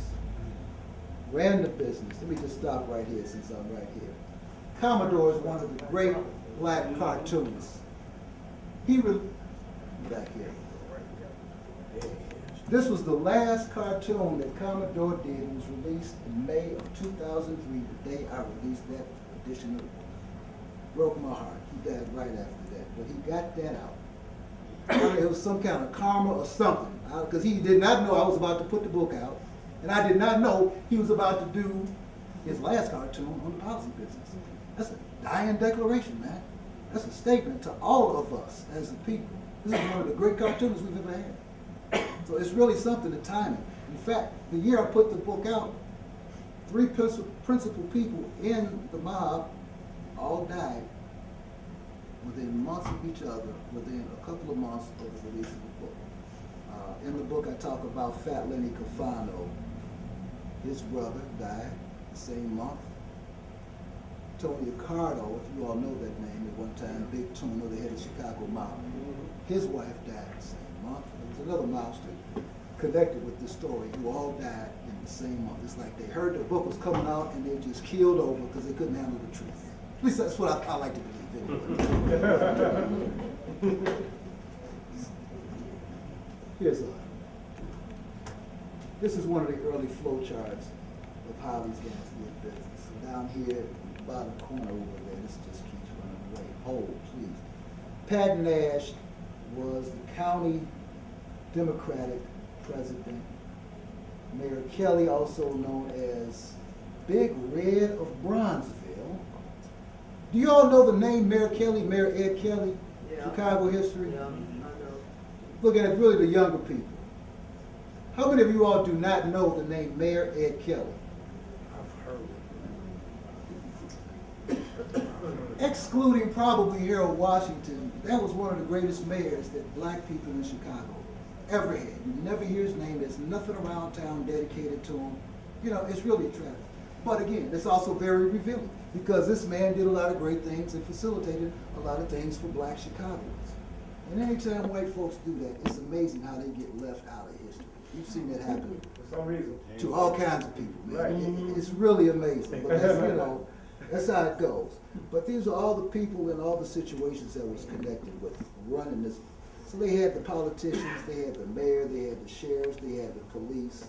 Speaker 2: ran the business. Let me just stop right here since I'm right here. Commodore is one of the great black cartoonists. Back here. This was the last cartoon that Commodore did. It was released in May of 2003, the day I released that edition of the book. Broke my heart. He died right after that. But he got that out. It was some kind of karma or something. Because he did not know I was about to put the book out. And I did not know he was about to do his last cartoon on the policy business. That's a dying declaration, man. That's a statement to all of us as a people. This is one of the great cartoons we've ever had. So it's really something to time it. In fact, the year I put the book out, 3 principal people in the mob all died within months of each other, within a couple of months of the release of the book. In the book, I talk about Fat Lenny Cafano. His brother died the same month. Tony Accardo, if you all know that name, at one time, Big Tuna, the head of Chicago mob. His wife died the same month. There was another mobster connected with this story who all died in the same month. It's like they heard the book was coming out and they just keeled over because they couldn't handle the truth. At least that's what I like to believe. This is one of the early flow charts of how these guys did business. So down here, bottom corner over there, this just keeps running away. Hold, please. Pat Nash was the county Democratic president. Mayor Kelly, also known as Big Red of Bronzeville. Do you all know the name Mayor Kelly, Mayor Ed Kelly? Yeah. Chicago history? Yeah, I know. Look at it, really the younger people. How many of you all do not know the name Mayor Ed Kelly?
Speaker 14: I've heard
Speaker 2: Excluding probably Harold Washington, that was one of the greatest mayors that black people in Chicago ever had. You never hear his name. There's nothing around town dedicated to him. You know, it's really tragic. But again, it's also very revealing because this man did a lot of great things and facilitated a lot of things for black Chicagoans. And anytime white folks do that, it's amazing how they get left out of history. You've seen that happen
Speaker 14: for some reason.
Speaker 2: to all kinds of people, man.
Speaker 14: Right.
Speaker 2: It's really amazing. But that's, you know, that's how it goes. But these are all the people and all the situations that was connected with running this. So they had the politicians, they had the mayor, they had the sheriffs, they had the police.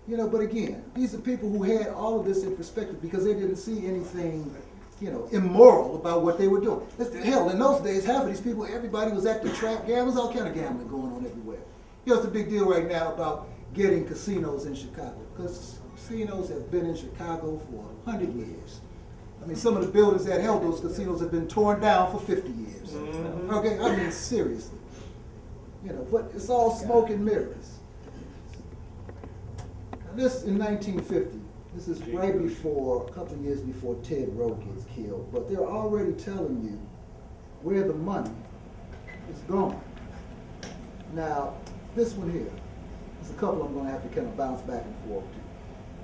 Speaker 2: You know, but again, these are people who had all of this in perspective because they didn't see anything, you know, immoral about what they were doing. Hell, in those days, half of these people, everybody was at the trap. There was all kind of gambling going on everywhere. You know, it's a big deal right now about getting casinos in Chicago because casinos have been in Chicago for 100 years. I mean, some of the buildings that held those casinos have been torn down for 50 years.
Speaker 14: Mm-hmm.
Speaker 2: Okay, I mean, seriously. You know, but it's all smoke and mirrors. This in 1950, this is right before, a couple of years before Ted Rowe gets killed, but they're already telling you where the money is going. Now, this one here, there's a couple I'm going to have to kind of bounce back and forth to.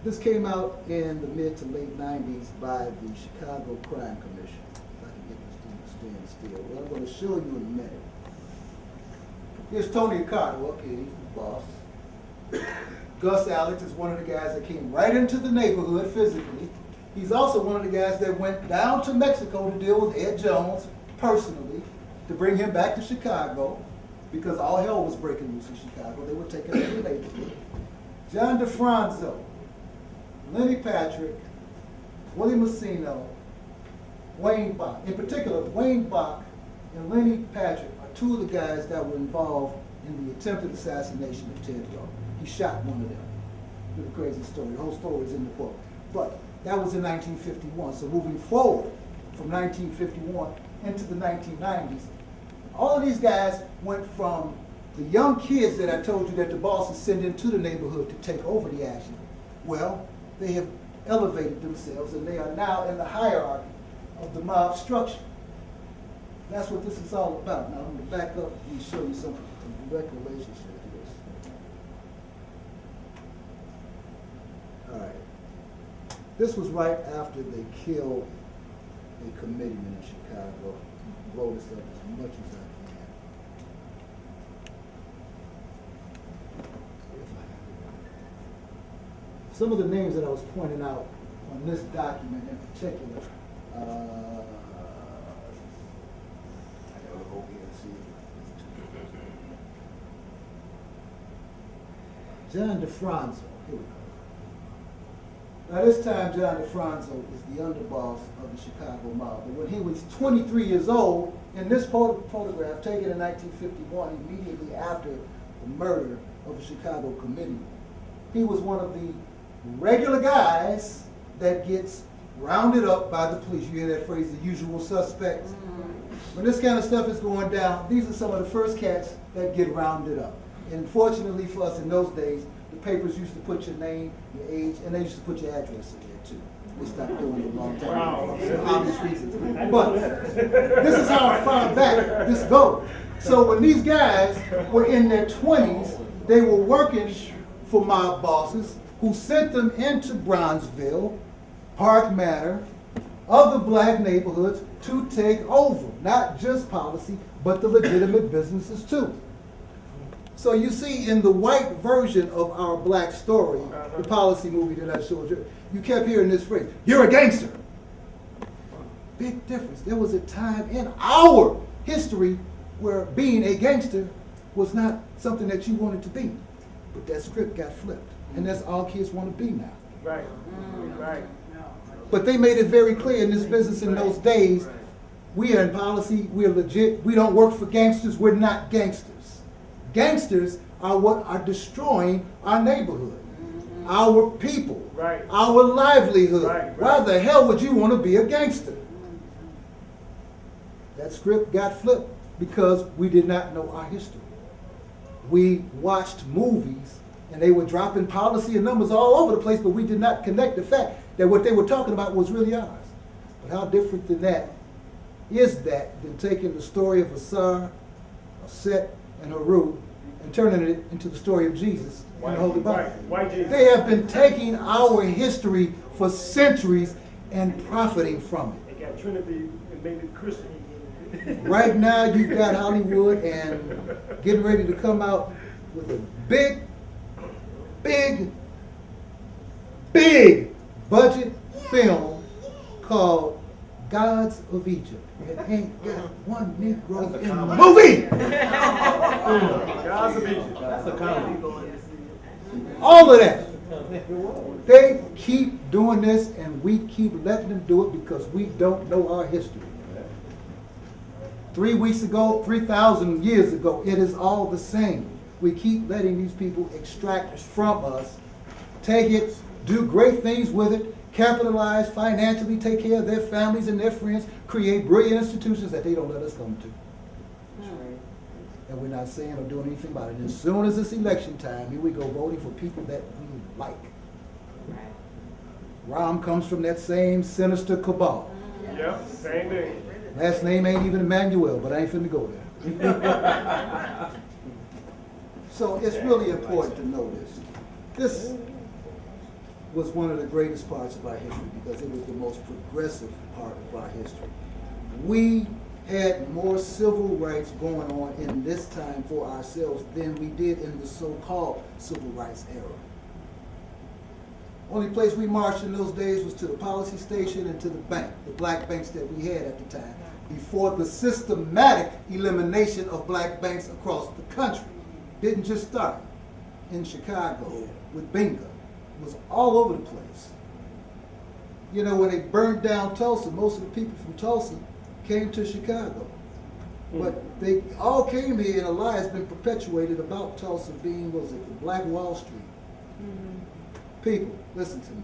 Speaker 2: This came out in the mid to late 90s by the Chicago Crime Commission. If I can get this thing to stand still. Well, I'm going to show you in a minute. Here's Tony Accardo, okay, he's the boss. Gus Alex is one of the guys that came right into the neighborhood physically. He's also one of the guys that went down to Mexico to deal with Ed Jones personally, to bring him back to Chicago, because all hell was breaking loose in Chicago. They were taking over the neighborhood. John DeFranco, Lenny Patrick, Willie Massino, Wayne Bach. In particular, Wayne Bach and Lenny Patrick are two of the guys that were involved in the attempted assassination of Ted Rowe. He shot one of them. Really crazy story. The whole story is in the book. But that was in 1951. So moving forward from 1951 into the 1990s, all of these guys went from the young kids that I told you that the bosses send into the neighborhood to take over the action. Well, they have elevated themselves and they are now in the hierarchy of the mob structure. That's what this is all about. Now I'm going to back up and show you some direct relationship to this. All right. This was right after they killed a committeeman in Chicago. Blow this up as much as I can. Some of the names that I was pointing out on this document in particular, I gotta go here and see. John DeFranco, here we go. Now this time John DeFranco is the underboss of the Chicago mob. But when he was 23 years old, in this photograph taken in 1951, immediately after the murder of a Chicago committeeman, he was one of the regular guys that gets rounded up by the police. You hear that phrase, the usual suspects? When this kind of stuff is going down, these are some of the first cats that get rounded up. And fortunately for us in those days, the papers used to put your name, your age, and they used to put your address in there too. They stopped doing it a long time ago for obvious reasons. But this is how far back this goes. So when these guys were in their 20s, they were working for mob bosses who sent them into Bronzeville, Park Manor, other black neighborhoods to take over, not just policy, but the legitimate businesses too. So you see in the white version of our black story, the policy movie that I showed you, you kept hearing this phrase, "You're a gangster." Big difference. There was a time in our history where being a gangster was not something that you wanted to be. But that script got flipped. And that's all kids want to be now.
Speaker 14: Right. Right.
Speaker 2: But they made it very clear in this business in those days, we are in policy, we're legit, we don't work for gangsters, we're not gangsters. Gangsters are what are destroying our neighborhood, our people, our livelihood. Why the hell would you want to be a gangster? That script got flipped because we did not know our history. We watched movies And they were dropping policy and numbers all over the place, but we did not connect the fact that what they were talking about was really ours. But how different than that is that than taking the story of Asar, Set, and Haru and turning it into the story of Jesus in the Holy Bible.
Speaker 14: Why Jesus?
Speaker 2: They have been taking our history for centuries and profiting from it.
Speaker 14: They got Trinity and made it Christian.
Speaker 2: Right now, you've got Hollywood and getting ready to come out with a big budget film called Gods of Egypt. It ain't got one Negro in the movie.
Speaker 14: Gods of Egypt. That's a comedy.
Speaker 2: All of that. They keep doing this and we keep letting them do it because we don't know our history. 3 weeks ago, 3,000 years ago, it is all the same. We keep letting these people extract from us, take it, do great things with it, capitalize financially, take care of their families and their friends, create brilliant institutions that they don't let us come to. And we're not saying or doing anything about it. And as soon as it's election time, here we go voting for people that we like. Ram comes from that same sinister cabal.
Speaker 14: Yep, same thing.
Speaker 2: Last name ain't even Emmanuel, but I ain't finna go there. So it's really important to know this. This was one of the greatest parts of our history because it was the most progressive part of our history. We had more civil rights going on in this time for ourselves than we did in the so-called civil rights era. Only place we marched in those days was to the policy station and to the bank, the black banks that we had at the time, before the systematic elimination of black banks across the country. Didn't just start in Chicago with Bingo. It was all over the place. You know, when they burned down Tulsa, most of the people from Tulsa came to Chicago. But they all came here, and a lie has been perpetuated about Tulsa being, was it, the Black Wall Street? People, listen to me.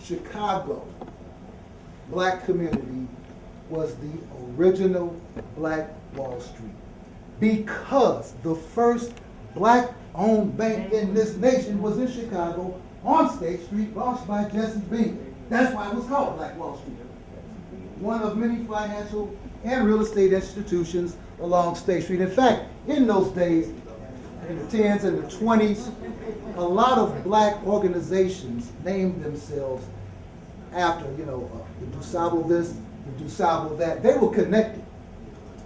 Speaker 2: Chicago, black community, was the original Black Wall Street. Because the first black-owned bank in this nation was in Chicago on State Street, launched by Jesse Bingham. That's why it was called Black Wall Street. One of many financial and real estate institutions along State Street. In fact, in those days, in the 10s and the 20s, a lot of black organizations named themselves after, you know, the DuSable this, the DuSable that. They were connected.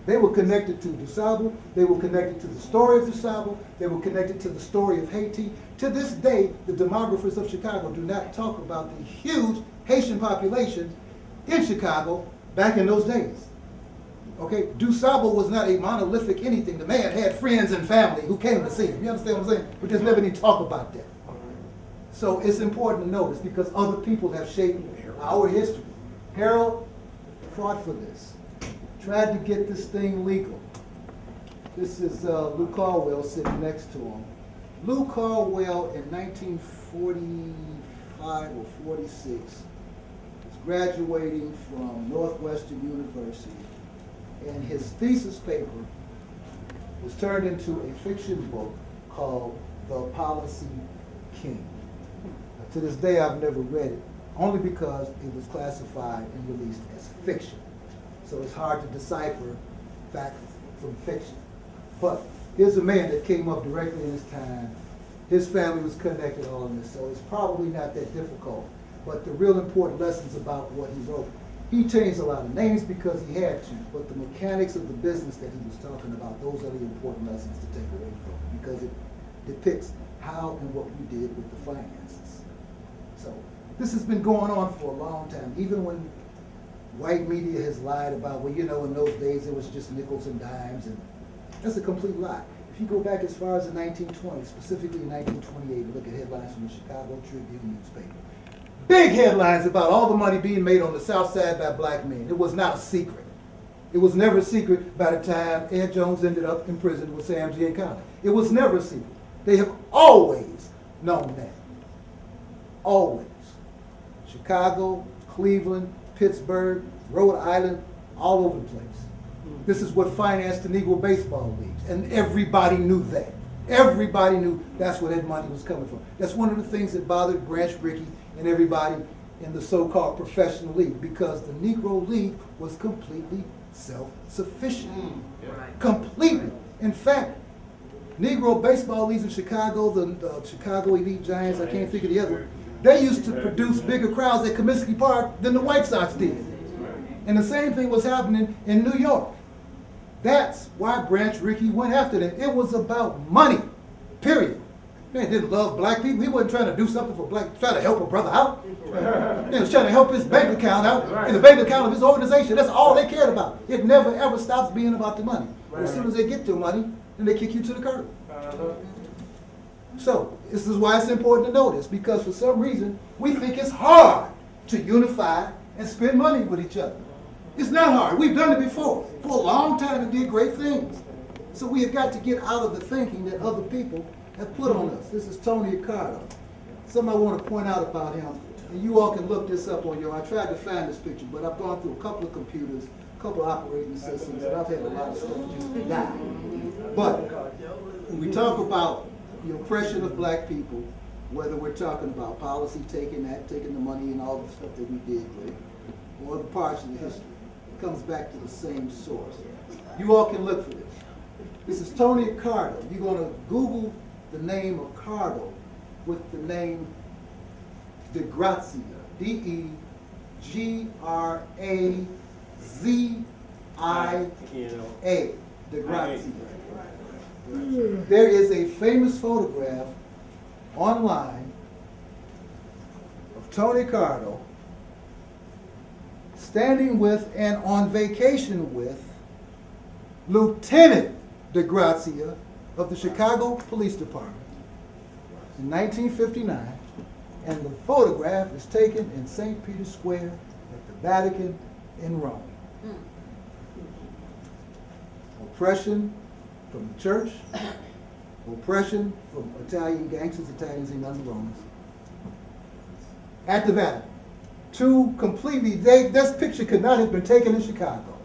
Speaker 2: They were connected to DuSable. They were connected to the story of DuSable. They were connected to the story of Haiti. To this day, the demographers of Chicago do not talk about the huge Haitian population in Chicago back in those days. Okay, DuSable was not a monolithic anything. The man had friends and family who came to see him. You understand what I'm saying? We just never need to talk about that. So it's important to notice because other people have shaped our history. Harold fought for this, tried to get this thing legal. This is Lou Caldwell sitting next to him. Lou Caldwell in 1945 or 46 was graduating from Northwestern University, and his thesis paper was turned into a fiction book called The Policy King. Now, to this day, I've never read it, only because it was classified and released as fiction. So it's hard to decipher fact from fiction. But here's a man that came up directly in his time. His family was connected on this, so it's probably not that difficult. But the real important lessons about what he wrote, he changed a lot of names because he had to, but the mechanics of the business that he was talking about, those are the important lessons to take away from it, because it depicts how and what we did with the finances. So this has been going on for a long time, even when white media has lied about, well, you know, in those days it was just nickels and dimes, and that's a complete lie. If you go back as far as the 1920s, specifically in 1928, look at headlines from the Chicago Tribune newspaper. Big headlines about all the money being made on the South Side by black men. It was not a secret. It was never a secret by the time Ed Jones ended up in prison with Sam Giancana. It was never a secret. They have always known that. Always. Chicago, Cleveland, Pittsburgh, Rhode Island, all over the place. This is what financed the Negro baseball leagues, and everybody knew that. Everybody knew that's where that money was coming from. That's one of the things that bothered Branch Rickey and everybody in the so-called professional league, because the Negro League was completely self-sufficient. Completely. In fact, Negro baseball leagues in Chicago, the Chicago Elite Giants, I can't think of the other one, they used to produce bigger crowds at Comiskey Park than the White Sox did. And the same thing was happening in New York. That's why Branch Rickey went after them. It was about money, period. Man didn't love black people. He wasn't trying to do something for black, trying to help a brother out. He was trying to help his bank account out, and the bank account of his organization. That's all they cared about. It never ever stops being about the money. But as soon as they get their money, then they kick you to the curb. So this is why it's important to know this, because for some reason we think it's hard to unify and spend money with each other. It's not hard. We've done it before. For a long time and did great things. So we have got to get out of the thinking that other people have put on us. This is Tony Accardo. Something I want to point out about him, and you all can look this up on your, I tried to find this picture, but I've gone through a couple of computers, a couple of operating systems, and I've had a lot of stuff just die. But when we talk about the oppression of black people, whether we're talking about policy, taking the money and all the stuff that we did with, or other parts of the history, it comes back to the same source. You all can look for this. This is Tony Accardo. You're going to Google the name Accardo with the name DeGrazia, D-E-G-R-A-Z-I-A, DeGrazia. There is a famous photograph online of Tony Accardo standing with and on vacation with Lieutenant DeGrazia of the Chicago Police Department in 1959, and the photograph is taken in St. Peter's Square at the Vatican in Rome. Oppression from the church, oppression from Italian gangsters, Italians ain't nothing wrong. At the Vatican. Two completely, this picture could not have been taken in Chicago.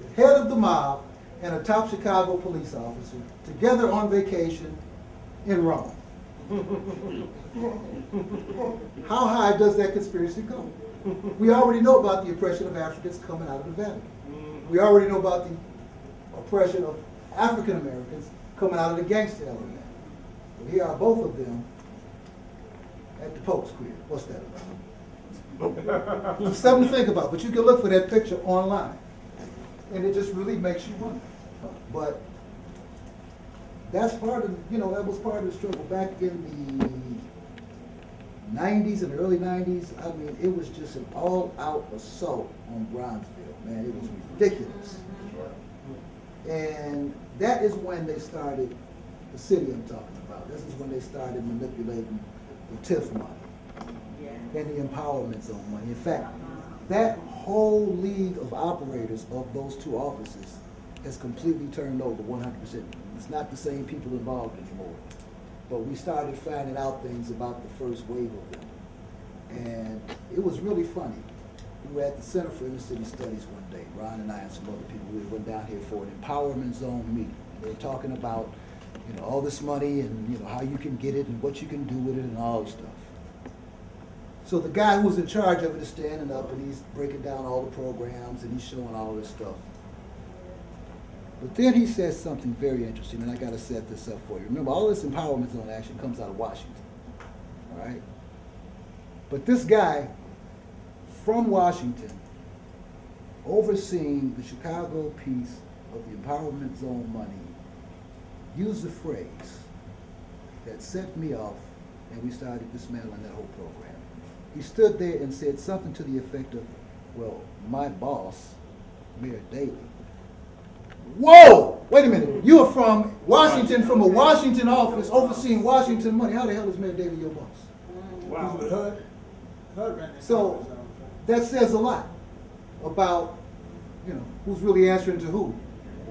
Speaker 2: The head of the mob and a top Chicago police officer together on vacation in Rome. How high does that conspiracy go? We already know about the oppression of Africans coming out of the Vatican. We already know about the oppression of African Americans coming out of the gangster element. But here are both of them at the Pope's crib. What's that about? It's something to think about, but you can look for that picture online. And it just really makes you wonder. But that's part of, that was part of the struggle back in the 90s and the early 90s. I mean, it was just an all-out assault on Bronzeville, man. It was ridiculous. And that is when they started, the city I'm talking about, this is when they started manipulating the TIF money and the empowerment zone money. In fact, that whole league of operators of those two offices has completely turned over 100%. It's not the same people involved anymore. But we started finding out things about the first wave of them. And it was really funny. We were at the Center for Inner City Studies one day, Ron and I and some other people. We went down here for an empowerment zone meeting. They were talking about, all this money and, how you can get it and what you can do with it and all this stuff. So the guy who was in charge of it is standing up and he's breaking down all the programs and he's showing all this stuff. But then he says something very interesting, and I got to set this up for you. Remember, all this empowerment zone action comes out of Washington, all right? But this guy from Washington, overseeing the Chicago piece of the empowerment zone money, used a phrase that set me off, and we started dismantling that whole program. He stood there and said something to the effect of, well, my boss, Mayor Daley. Whoa! Wait a minute. You are from Washington, from a Washington office, overseeing Washington money. How the hell is Mayor Daley your boss?
Speaker 14: Wow.
Speaker 2: So that says a lot about, who's really answering to who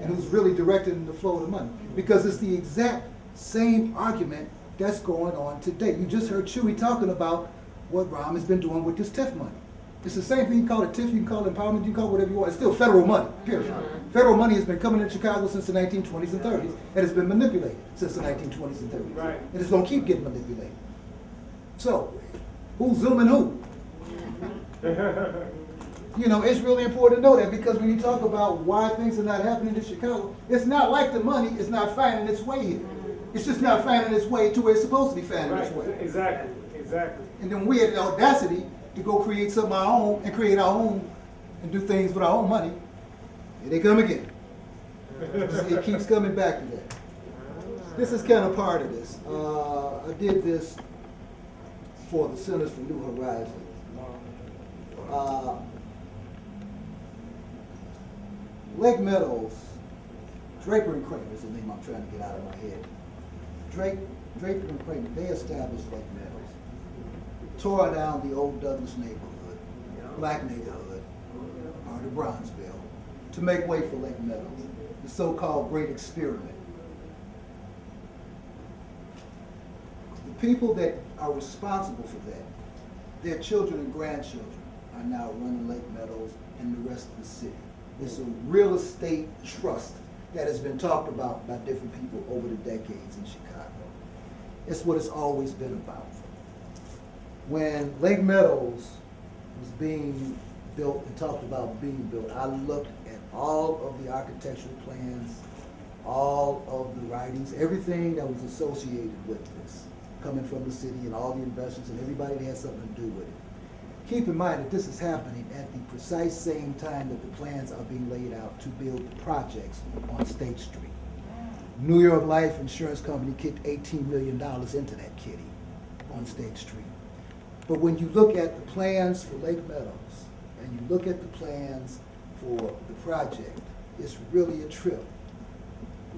Speaker 2: and who's really directing the flow of the money. Because it's the exact same argument that's going on today. You just heard Chewy talking about what Rahm has been doing with this TIF money. It's the same thing. You call it TIF, you can call it empowerment, you can call it whatever you want. It's still federal money, period. Federal money has been coming in Chicago since the 1920s and 30s, and it's been manipulated since the 1920s and 30s.
Speaker 14: Right.
Speaker 2: And it's going to keep getting manipulated. So, who's zooming who? You know, it's really important to know that, because when you talk about why things are not happening in Chicago, it's not like the money is not finding its way here. It's just not finding its way to where it's supposed to be finding its way.
Speaker 14: Exactly, exactly.
Speaker 2: And then we had the audacity to go create something of our own and create our own and do things with our own money. Here they come again. It keeps coming back to that. This is kind of part of this. I did this for the Centers for New Horizons. Lake Meadows, Draper and Kramer is the name I'm trying to get out of my head. Draper and Kramer, they established Lake Meadows. Tore down the old Douglas neighborhood, black neighborhood, part of Bronzeville, to make way for Lake Meadows, the so-called Great Experiment. The people that are responsible for that, their children and grandchildren, are now running Lake Meadows and the rest of the city. It's a real estate trust that has been talked about by different people over the decades in Chicago. It's what it's always been about. When Lake Meadows was being built and talked about being built, I looked at all of the architectural plans, all of the writings, everything that was associated with this, coming from the city and all the investors and everybody that had something to do with it. Keep in mind that this is happening at the precise same time that the plans are being laid out to build projects on State Street. New York Life Insurance Company kicked $18 million into that kitty on State Street. But when you look at the plans for Lake Meadows and you look at the plans for the project, it's really a trip.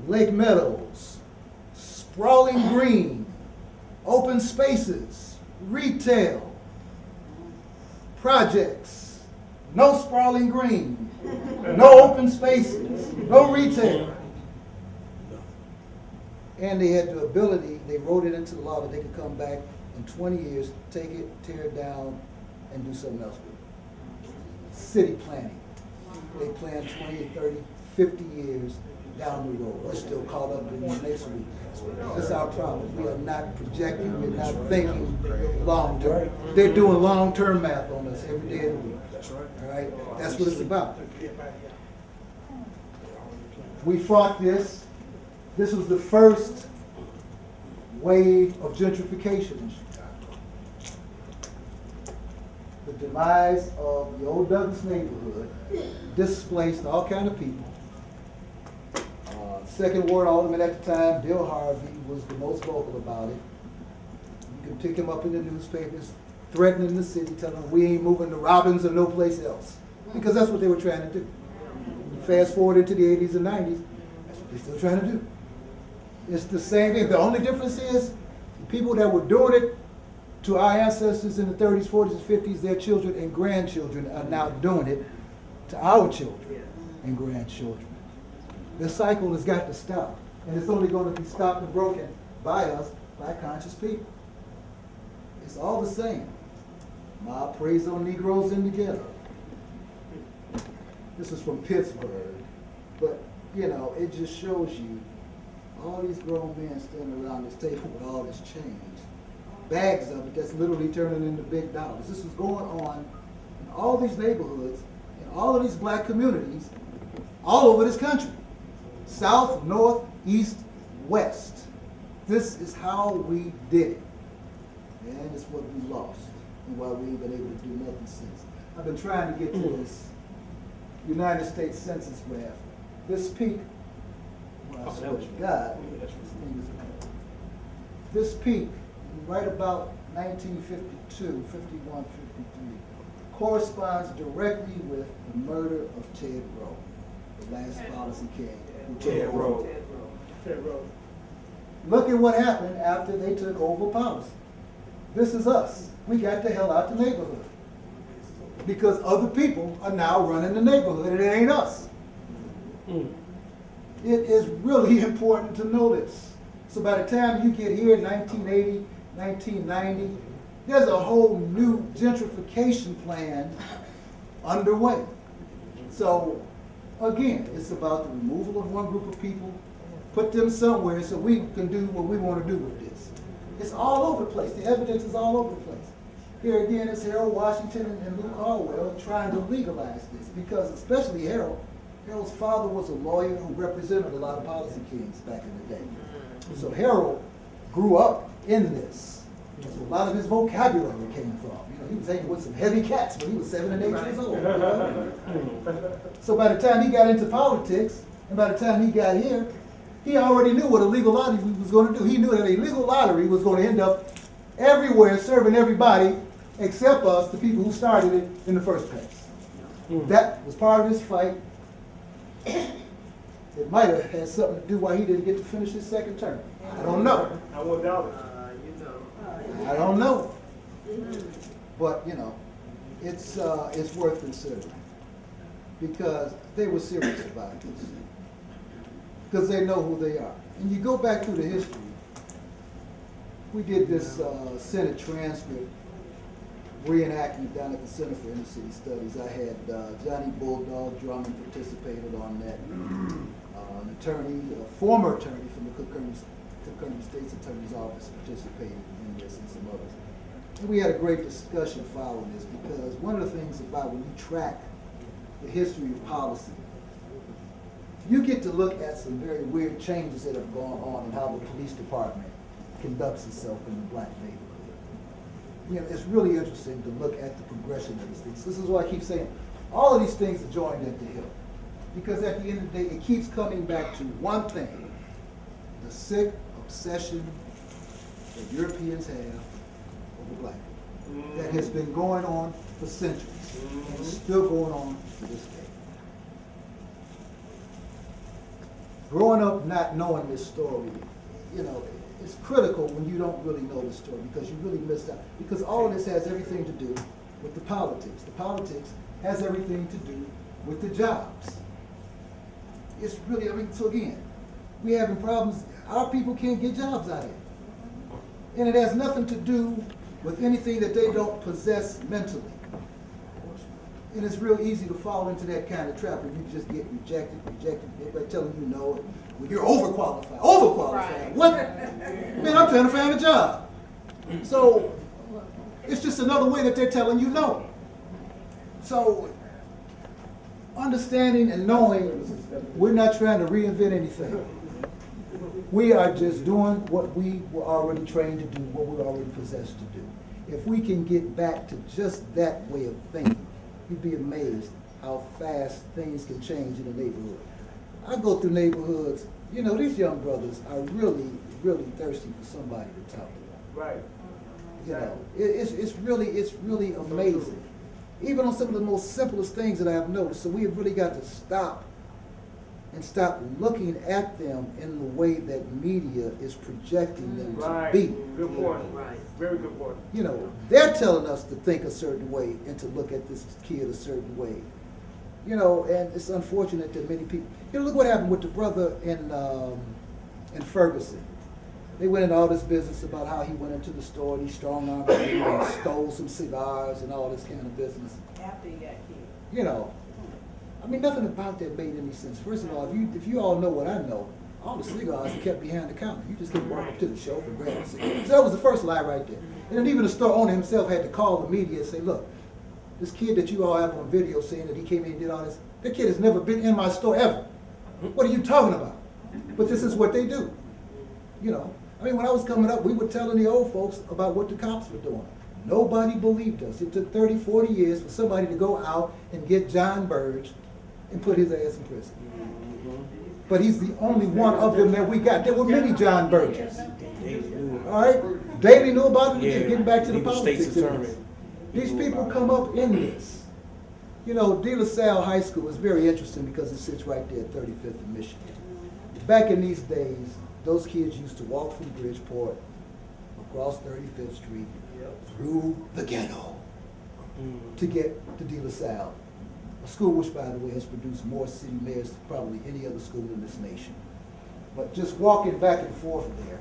Speaker 2: Lake Meadows, sprawling green, open spaces, retail, projects, no sprawling green, no open spaces, no retail. And they had the ability, they wrote it into the law that they could come back in 20 years, take it, tear it down, and do something else with it. City planning. They plan 20, 30, 50 years down the road. We're still caught up in the next week. That's our problem. We are not projecting, we're not thinking long term. They're doing long-term math on us every day of the week. That's right. All right? That's what it's about. We fought this. This was the first wave of gentrification in Chicago. The demise of the old Douglas neighborhood displaced all kind of people. Second ward alderman at the time, Bill Harvey, was the most vocal about it. You can pick him up in the newspapers, threatening the city, telling them we ain't moving to Robbins or no place else. Because that's what they were trying to do. Fast forward into the 80s and 90s, that's what they're still trying to do. It's the same thing. The only difference is the people that were doing it to our ancestors in the 30s, 40s, and 50s, their children and grandchildren are now doing it to our children and grandchildren. The cycle has got to stop. And it's only going to be stopped and broken by us, by conscious people. It's all the same. Mob preys on Negroes in the ghetto. This is from Pittsburgh. But, you know, it just shows you all these grown men standing around this table with all this change. Bags of it that's literally turning into big dollars. This is going on in all these neighborhoods, in all of these black communities, all over this country. South, north, east, west. This is how we did it. And it's what we lost and why we ain't been able to do nothing since. I've been trying to get to this United States Census graph. This peak, well, I swear to God, this peak, right about 1952, 51, 53, corresponds directly with the murder of Ted Rowe, the last policy king.
Speaker 14: Ted Rowe.
Speaker 2: Look at what happened after they took over policy. This is us. We got the hell out the neighborhood. Because other people are now running the neighborhood and it ain't us. It is really important to know this. So by the time you get here in 1980, 1990, There's a whole new gentrification plan underway. So, again, it's about the removal of one group of people, put them somewhere so we can do what we want to do with this. It's all over the place. The evidence is all over the place. Here again, it's Harold Washington and Luke Harwell trying to legalize this because especially Harold's father was a lawyer who represented a lot of policy kings back in the day. So Harold grew up in this. That's where a lot of his vocabulary came from. You know, he was hanging with some heavy cats when he was 7 and 8 years old. So by the time he got into politics, and by the time he got here, he already knew what a legal lottery was going to do. He knew that a legal lottery was going to end up everywhere serving everybody except us, the people who started it in the first place. That was part of his fight. It might have had something to do why he didn't get to finish his second term. I don't know.
Speaker 14: I won't doubt
Speaker 2: I don't know. But, you know, it's worth considering because they were serious about this. Because they know who they are. And you go back through the history. We did this Senate transcript reenactment down at the Center for Inner City Studies. I had Johnny Bulldog Drummond participated on that. An attorney, a former attorney from the Cook County State's Attorney's Office participated in this and some others. And we had a great discussion following this because one of the things about when you track the history of policy, you get to look at some very weird changes that have gone on in how the police department conducts itself in the black neighborhood. You know, it's really interesting to look at the progression of these things. This is why I keep saying all of these things are joined at the hip. Because at the end of the day, it keeps coming back to one thing, the sick obsession that Europeans have over black people. That has been going on for centuries and is still going on to this day. Growing up not knowing this story, you know, it's critical when you don't really know the story because you really missed out. Because all of this has everything to do with the politics. The politics has everything to do with the jobs. It's really, I mean, so again, we're having problems. Our people can't get jobs out here. And it has nothing to do with anything that they don't possess mentally. And it's real easy to fall into that kind of trap where you just get rejected, everybody telling you no. Well, you're overqualified. Right. What? Man, I'm trying to find a job. So it's just another way that they're telling you no. So understanding and knowing we're not trying to reinvent anything. We are just doing what we were already trained to do, what we're already possessed to do. If we can get back to just that way of thinking, you'd be amazed how fast things can change in a neighborhood. I go through neighborhoods, you know, these young brothers are really, really thirsty for somebody to talk to.
Speaker 14: Right.
Speaker 2: You know, it's really amazing. Even on some of the most simplest things that I've noticed. So we have really got to stop looking at them in the way that media is projecting them to be.
Speaker 14: Good point. Right. Very good point.
Speaker 2: You know, they're telling us to think a certain way and to look at this kid a certain way. You know, and it's unfortunate that many people, you know, look what happened with the brother in Ferguson. They went into all this business about how he went into the store and he strong-armed him and stole some cigars and all this kind of business.
Speaker 21: After he got killed.
Speaker 2: You know, I mean, nothing about that made any sense. First of all, if you all know what I know, all the cigars are kept behind the counter. You just get walk up to the shelf and grab a cigar. So that was the first lie right there. And then even the store owner himself had to call the media and say, look, this kid that you all have on video saying that he came in and did all this, that kid has never been in my store ever. What are you talking about? But this is what they do. You know, I mean, when I was coming up, we were telling the old folks about what the cops were doing. Nobody believed us. It took 30, 40 years for somebody to go out and get John Burge and put his ass in prison. But he's the only one of them that we got. There were many John Burges. All right? Daley knew about it. Again, getting back to the politics. These people come up in this. You know, De La Salle High School is very interesting because it sits right there at 35th and Michigan. Back in these days, those kids used to walk from Bridgeport, across 35th Street, through the ghetto to get to De La Salle. A school which, by the way, has produced more city mayors than probably any other school in this nation. But just walking back and forth there,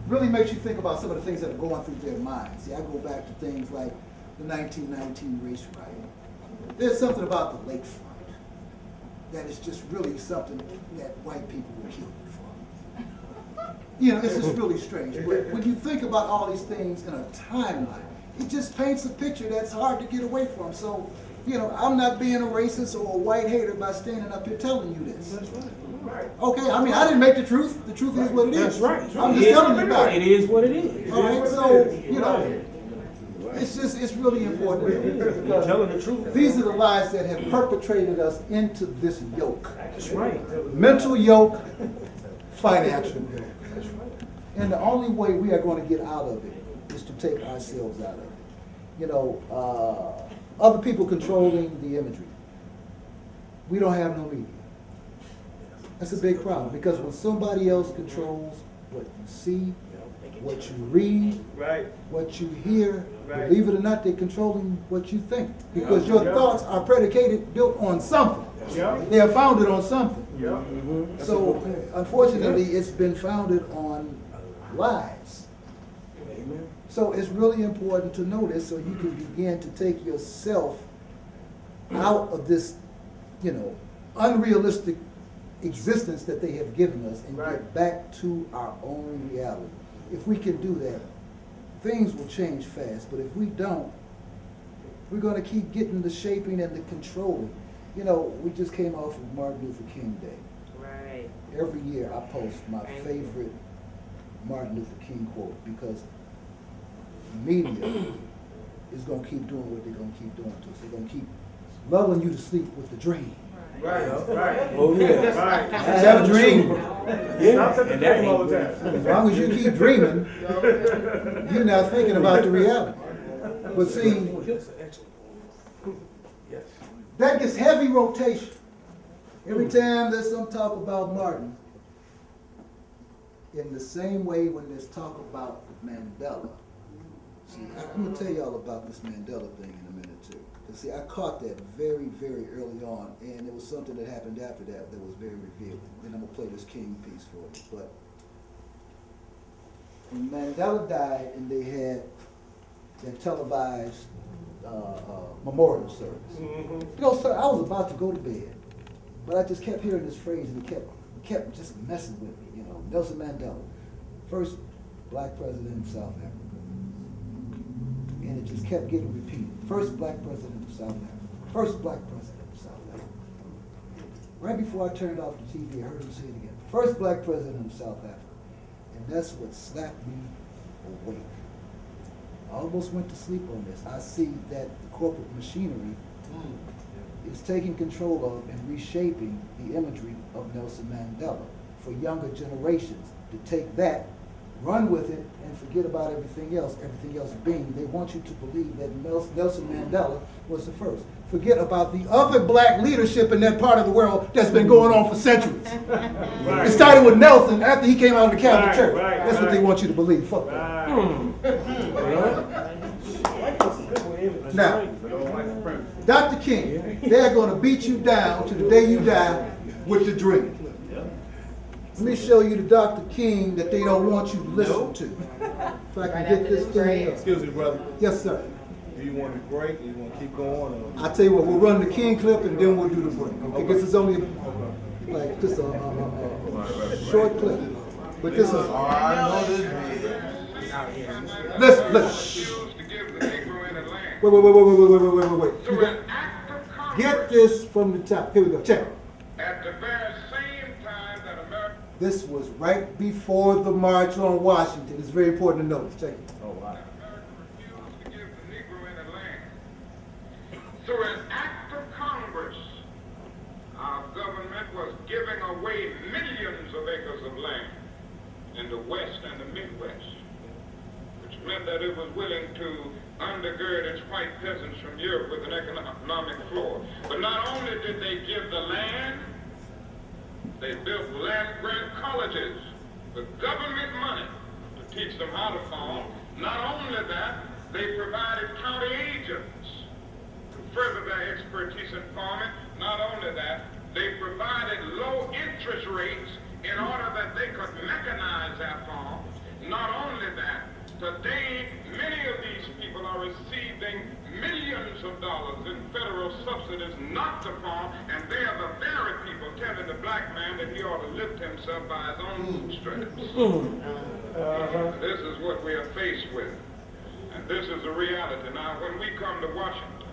Speaker 2: really makes you think about some of the things that are going through their minds. See, I go back to things like the 1919 race riot. There's something about the lakefront that is just really something that white people were killed for. You know, it's just really strange. But when you think about all these things in a timeline, it just paints a picture that's hard to get away from. So, you know, I'm not being a racist or a white hater by standing up here telling you this.
Speaker 14: That's right.
Speaker 2: Okay, I mean, I didn't make the truth. The truth is what it is.
Speaker 14: That's right.
Speaker 2: I'm just telling you about it.
Speaker 14: It is what it is.
Speaker 2: All right, so, you know, it's really important because
Speaker 14: telling the truth.
Speaker 2: These are the lies that have perpetrated us into this yoke.
Speaker 14: That's right.
Speaker 2: Mental yoke, financial yoke. And the only way we are going to get out of it is to take ourselves out of it. You know, other people controlling the imagery. We don't have no media. That's a big problem because when somebody else controls what you see, what you read, what you hear, believe it or not, they're controlling what you think. Because your thoughts are built on something. They are founded on something. So, unfortunately, it's been founded on lies. So it's really important to know this so you can begin to take yourself out of this, you know, unrealistic existence that they have given us and get back to our own reality. If we can do that, things will change fast. But if we don't, we're going to keep getting the shaping and the controlling. You know, we just came off of Martin Luther King Day.
Speaker 21: Right.
Speaker 2: Every year I post my favorite Martin Luther King quote because media is going to keep doing what they're going to keep doing to us. They're going to keep lulling you to sleep with the dream.
Speaker 14: Right, right.
Speaker 2: Oh yeah.
Speaker 14: Right.
Speaker 2: I have a dream.
Speaker 14: Yeah. And that all the time.
Speaker 2: As long as you keep dreaming, you're not thinking about the reality. But see, that gets heavy rotation. Every time there's some talk about Martin, in the same way when there's talk about Mandela. See, I'm going to tell y'all about this Mandela thing in a minute too. Because see, I caught that very, very early on, and it was something that happened after that that was very revealing. And I'm going to play this King piece for you. But when Mandela died and they had that televised memorial service. You know, sir, I was about to go to bed, but I just kept hearing this phrase and it kept just messing with me, you know. Nelson Mandela, first black president of South Africa. And it just kept getting repeated. First black president of South Africa. First black president of South Africa. Right before I turned off the TV, I heard him say it again. First black president of South Africa. And that's what slapped me awake. I almost went to sleep on this. I see that the corporate machinery is taking control of and reshaping the imagery of Nelson Mandela for younger generations to take that, run with it, and forget about everything else being. They want you to believe that Nelson Mandela was the first. Forget about the other black leadership in that part of the world that's been going on for centuries. It started with Nelson after he came out of the Catholic Church. That's what they want you to believe. Fuck that. Now, Dr. King, they're going to beat you down to the day you die with the dream. Let me show you the Dr. King that they don't want you to listen to. If I can get this thing up.
Speaker 20: Excuse me, brother.
Speaker 2: Yes, sir.
Speaker 20: Do you want to break or you want to keep going? Or?
Speaker 2: I'll tell you what, we'll run the King clip and then we'll do the break. Okay, because it's only like just a short clip. But this is... Listen. Wait. You got, get this from the top. Here we go. Check it.
Speaker 4: At the very same time that America...
Speaker 2: This was right before the March on Washington. It's very important to know this. Check it.
Speaker 20: Oh, wow.
Speaker 4: Through an act of Congress, our government was giving away millions of acres of land in the West and the Midwest, which meant that it was willing to undergird its white peasants from Europe with an economic floor. But not only did they give the land, they built land-grant colleges with government money to teach them how to farm. Not only that, they provided county agents to further their expertise in farming. Not only that, they provided low interest rates in order that they could mechanize their farm. Not only that, today many of these people are receiving millions of dollars in federal subsidies knocked upon, and they are the very people telling the black man that he ought to lift himself by his own bootstraps. This is what we are faced with, and this is the reality. Now, when we come to Washington,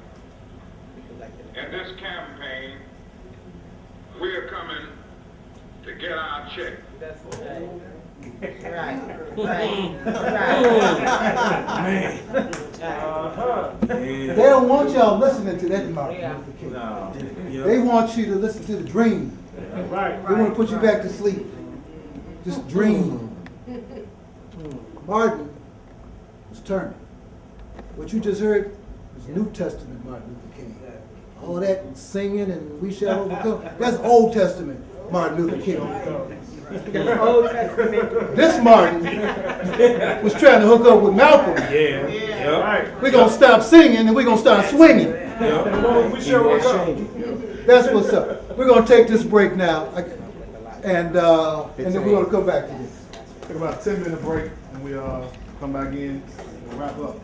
Speaker 4: in this campaign, we are coming to get our check.
Speaker 14: That's
Speaker 2: They don't want y'all listening to that Martin Luther King. They want you to listen to the dream.
Speaker 14: Right.
Speaker 2: They want to put you back to sleep. Just dream. Martin was turning. What you just heard was New Testament Martin Luther King. All that singing and we shall overcome. That's Old Testament Martin Luther King.
Speaker 14: Old Testament.
Speaker 2: This Martin was trying to hook up with Malcolm.
Speaker 14: Yeah. Right.
Speaker 2: We're going to stop singing and we're going to start swinging.
Speaker 14: We shall overcome.
Speaker 2: That's what's up. We're going to take this break now. And then we're going to come back to this.
Speaker 1: Take about a 10-minute break and we come back in and wrap up.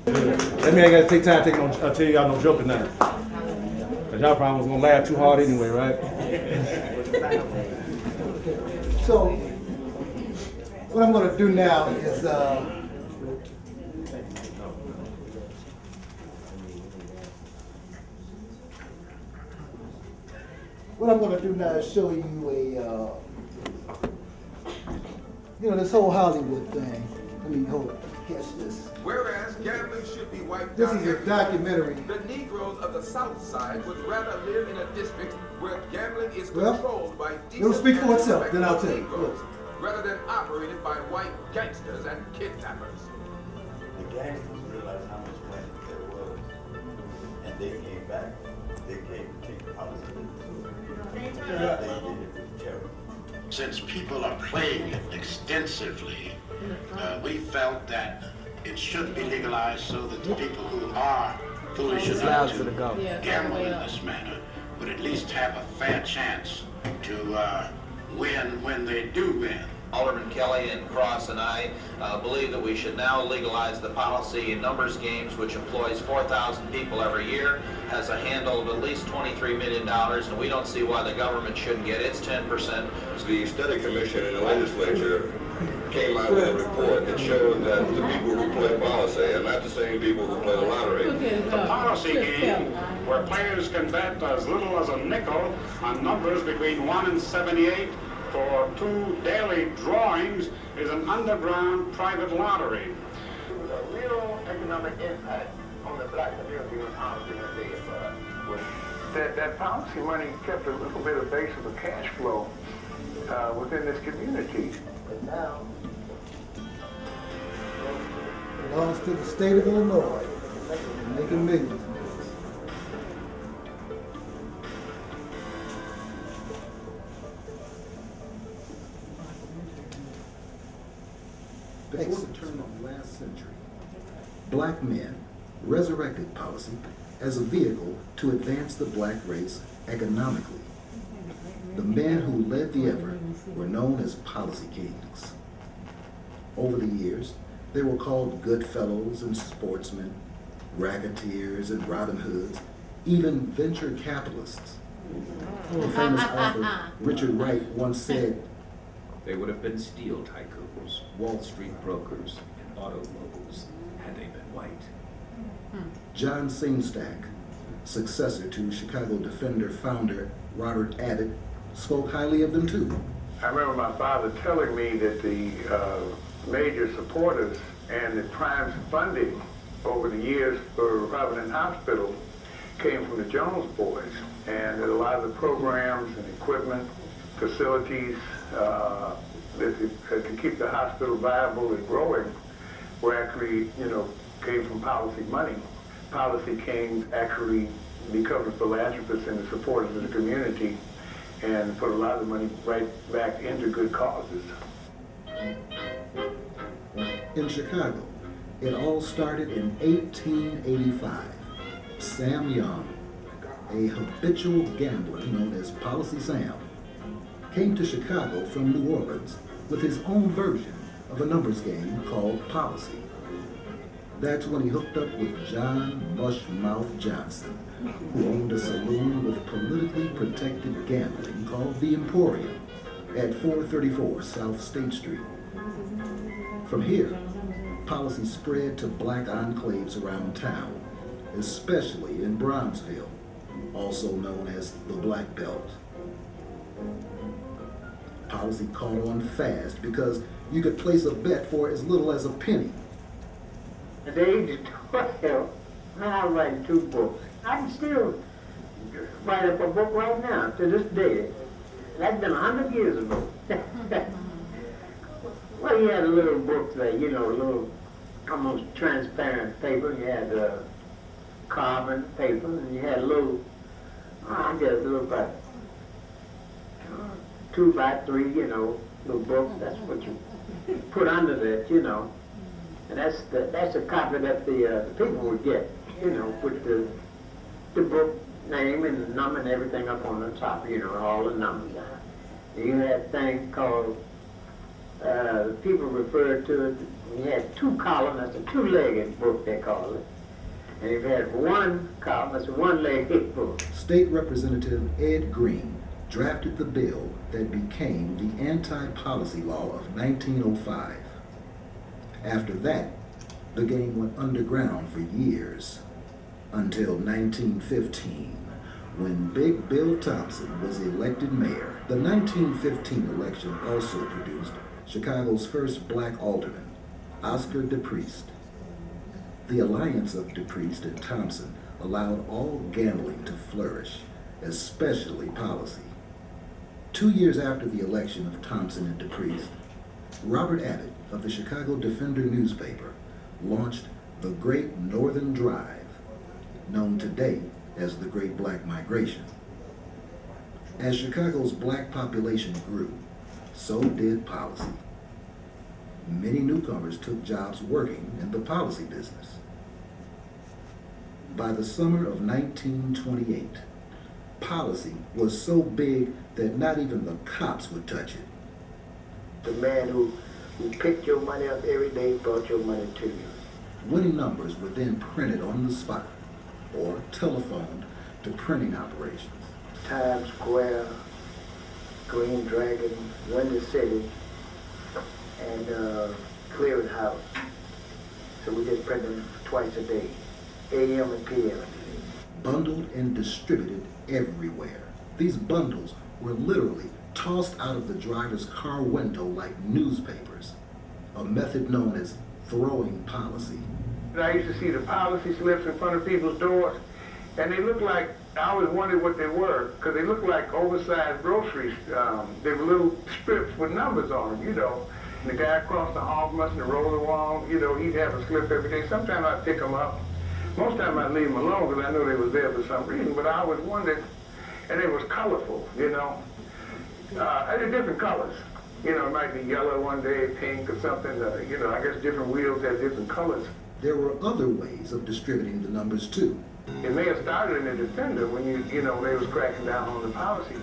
Speaker 1: That mean I gotta take time to tell y'all no joking now. Cause y'all probably was gonna laugh too hard anyway, right?
Speaker 2: So, what I'm going to do now is show you this whole Hollywood thing. Let me catch this.
Speaker 11: Whereas gambling should be wiped
Speaker 2: This
Speaker 11: out,
Speaker 2: is a documentary.
Speaker 11: the Negroes of the South Side would rather live in a district where gambling is
Speaker 2: Well,
Speaker 11: controlled by
Speaker 2: it'll speak for
Speaker 11: decent
Speaker 2: itself,
Speaker 11: and
Speaker 2: then I'll tell you.
Speaker 11: Negroes, rather than operated by white gangsters and kidnappers.
Speaker 22: The gangsters realized how much money there was, and they came back. They came to take policy. They did it with terror.
Speaker 23: Since people are playing it extensively, we felt that it should be legalized so that the people who are foolish enough to gamble in this manner would at least have a fair chance to win when they do win.
Speaker 24: Alderman Kelly and Cross and I believe that we should now legalize the policy in numbers games, which employs 4,000 people every year, has a handle of at least $23 million, and we don't see why the government shouldn't get its 10%.
Speaker 25: The study commission in the legislature came out with a report that showed that the people who play policy are not the same people who play the lottery.
Speaker 26: The policy game, where players can bet as little as a nickel on numbers between 1 and 78 for 2 daily drawings, is an underground private lottery.
Speaker 4: The real economic impact on the black community was policy was that policy money kept a little bit of base of a cash flow within this community. But now,
Speaker 2: belongs to the state of Illinois. They're making millions.
Speaker 27: Before the turn of the last century, black men resurrected policy as a vehicle to advance the black race economically. The men who led the effort were known as policy kings. Over the years, they were called good fellows and sportsmen, racketeers and Robin Hoods, even venture capitalists. The famous author Richard Wright once said,
Speaker 28: "They would have been steel tycoons, Wall Street brokers, and automobiles had they been white."
Speaker 27: John Singstack, successor to Chicago Defender founder Robert Abbott, spoke highly of them too.
Speaker 4: I remember my father telling me that the major supporters and the prime funding over the years for Providence Hospital came from the Jones boys, and that a lot of the programs and equipment, facilities that to keep the hospital viable and growing were actually, came from policy money. Policy kings actually become the philanthropists and the supporters of the community and put a lot of the money right back into good causes.
Speaker 27: In Chicago, it all started in 1885. Sam Young, a habitual gambler known as Policy Sam, came to Chicago from New Orleans with his own version of a numbers game called Policy. That's when he hooked up with John Mushmouth Johnson, who owned a saloon with politically protected gambling called The Emporium at 434 South State Street. From here, Policy spread to black enclaves around town, especially in Bronzeville, also known as the Black Belt. Policy caught on fast because you could place a bet for as little as a penny.
Speaker 17: At the age of 12, I was writing 2 books. I can still write up a book right now, to this day. That's been 100 years ago. Well, you had a little book there, you know, a little almost transparent paper. You had carbon paper, and you had a little, I guess, a little about 2 by 3, you know, little books. That's what you put under that, you know. And that's a copy that the people would get, you know, with the book name and the number and everything up on the top, you know, all the numbers. You had things called, people referred to it, you had 2 columns, that's a 2-legged book, they call it. And you had 1 column, that's a 1-legged book.
Speaker 27: State Representative Ed Green drafted the bill that became the Anti-Policy Law of 1905. After that, the game went underground for years, until 1915, when Big Bill Thompson was elected mayor. The 1915 election also produced Chicago's first black alderman, Oscar DePriest. The alliance of DePriest and Thompson allowed all gambling to flourish, especially policy. 2 years after the election of Thompson and DePriest, Robert Abbott of the Chicago Defender newspaper launched the Great Northern Drive, known today as the Great Black Migration. As Chicago's black population grew, so did policy. Many newcomers took jobs working in the policy business. By the summer of 1928, policy was so big that not even the cops would touch it.
Speaker 17: The man who picked your money up every day brought your money to you.
Speaker 27: Winning numbers were then printed on the spot or telephoned to printing operations.
Speaker 17: Times Square, Green Dragon, Windy City, and Clearing House. So we just print them twice a day, AM and PM.
Speaker 27: Bundled and distributed everywhere. These bundles were literally tossed out of the driver's car window like newspapers, a method known as throwing policy.
Speaker 4: I used to see the policy slips in front of people's doors, and they looked like, I always wondered what they were, because they looked like oversized groceries. They were little strips with numbers on them, you know. And the guy across the hall must have rolled the wall, you know, he'd have a slip every day. Sometimes I'd pick them up. Most of the time I'd leave them alone because I knew they was there for some reason, but I always wondered, and it was colorful, you know. They're different colors. You know, it might be yellow one day, pink or something. You know, I guess different wheels have different colors.
Speaker 27: There were other ways of distributing the numbers too.
Speaker 4: It may have started in the Defender when you know, they was cracking down on the policy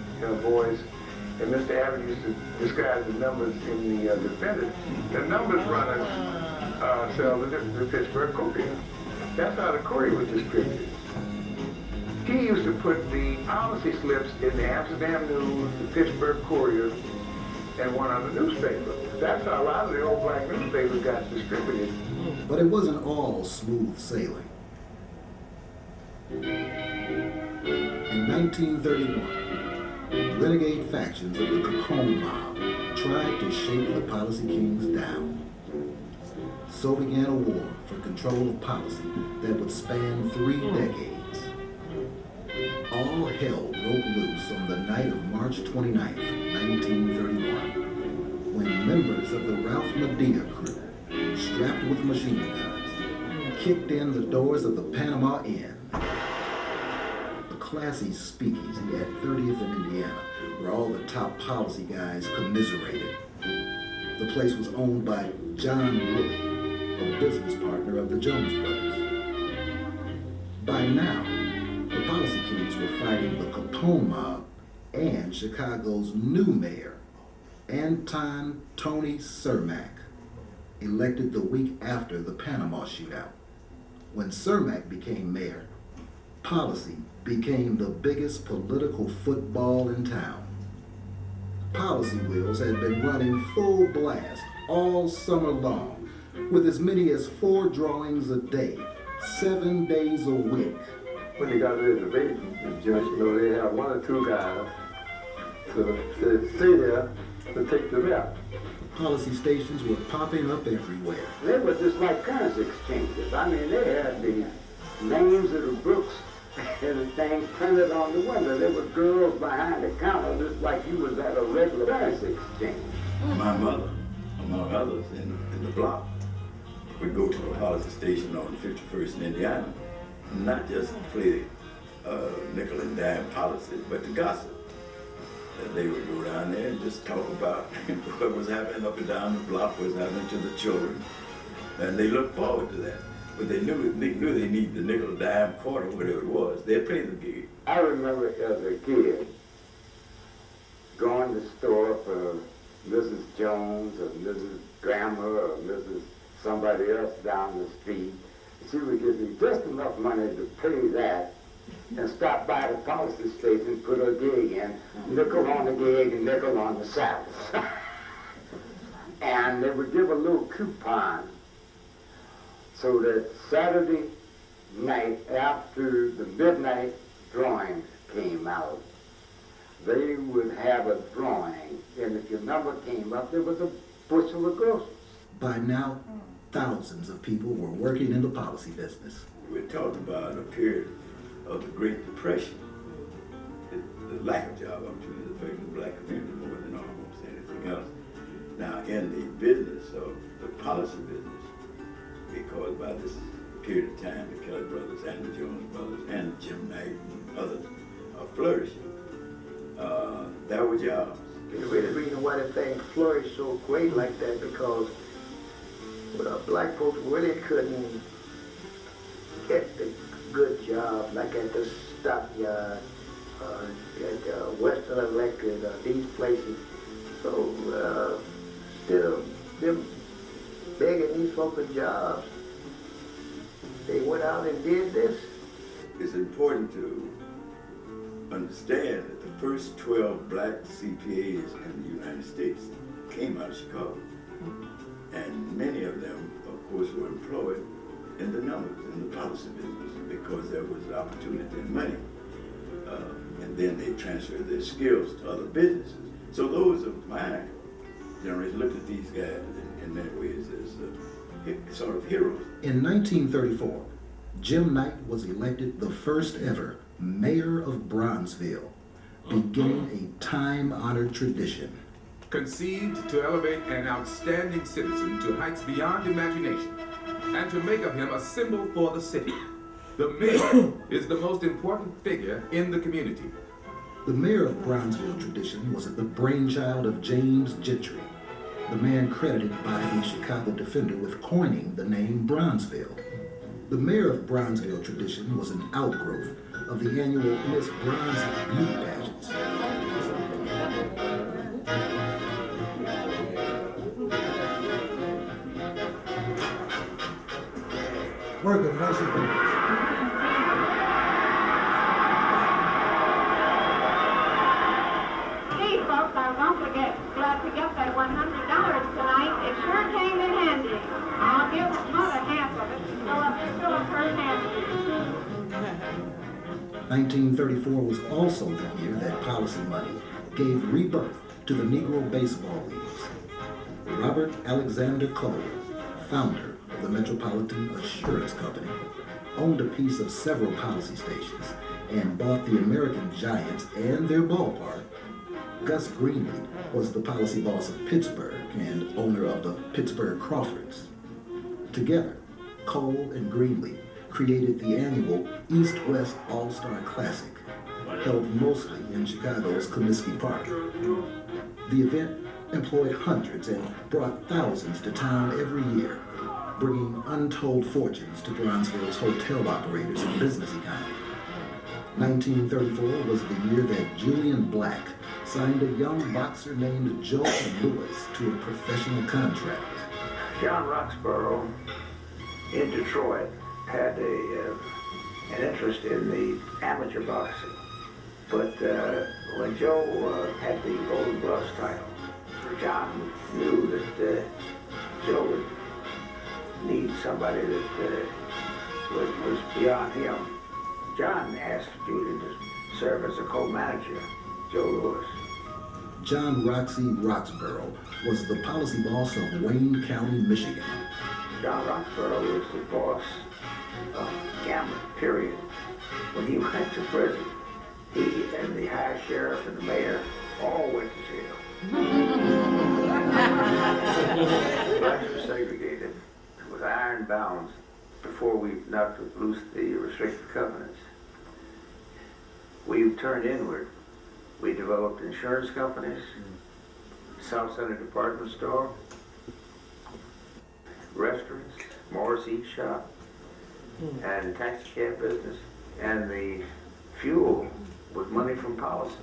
Speaker 4: boys. And Mr. Abbott used to describe the numbers in the Defender. The numbers runners sell the Pittsburgh Courier. That's how the Courier was distributed. He used to put the policy slips in the Amsterdam News, the Pittsburgh Courier, and one other newspaper. That's how a lot of the old black newspapers got distributed.
Speaker 27: But it wasn't all smooth sailing. In 1931, renegade factions of the Capone mob tried to shake the policy kings down. So began a war for control of policy that would span 3 decades. All hell broke loose on the night of March 29th, 1931, when members of the Ralph Medea crew, strapped with machine guns, kicked in the doors of the Panama Inn, a classy speakeasy at 30th and Indiana, where all the top policy guys commiserated. The place was owned by John Wood, a business partner of the Jones brothers. By now, the policy kings were fighting the Capone mob and Chicago's new mayor, Anton Tony Cermak. elected the week after the Panama shootout. When Cermak became mayor, policy became the biggest political football in town. Policy wheels had been running full blast all summer long, with as many as 4 drawings a day, 7 days a week.
Speaker 3: When they got ready to debate, the judge, they have 1 or 2 guys to stay there to take the rep.
Speaker 27: Policy stations were popping up everywhere.
Speaker 15: They were just like currency exchanges. I mean, they had the names of the books and the thing printed on the window. There were girls behind the counter, just like you was at a regular currency exchange.
Speaker 22: My mother, among others, in the block, would go to the policy station on 51st in Indiana, not just to play nickel and dime policy, but to gossip. And they would go down there and just talk about what was happening up and down the block, what was happening to the children. And they looked forward to that. But they knew they needed the nickel, dime, quarter, whatever it was. They'd play the gig.
Speaker 15: I remember as a kid going to the store for Mrs. Jones or Mrs. Grandma or Mrs. somebody else down the street. She would give me just enough money to pay that and stop by the policy station, put her gig in, nickel on the gig and nickel on the saddles. And they would give a little coupon so that Saturday night after the midnight drawings came out, they would have a drawing, and if your number came up, there was a bushel of groceries.
Speaker 27: By now, thousands of people were working in the policy business.
Speaker 22: We're talking about a period of the Great Depression. The lack of job opportunities affecting the black community more than almost anything else. Now, in the business of the policy business, because by this period of time, the Kelly brothers and the Jones brothers and Jim Knight and others are flourishing, there were jobs.
Speaker 5: The reason why that thing flourished so great like that, because black folks really couldn't get the good jobs, like at the stockyard, at Western Electric, these places. So instead of them begging these folks for jobs, they went out and did this.
Speaker 22: It's important to understand that the first 12 black CPAs in the United States came out of Chicago. And many of them, of course, were employed in the numbers, in the policy business, because there was opportunity and money. And then they transferred their skills to other businesses. So those of my generation looked at these guys in many ways as sort of heroes.
Speaker 27: In 1934, Jim Knight was elected the first ever mayor of Bronzeville, beginning a time-honored tradition.
Speaker 11: Conceived to elevate an outstanding citizen to heights beyond imagination, and to make of him a symbol for the city. The mayor is the most important figure in the community.
Speaker 27: The mayor of Bronzeville tradition was the brainchild of James Gentry, the man credited by the Chicago Defender with coining the name Bronzeville. The mayor of Bronzeville tradition was an outgrowth of the annual Miss Bronze beauty pageants.
Speaker 2: Working, nice.
Speaker 6: Folks, I was awfully glad to get that $100 tonight. It sure came in handy. I'll give Mother half of it. Fill up her half.
Speaker 27: 1934 was also the year that policy money gave rebirth to the Negro Baseball Leagues. Robert Alexander Cole, founder of the Metropolitan Assurance Company, owned a piece of several policy stations and bought the American Giants and their ballpark. Gus Greenlee was the policy boss of Pittsburgh and owner of the Pittsburgh Crawfords. Together, Cole and Greenlee created the annual East-West All-Star Classic, held mostly in Chicago's Comiskey Park. The event employed hundreds and brought thousands to town every year, bringing untold fortunes to Bronzeville's hotel operators and business economy. 1934 was the year that Julian Black signed a young boxer named Joe Lewis to a professional contract.
Speaker 5: John Roxborough in Detroit had an interest in the amateur boxing. But when Joe had the Golden Gloves title, John knew that Joe would need somebody that was beyond him. John asked Julian to serve as a co-manager, Joe Louis.
Speaker 27: John Roxy Roxborough was the policy boss of Wayne County, Michigan.
Speaker 5: John Roxborough was the boss of gambling, period. When he went to prison, he and the high sheriff and the mayor all went to jail. Blacks were segregated with iron bounds before we knocked loose the restricted covenants. We turned inward. We developed insurance companies, South Center department store, restaurants, Morris Eat Shop, and taxi cab business. And the fuel was money from policy.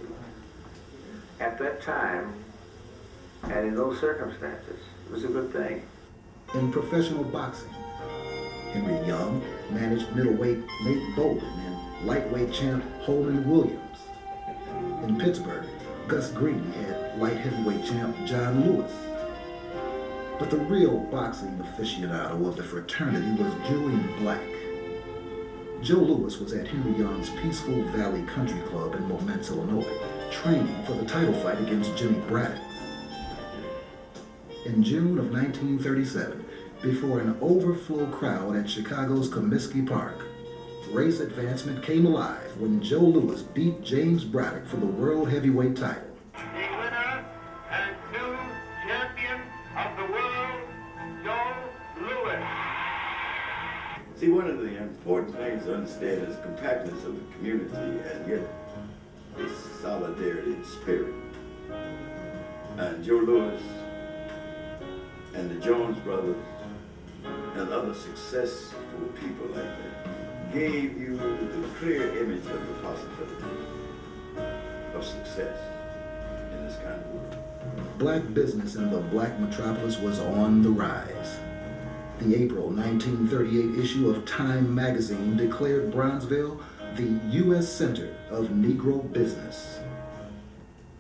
Speaker 5: At that time, and in those circumstances, it was a good thing.
Speaker 27: In professional boxing, Henry Young managed middleweight Nate Bolden and lightweight champ Holman Williams. In Pittsburgh, Gus Green had light heavyweight champ John Lewis. But the real boxing aficionado of the fraternity was Julian Black. Joe Louis was at Henry Young's Peaceful Valley Country Club in Momence, Illinois, training for the title fight against Jimmy Braddock. In June of 1937, before an overflow crowd at Chicago's Comiskey Park, race advancement came alive when Joe Louis beat James Braddock for the world heavyweight title.
Speaker 4: The winner and new champion of the world, Joe Louis.
Speaker 22: See, one of the important things to understand is the compactness of the community and yet the solidarity and spirit. And Joe Louis and the Jones brothers and other successful people like that gave you the clear image of the possibility of success in this kind of world.
Speaker 27: Black business in the black metropolis was on the rise. The April 1938 issue of Time magazine declared Bronzeville the U.S. Center of Negro Business.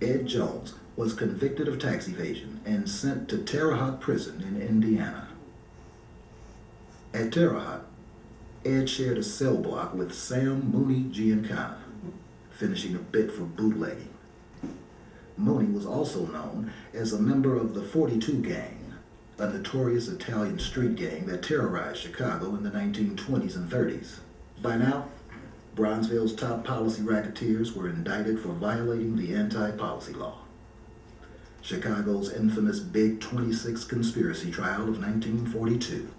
Speaker 27: Ed Jones was convicted of tax evasion and sent to Terre Haute Prison in Indiana. At Terre Haute, Ed shared a cell block with Sam Mooney Giancana, finishing a bit for bootlegging. Mooney was also known as a member of the 42 Gang, a notorious Italian street gang that terrorized Chicago in the 1920s and 30s. By now, Bronzeville's top policy racketeers were indicted for violating the anti-policy law. Chicago's infamous Big 26 conspiracy trial of 1942.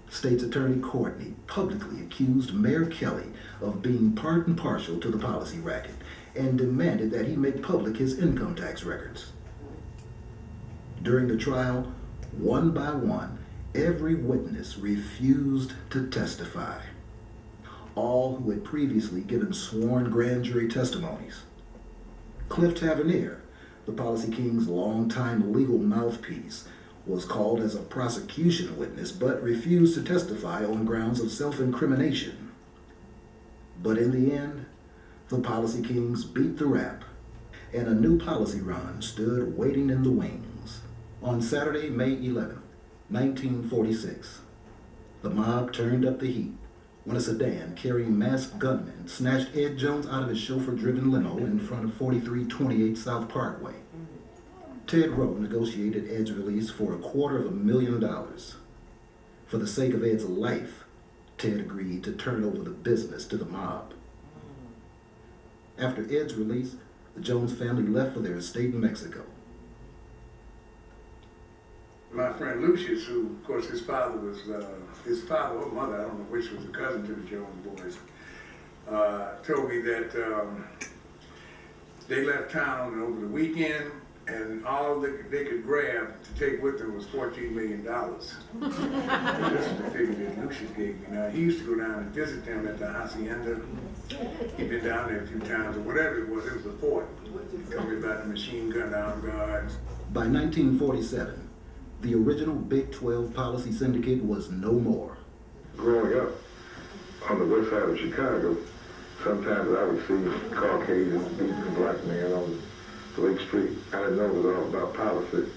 Speaker 27: State's Attorney Courtney publicly accused Mayor Kelly of being part and partial to the policy racket and demanded that he make public his income tax records. During the trial, one by one, every witness refused to testify. All who had previously given sworn grand jury testimonies. Cliff Tavernier, the Policy King's longtime legal mouthpiece, was called as a prosecution witness but refused to testify on grounds of self-incrimination. But in the end, the Policy Kings beat the rap, and a new policy run stood waiting in the wings. On Saturday, May 11, 1946, the mob turned up the heat when a sedan carrying masked gunmen snatched Ed Jones out of his chauffeur-driven limo in front of 4328 South Parkway. Ted Rowe negotiated Ed's release for $250,000. For the sake of Ed's life, Ted agreed to turn over the business to the mob. After Ed's release, the Jones family left for their estate in Mexico.
Speaker 7: My friend Lucius, who, of course, his father or mother, I don't know which, was a cousin to the Jones boys, told me that they left town over the weekend and all they could grab to take with them was $14 million. This is the figure that Lucius gave me. Now, he used to go down and visit them at the Hacienda. He'd been down there a few times, or whatever it was a fort. He told me about the machine gun armed guards.
Speaker 27: By 1947, The original Big 12 policy syndicate was no more.
Speaker 3: Growing up on the west side of Chicago, sometimes I would see Caucasians beating a black man on Lake Street. I didn't know it was all about policy.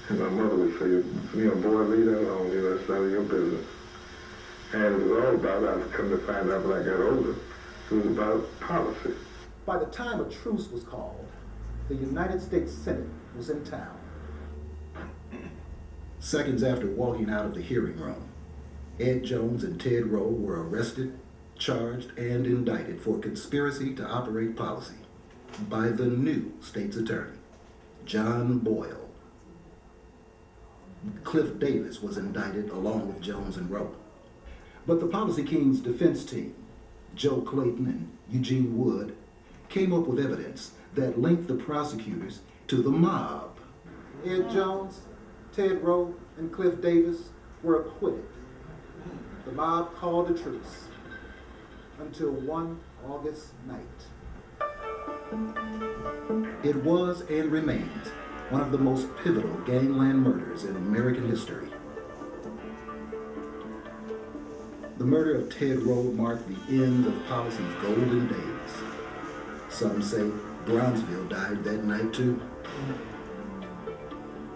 Speaker 3: And my mother would say, boy, leave that alone, that's none of your business. And it was all about, I was come to find out when I got older, it was about policy.
Speaker 2: By the time a truce was called, the United States Senate was in town.
Speaker 27: Seconds after walking out of the hearing room, Ed Jones and Ted Rowe were arrested, charged, and indicted for conspiracy to operate policy by the new state's attorney, John Boyle. Cliff Davis was indicted along with Jones and Rowe. But the Policy King's defense team, Joe Clayton and Eugene Wood, came up with evidence that linked the prosecutors to the mob.
Speaker 2: Ed Jones, Ted Rowe, and Cliff Davis were acquitted. The mob called a truce until one August night.
Speaker 27: It was and remains one of the most pivotal gangland murders in American history. The murder of Ted Rowe marked the end of policy's golden days. Some say Brownsville died that night too.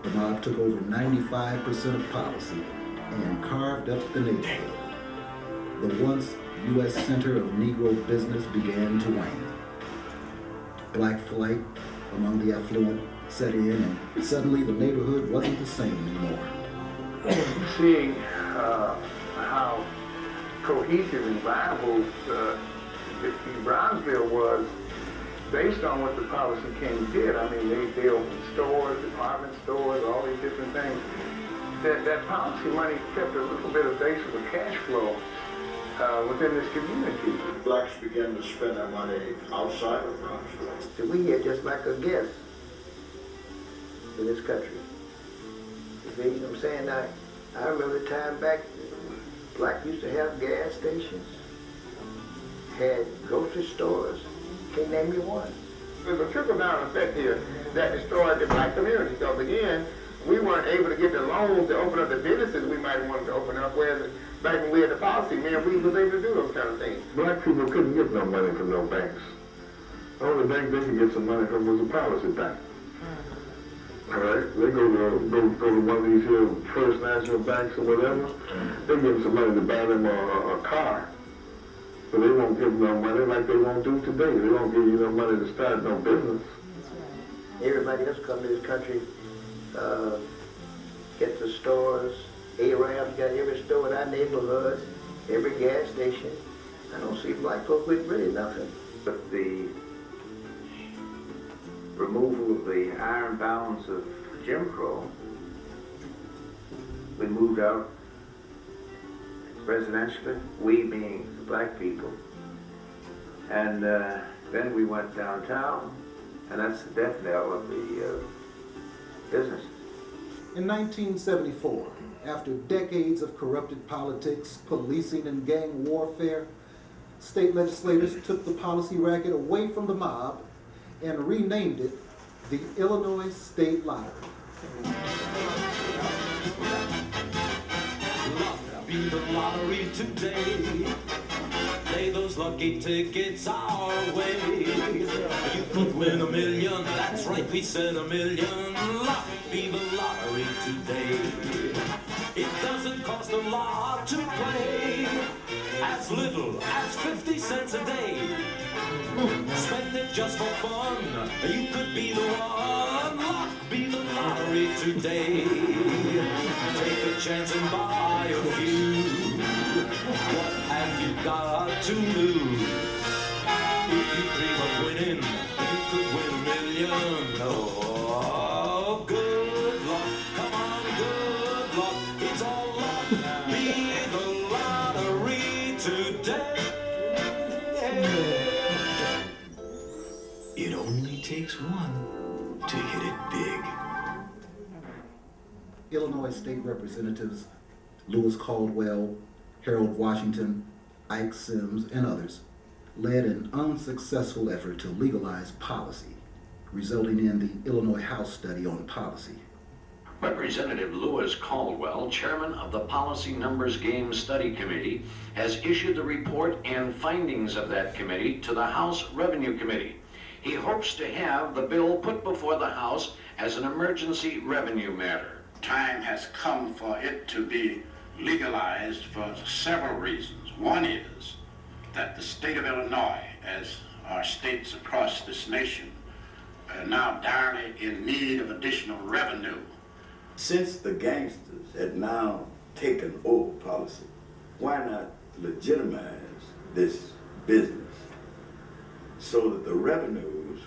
Speaker 27: The mob took over 95% of policy and carved up the neighborhood. The once U.S. center of Negro business began to wane. Black flight among the affluent set in, and suddenly the neighborhood wasn't the same anymore.
Speaker 5: Seeing how cohesive and viable Brownsville was based on what the Policy Kings did. I mean, they opened stores, department stores, all these different things. That policy money kept a little bit of base of a cash flow within this community.
Speaker 4: Blacks began to spend their money outside of Brownsville.
Speaker 5: So we here just like a guest in this country. You see what I'm saying? I remember the time back, black used to have gas stations, had grocery stores. Can't name you one.
Speaker 4: There's a trickle-down effect here that destroyed the black community. So again, we weren't able to get the loans to open up the businesses we might have wanted to open up, whereas back when we had the policy, man, we was able to do those kind of things.
Speaker 3: Black people couldn't get no money from no banks. The only bank they could get some money from was a policy bank. All right, they go to one of these here First National banks or whatever. They give them some money to buy them a car, but they won't give them no money like they won't do today. They won't give you no money to start no business.
Speaker 5: Everybody else come to this country, get the stores. Arabs got every store in our neighborhood, every gas station. I don't see black folk with really nothing.
Speaker 8: But the removal of the iron bounds of Jim Crow, we moved out residentially, we being the black people, and then we went downtown, and that's the death knell of the business.
Speaker 2: In 1974, after decades of corrupted politics, policing, and gang warfare, state legislators took the policy racket away from the mob and renamed it the Illinois State Lottery.
Speaker 9: Be the lottery today. Play those lucky tickets our way. You could win $1 million. That's right, we said $1 million. Be the lottery today. It doesn't cost a lot to play. As little as 50 cents a day. Spend it just for fun. You could be the one. Be the lottery today. Take a chance and buy a few. What have you got to lose? If you dream of winning, you could win $1 million. Oh, good luck. Come on, good luck. It's all luck. Be the lottery today.
Speaker 27: It only takes one to hit it big. Illinois state representatives Lewis Caldwell, Harold Washington, Ike Sims, and others led an unsuccessful effort to legalize policy, resulting in the Illinois House Study on Policy.
Speaker 10: Representative Lewis Caldwell, chairman of the Policy Numbers Game Study Committee, has issued the report and findings of that committee to the House Revenue Committee. He hopes to have the bill put before the House as an emergency revenue matter.
Speaker 23: Time has come for it to be legalized for several reasons. One is that the state of Illinois, as are states across this nation, are now direly in need of additional revenue.
Speaker 22: Since the gangsters had now taken over policy, why not legitimize this business so that the revenues,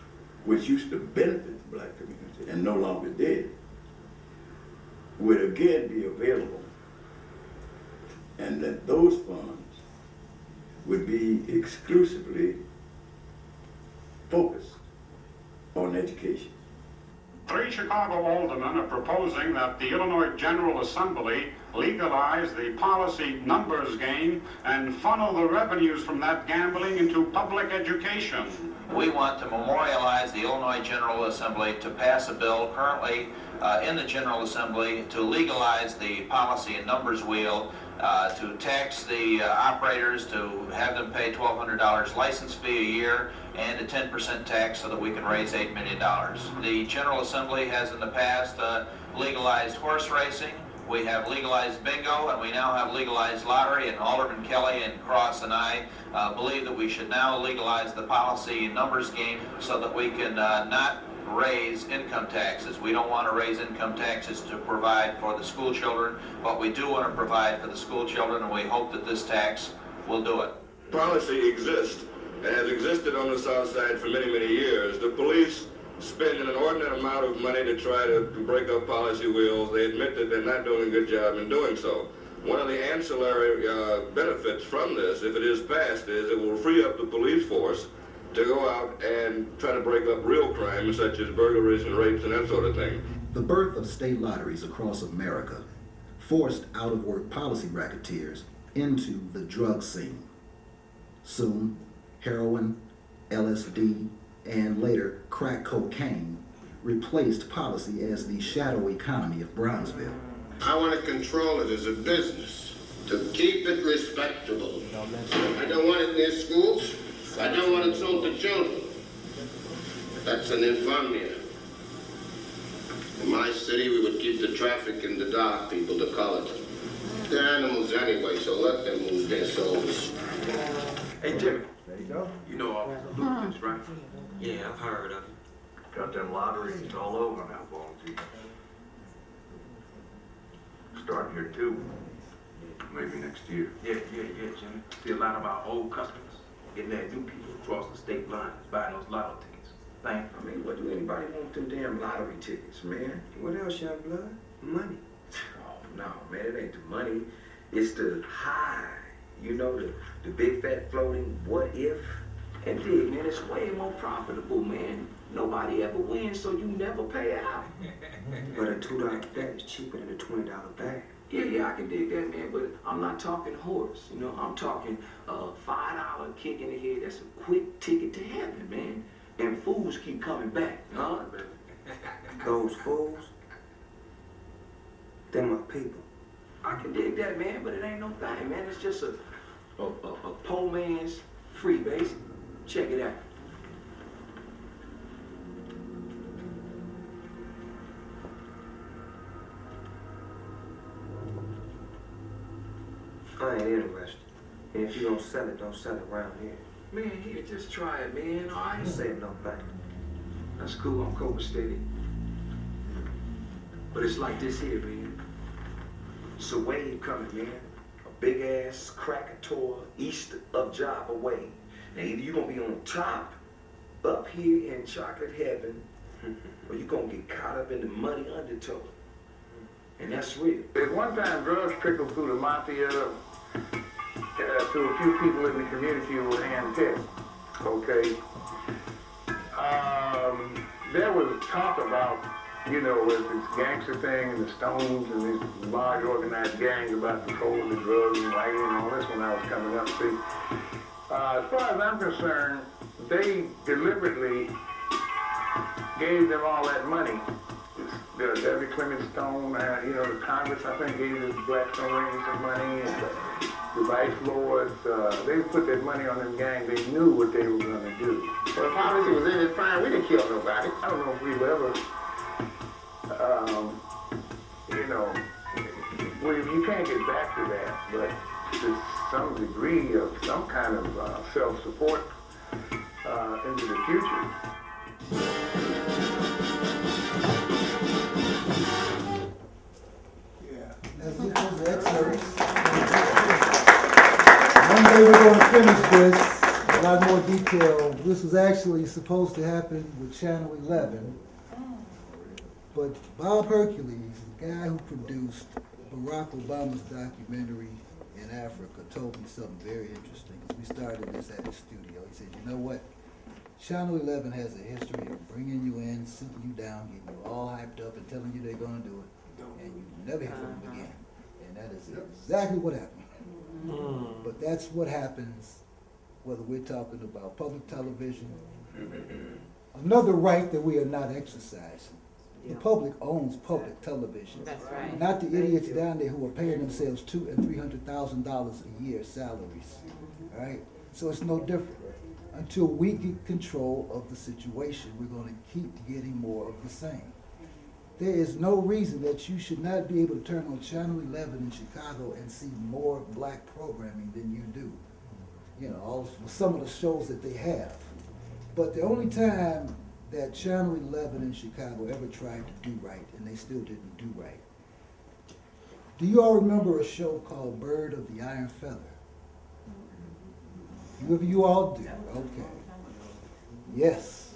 Speaker 22: which used to benefit the black community and no longer did, would again be available, and that those funds would be exclusively focused on education.
Speaker 26: 3 Chicago aldermen are proposing that the Illinois General Assembly legalize the policy numbers game and funnel the revenues from that gambling into public education.
Speaker 24: We want to memorialize the Illinois General Assembly to pass a bill currently in the General Assembly to legalize the policy and numbers wheel, to tax the operators, to have them pay $1,200 license fee a year, and a 10% tax so that we can raise $8 million. The General Assembly has in the past legalized horse racing. We have legalized bingo, and we now have legalized lottery, and Alderman Kelly and Cross and I believe that we should now legalize the policy and numbers game so that we can not raise income taxes. We don't want to raise income taxes to provide for the school children, but we do want to provide for the school children, and we hope that this tax will do it.
Speaker 25: Policy exists and has existed on the South Side for many, many years. The police spend an inordinate amount of money to try to break up policy wheels. They admit that they're not doing a good job in doing so. One of the ancillary benefits from this, if it is passed, is it will free up the police force to go out and try to break up real crimes such as burglaries and rapes and that sort of thing.
Speaker 27: The birth of state lotteries across America forced out-of-work policy racketeers into the drug scene. Soon, heroin, LSD, and later crack cocaine replaced policy as the shadow economy of Brownsville.
Speaker 23: I want to control it as a business, to keep it respectable. I don't want it near schools. I don't want it sold to children. That's an infamia. In my city, we would keep the traffic in the dark, people to call it. They're animals anyway, so let them lose their souls.
Speaker 28: Hey, Jimmy.
Speaker 1: There you go.
Speaker 28: You know all the Lucas, right?
Speaker 24: Yeah, I've heard of it.
Speaker 25: Got them lotteries all over now, Baldy.
Speaker 11: Starting here too. Maybe next year.
Speaker 28: Yeah, Jimmy. See a lot of our old customers getting that new people across the state lines buying those lotto tickets. Thank you.
Speaker 12: I mean, what do anybody want them damn lottery tickets, man? What else, young blood? Money. Oh, no, man, it ain't the money. It's the high. You know, the big fat floating what if? And dig, man, it's way more profitable, man. Nobody ever wins, so you never pay out. But a $2 bet is cheaper than a $20 bag. Yeah, I can dig that, man, but I'm not talking horse, you know, I'm talking a $5 kick in the head. That's a quick ticket to heaven, man. And fools keep coming back, huh? Those fools, they're my people. I can dig that, man, but it ain't no thing, man. It's just a poor man's freebase. Check it out. I ain't interested. And if you don't sell it, don't sell it around here. Man, here, just try it, man. I ain't saying no thing. That's cool, I'm copacetic. But it's like this here, man. It's a wave coming, man. A big-ass Krakatoa east of Java wave. Now, either you're gonna be on top, up here in chocolate heaven, or you're gonna get caught up in the muddy undertow. And that's real.
Speaker 3: At one time, drugs trickled through the mafia to a few people in the community who were handpicked. Okay. There was talk about, you know, with this gangster thing and the Stones and these large organized gangs about controlling the drugs and writing and all this when I was coming up. See, as far as I'm concerned, they deliberately gave them all that money
Speaker 5: Debbie Clement Stone, the Congress, I think, gave the Blackstone Rangers some money, and the Vice Lords, they put that money on them gangs. They knew what they were going to do. Well, the policy was in it fine. We didn't kill nobody. I don't know if we've ever, you can't get back to that, but to some degree of some kind of self-support into the future.
Speaker 2: As we close the excerpts, one day we're going to finish this, a lot more detail. This was actually supposed to happen with Channel 11, but Bob Hercules, the guy who produced Barack Obama's documentary in Africa, told me something very interesting. We started this at his studio. He said, you know what? Channel 11 has a history of bringing you in, sitting you down, getting you all hyped up and telling you they're going to do it, and you never hear from them again. And that is exactly what happened. But that's what happens whether we're talking about public television. Another right that we are not exercising. The public owns public television.
Speaker 13: That's right.
Speaker 2: Not the idiots down there who are paying themselves $200,000 and $300,000 a year salaries. All right? So it's no different. Until we get control of the situation, we're going to keep getting more of the same. There is no reason that you should not be able to turn on Channel 11 in Chicago and see more black programming than you do. Some of the shows that they have. But the only time that Channel 11 in Chicago ever tried to do right, and they still didn't do right. Do you all remember a show called Bird of the Iron Feather? You all do? Okay. Yes.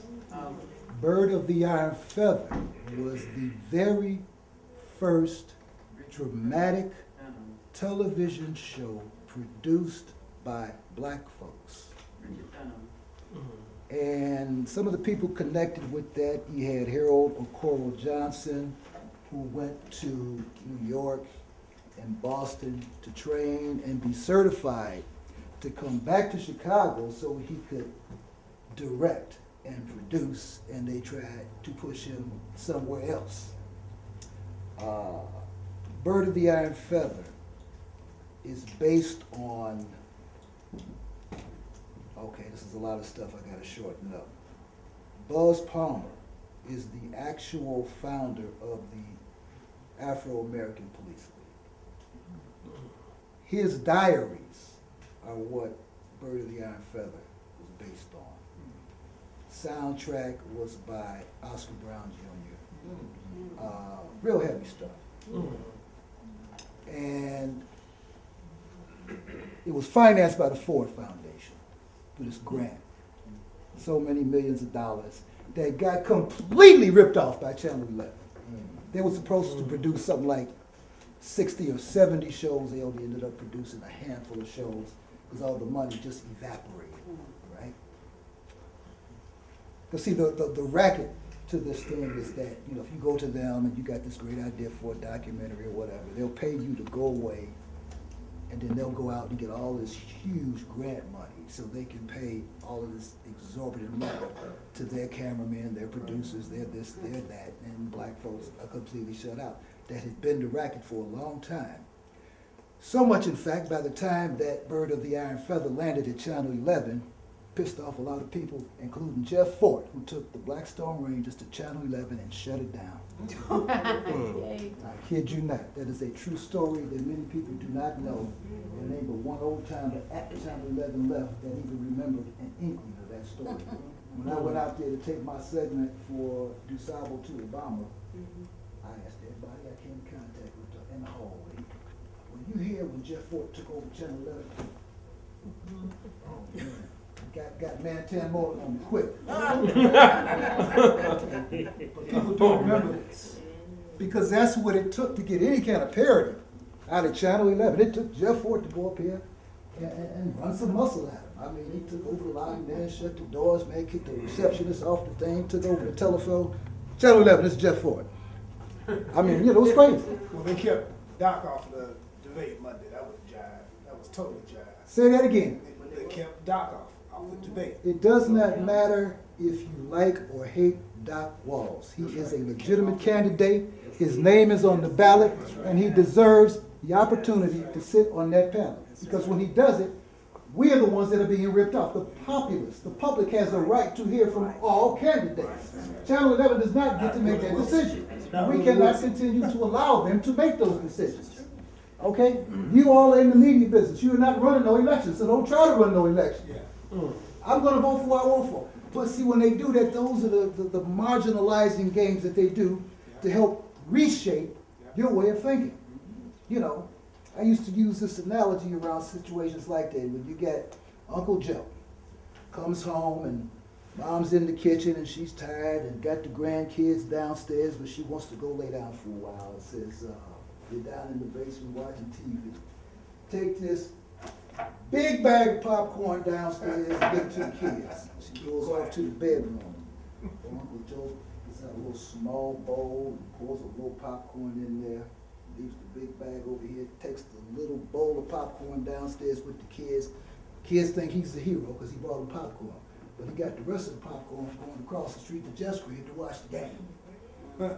Speaker 2: Bird of the Iron Feather was the very first dramatic television show produced by black folks. And some of the people connected with that, you had Harold Okoro Johnson, who went to New York and Boston to train and be certified to come back to Chicago so he could direct and produce, and they tried to push him somewhere else. Bird of the Iron Feather is based on, okay, this is a lot of stuff I gotta shorten up. Buzz Palmer is the actual founder of the Afro-American Police League. His diaries are what Bird of the Iron Feather was based on. Soundtrack was by Oscar Brown Jr. Real heavy stuff. And it was financed by the Ford Foundation with this grant. So many millions of dollars that got completely ripped off by Channel 11. They were supposed to produce something like 60 or 70 shows. They only ended up producing a handful of shows because all the money just evaporated, right? Because see, the racket to this thing is that, if you go to them and you got this great idea for a documentary or whatever, they'll pay you to go away, and then they'll go out and get all this huge grant money so they can pay all of this exorbitant money to their cameramen, their producers, their this, their that, and black folks are completely shut out. That had been the racket for a long time. So much, in fact, by the time that Bird of the Iron Feather landed at Channel 11, pissed off a lot of people, including Jeff Fort, who took the Blackstone Rangers to Channel 11 and shut it down. I kid you not. That is a true story that many people do not know. There ain't but one old timer at Channel 11 left that even remembered an inkling of that story. When I went out there to take my segment for DuSable to Obama, I asked everybody I came in contact with in the hallway, when you hear when Jeff Fort took over Channel 11, oh man, got man-tan more on me quick. But people don't remember this, because that's what it took to get any kind of parody out of Channel 11. It took Jeff Fort to go up here and run some muscle at him. I mean, he took over the line, man, shut the doors, man, kicked the receptionist off the thing, took over the telephone. Channel 11, this is Jeff Fort. I mean, it was crazy.
Speaker 14: Well, they kept Doc off the debate Monday. That was jive. That was totally jive.
Speaker 2: Say that again.
Speaker 14: They kept Doc off off the debate.
Speaker 2: It does not matter if you like or hate Doc Walls. He is a legitimate candidate. His name is on the ballot, and he deserves the opportunity to sit on that panel. Because when he does it, we are the ones that are being ripped off. The populace, the public has a right to hear from all candidates. Channel 11 does not get to make that decision. We cannot continue to allow them to make those decisions. Okay? You all are in the media business. You are not running no elections, so don't try to run no election. I'm going to vote for who I vote for. But see, when they do that, those are the marginalizing games that they do to help reshape your way of thinking. You know, I used to use this analogy around situations like that. When you get Uncle Joe comes home and mom's in the kitchen and she's tired and got the grandkids downstairs, but she wants to go lay down for a while and says, you're down in the basement watching TV. Take this big bag of popcorn downstairs and give it to the kids. She goes off to the bedroom. Uncle Joe gets out a little small bowl and pours a little popcorn in there. Leaves the big bag over here, takes the little bowl of popcorn downstairs with the kids. Kids think he's the hero because he brought them popcorn. But he got the rest of the popcorn going across the street to Just Green to watch the game.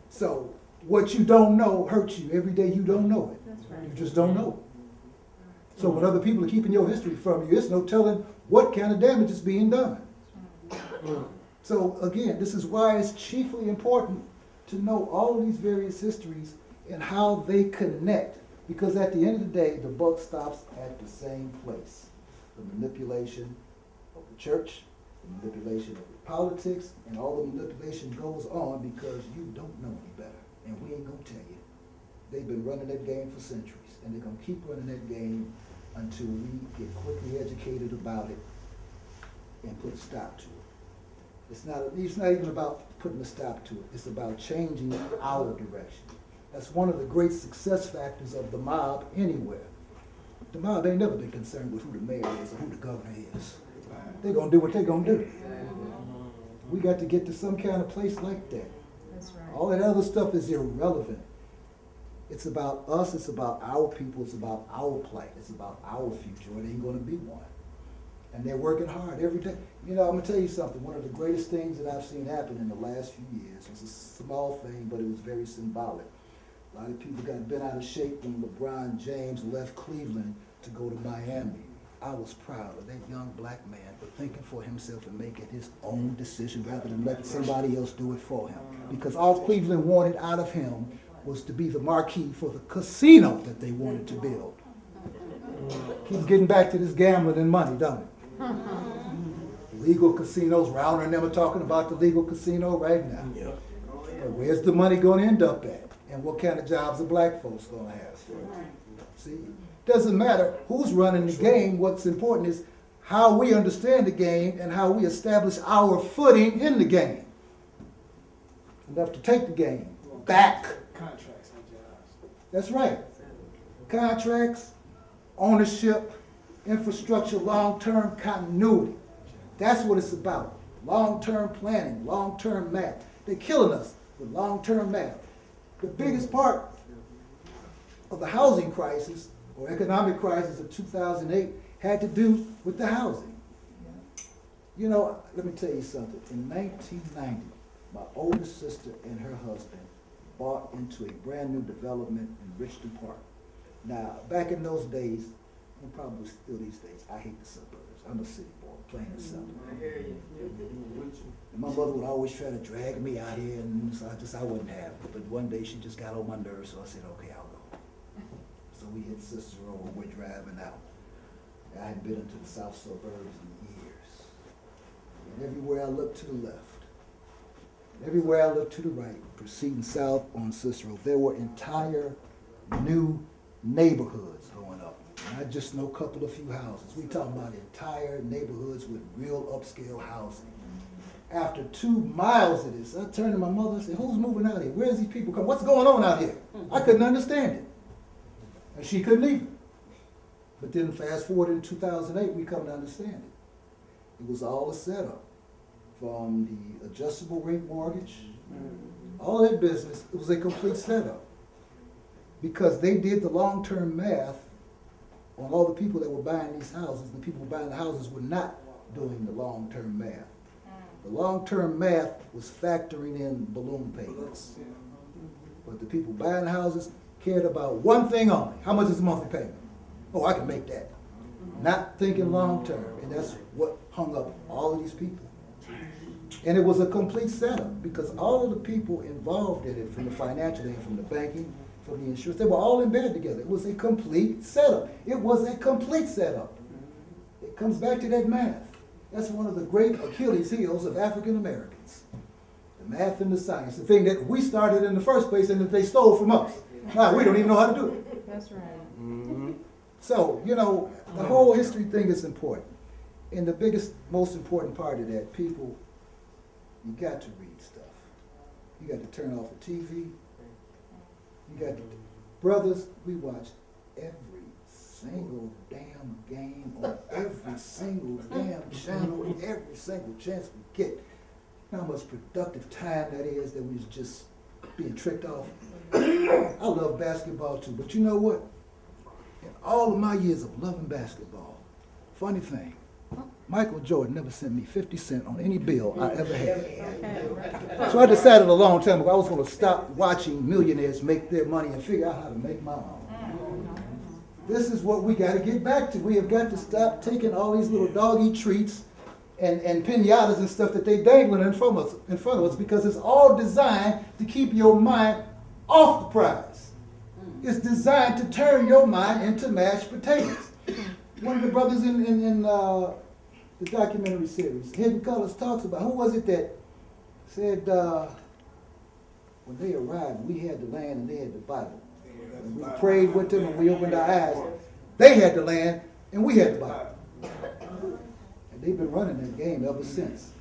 Speaker 2: So what you don't know hurts you every day you don't know it.
Speaker 6: That's right.
Speaker 2: You just don't know it. So when other people are keeping your history from you, it's no telling what kind of damage is being done. So again, this is why it's chiefly important to know all of these various histories and how they connect. Because at the end of the day, the buck stops at the same place. The manipulation of the church, the manipulation of the politics, and all the manipulation goes on because you don't know any better. And we ain't gonna tell you. They've been running that game for centuries, and they're gonna keep running that game until we get quickly educated about it and put a stop to it. It's not even about putting a stop to it. It's about changing our direction. That's one of the great success factors of the mob anywhere. The mob ain't never been concerned with who the mayor is or who the governor is. They're gonna do what they're gonna do. We got to get to some kind of place like that.
Speaker 6: That's right.
Speaker 2: All that other stuff is irrelevant. It's about us, it's about our people, it's about our plight, it's about our future, and it ain't gonna be one. And they're working hard every day. You know, I'm gonna tell you something, one of the greatest things that I've seen happen in the last few years was a small thing, but it was very symbolic. A lot of people got bent out of shape when LeBron James left Cleveland to go to Miami. I was proud of that young black man for thinking for himself and making his own decision rather than letting somebody else do it for him. Because all Cleveland wanted out of him was to be the marquee for the casino that they wanted to build. Keep getting back to this gambling and money, don't it? Legal casinos, Rauner and them are talking about the legal casino right now. But where's the money going to end up at? And what kind of jobs are black folks going to have? See, doesn't matter who's running the game. What's important is how we understand the game and how we establish our footing in the game. Enough to take the game back.
Speaker 14: Contracts and jobs.
Speaker 2: That's right. Contracts, ownership, infrastructure, long-term continuity. That's what it's about. Long-term planning, long-term math. They're killing us with long-term math. The biggest part of the housing crisis or economic crisis of 2008 had to do with the housing. You know, let me tell you something. In 1990, my older sister and her husband bought into a brand new development in Richton Park. Now, back in those days, and probably still these days, I hate the suburbs. I'm a city boy, plain and simple. And my mother would always try to drag me out here, and so I wouldn't have it. But one day she just got on my nerves, so I said, okay, I'll go. So we hit Sister Road, we're driving out. I hadn't been into the south suburbs in years. And everywhere I looked to the left, everywhere I looked to the right, proceeding south on Cicero, there were entire new neighborhoods going up. Not just no couple of few houses. We talking about entire neighborhoods with real upscale housing. After 2 miles of this, I turned to my mother and said, who's moving out here? Where's these people coming? What's going on out here? I couldn't understand it. And she couldn't either. But then fast forward in 2008, we come to understand it. It was all a setup. From the adjustable rate mortgage, all that business, it was a complete setup. Because they did the long-term math on all the people that were buying these houses. The people buying the houses were not doing the long-term math. The long-term math was factoring in balloon payments. But the people buying houses cared about one thing only. How much is the monthly payment? Oh, I can make that. Not thinking long-term. And that's what hung up all of these people. And it was a complete setup because all of the people involved in it, from the financial end, from the banking, from the insurance, they were all in bed together. It was a complete setup. It was a complete setup. It comes back to that math. That's one of the great Achilles heels of African Americans. The math and the science, the thing that we started in the first place and that they stole from us. Now, we don't even know how to do it.
Speaker 6: That's right.
Speaker 2: Mm-hmm. So, you know, the whole history thing is important. And the biggest, most important part of that, people, you got to read stuff. You got to turn off the TV. You got to, brothers, we watched every single damn game on every single damn channel, every single chance we get. How much productive time that is that we was just being tricked off. I love basketball too, but you know what? In all of my years of loving basketball, funny thing, Michael Jordan never sent me 50 cents on any bill I ever had. So I decided a long time ago I was going to stop watching millionaires make their money and figure out how to make my own. This is what we got to get back to. We have got to stop taking all these little doggy treats and pinatas and stuff that they dangling in front of us because it's all designed to keep your mind off the prize. It's designed to turn your mind into mashed potatoes. One of the brothers in the documentary series, Hidden Colors, talks about, who was it that said when they arrived, we had the land and they had the Bible. And we prayed with them and we opened our eyes. They had the land and we had the Bible. And they've been running that game ever since.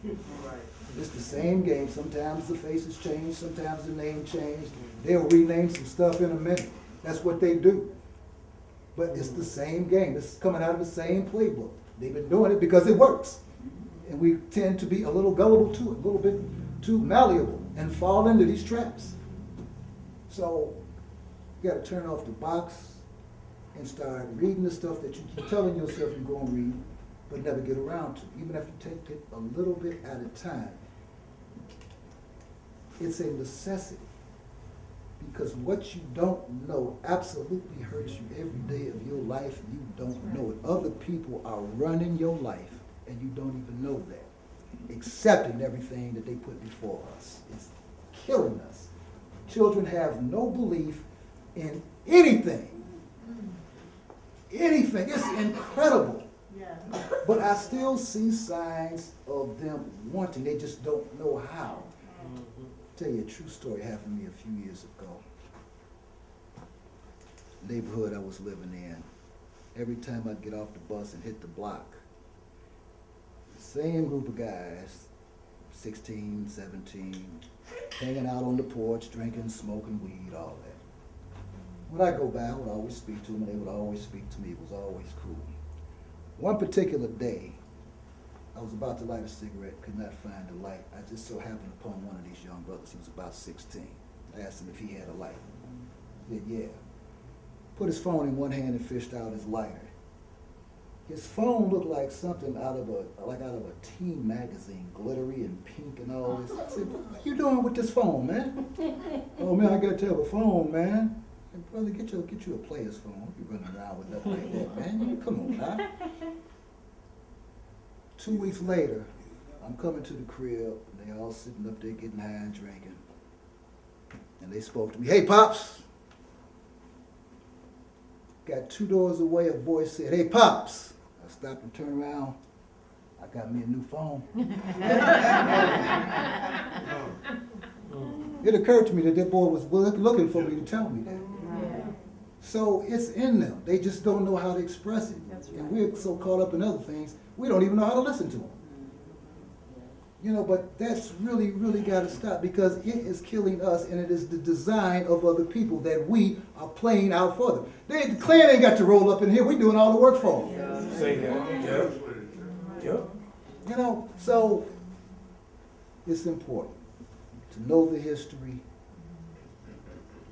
Speaker 2: It's the same game. Sometimes the faces change, sometimes the name changed. They'll rename some stuff in a minute. That's what they do. But it's the same game. It's coming out of the same playbook. They've been doing it because it works. And we tend to be a little gullible to it, a little bit too malleable and fall into these traps. So you got to turn off the box and start reading the stuff that you keep telling yourself you're going to read, but never get around to. Even if you take it a little bit at a time, it's a necessity. Because what you don't know absolutely hurts you every day of your life. You don't know it. Other people are running your life, and you don't even know that. Accepting everything that they put before us is killing us. Children have no belief in anything. Anything. It's incredible. But I still see signs of them wanting. They just don't know how. Tell you a true story happened to me a few years ago. Neighborhood I was living in. Every time I'd get off the bus and hit the block, the same group of guys, 16, 17, hanging out on the porch, drinking, smoking weed, all that. When I go by, I would always speak to them, and they would always speak to me. It was always cool. One particular day, I was about to light a cigarette, could not find a light. I just so happened upon one of these young brothers. He was about 16. I asked him if he had a light. He said, yeah. Put his phone in one hand and fished out his lighter. His phone looked like something out of a teen magazine, glittery and pink and all this. I said, what you doing with this phone, man? Oh man, I got to have a phone, man. I said, brother, get you a player's phone. Don't be running around with nothing like that, man. Come on, now. 2 weeks later, I'm coming to the crib, and they all sitting up there getting high and drinking. And they spoke to me, hey, Pops. Got 2 doors away, a voice said, hey, Pops. I stopped and turned around. I got me a new phone. It occurred to me that boy was looking for me to tell me that. So it's in them. They just don't know how to express it. And we're so caught up in other things, we don't even know how to listen to them. You know, but that's really, really got to stop because it is killing us and it is the design of other people that we are playing out for them. The Klan ain't got to roll up in here. We're doing all the work for them.
Speaker 1: Say that. Yep. Yep.
Speaker 2: You know, so it's important to know the history,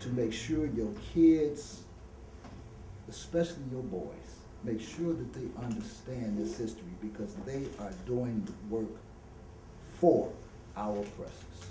Speaker 2: to make sure your kids, especially your boys, make sure that they understand this history because they are doing the work for our oppressors.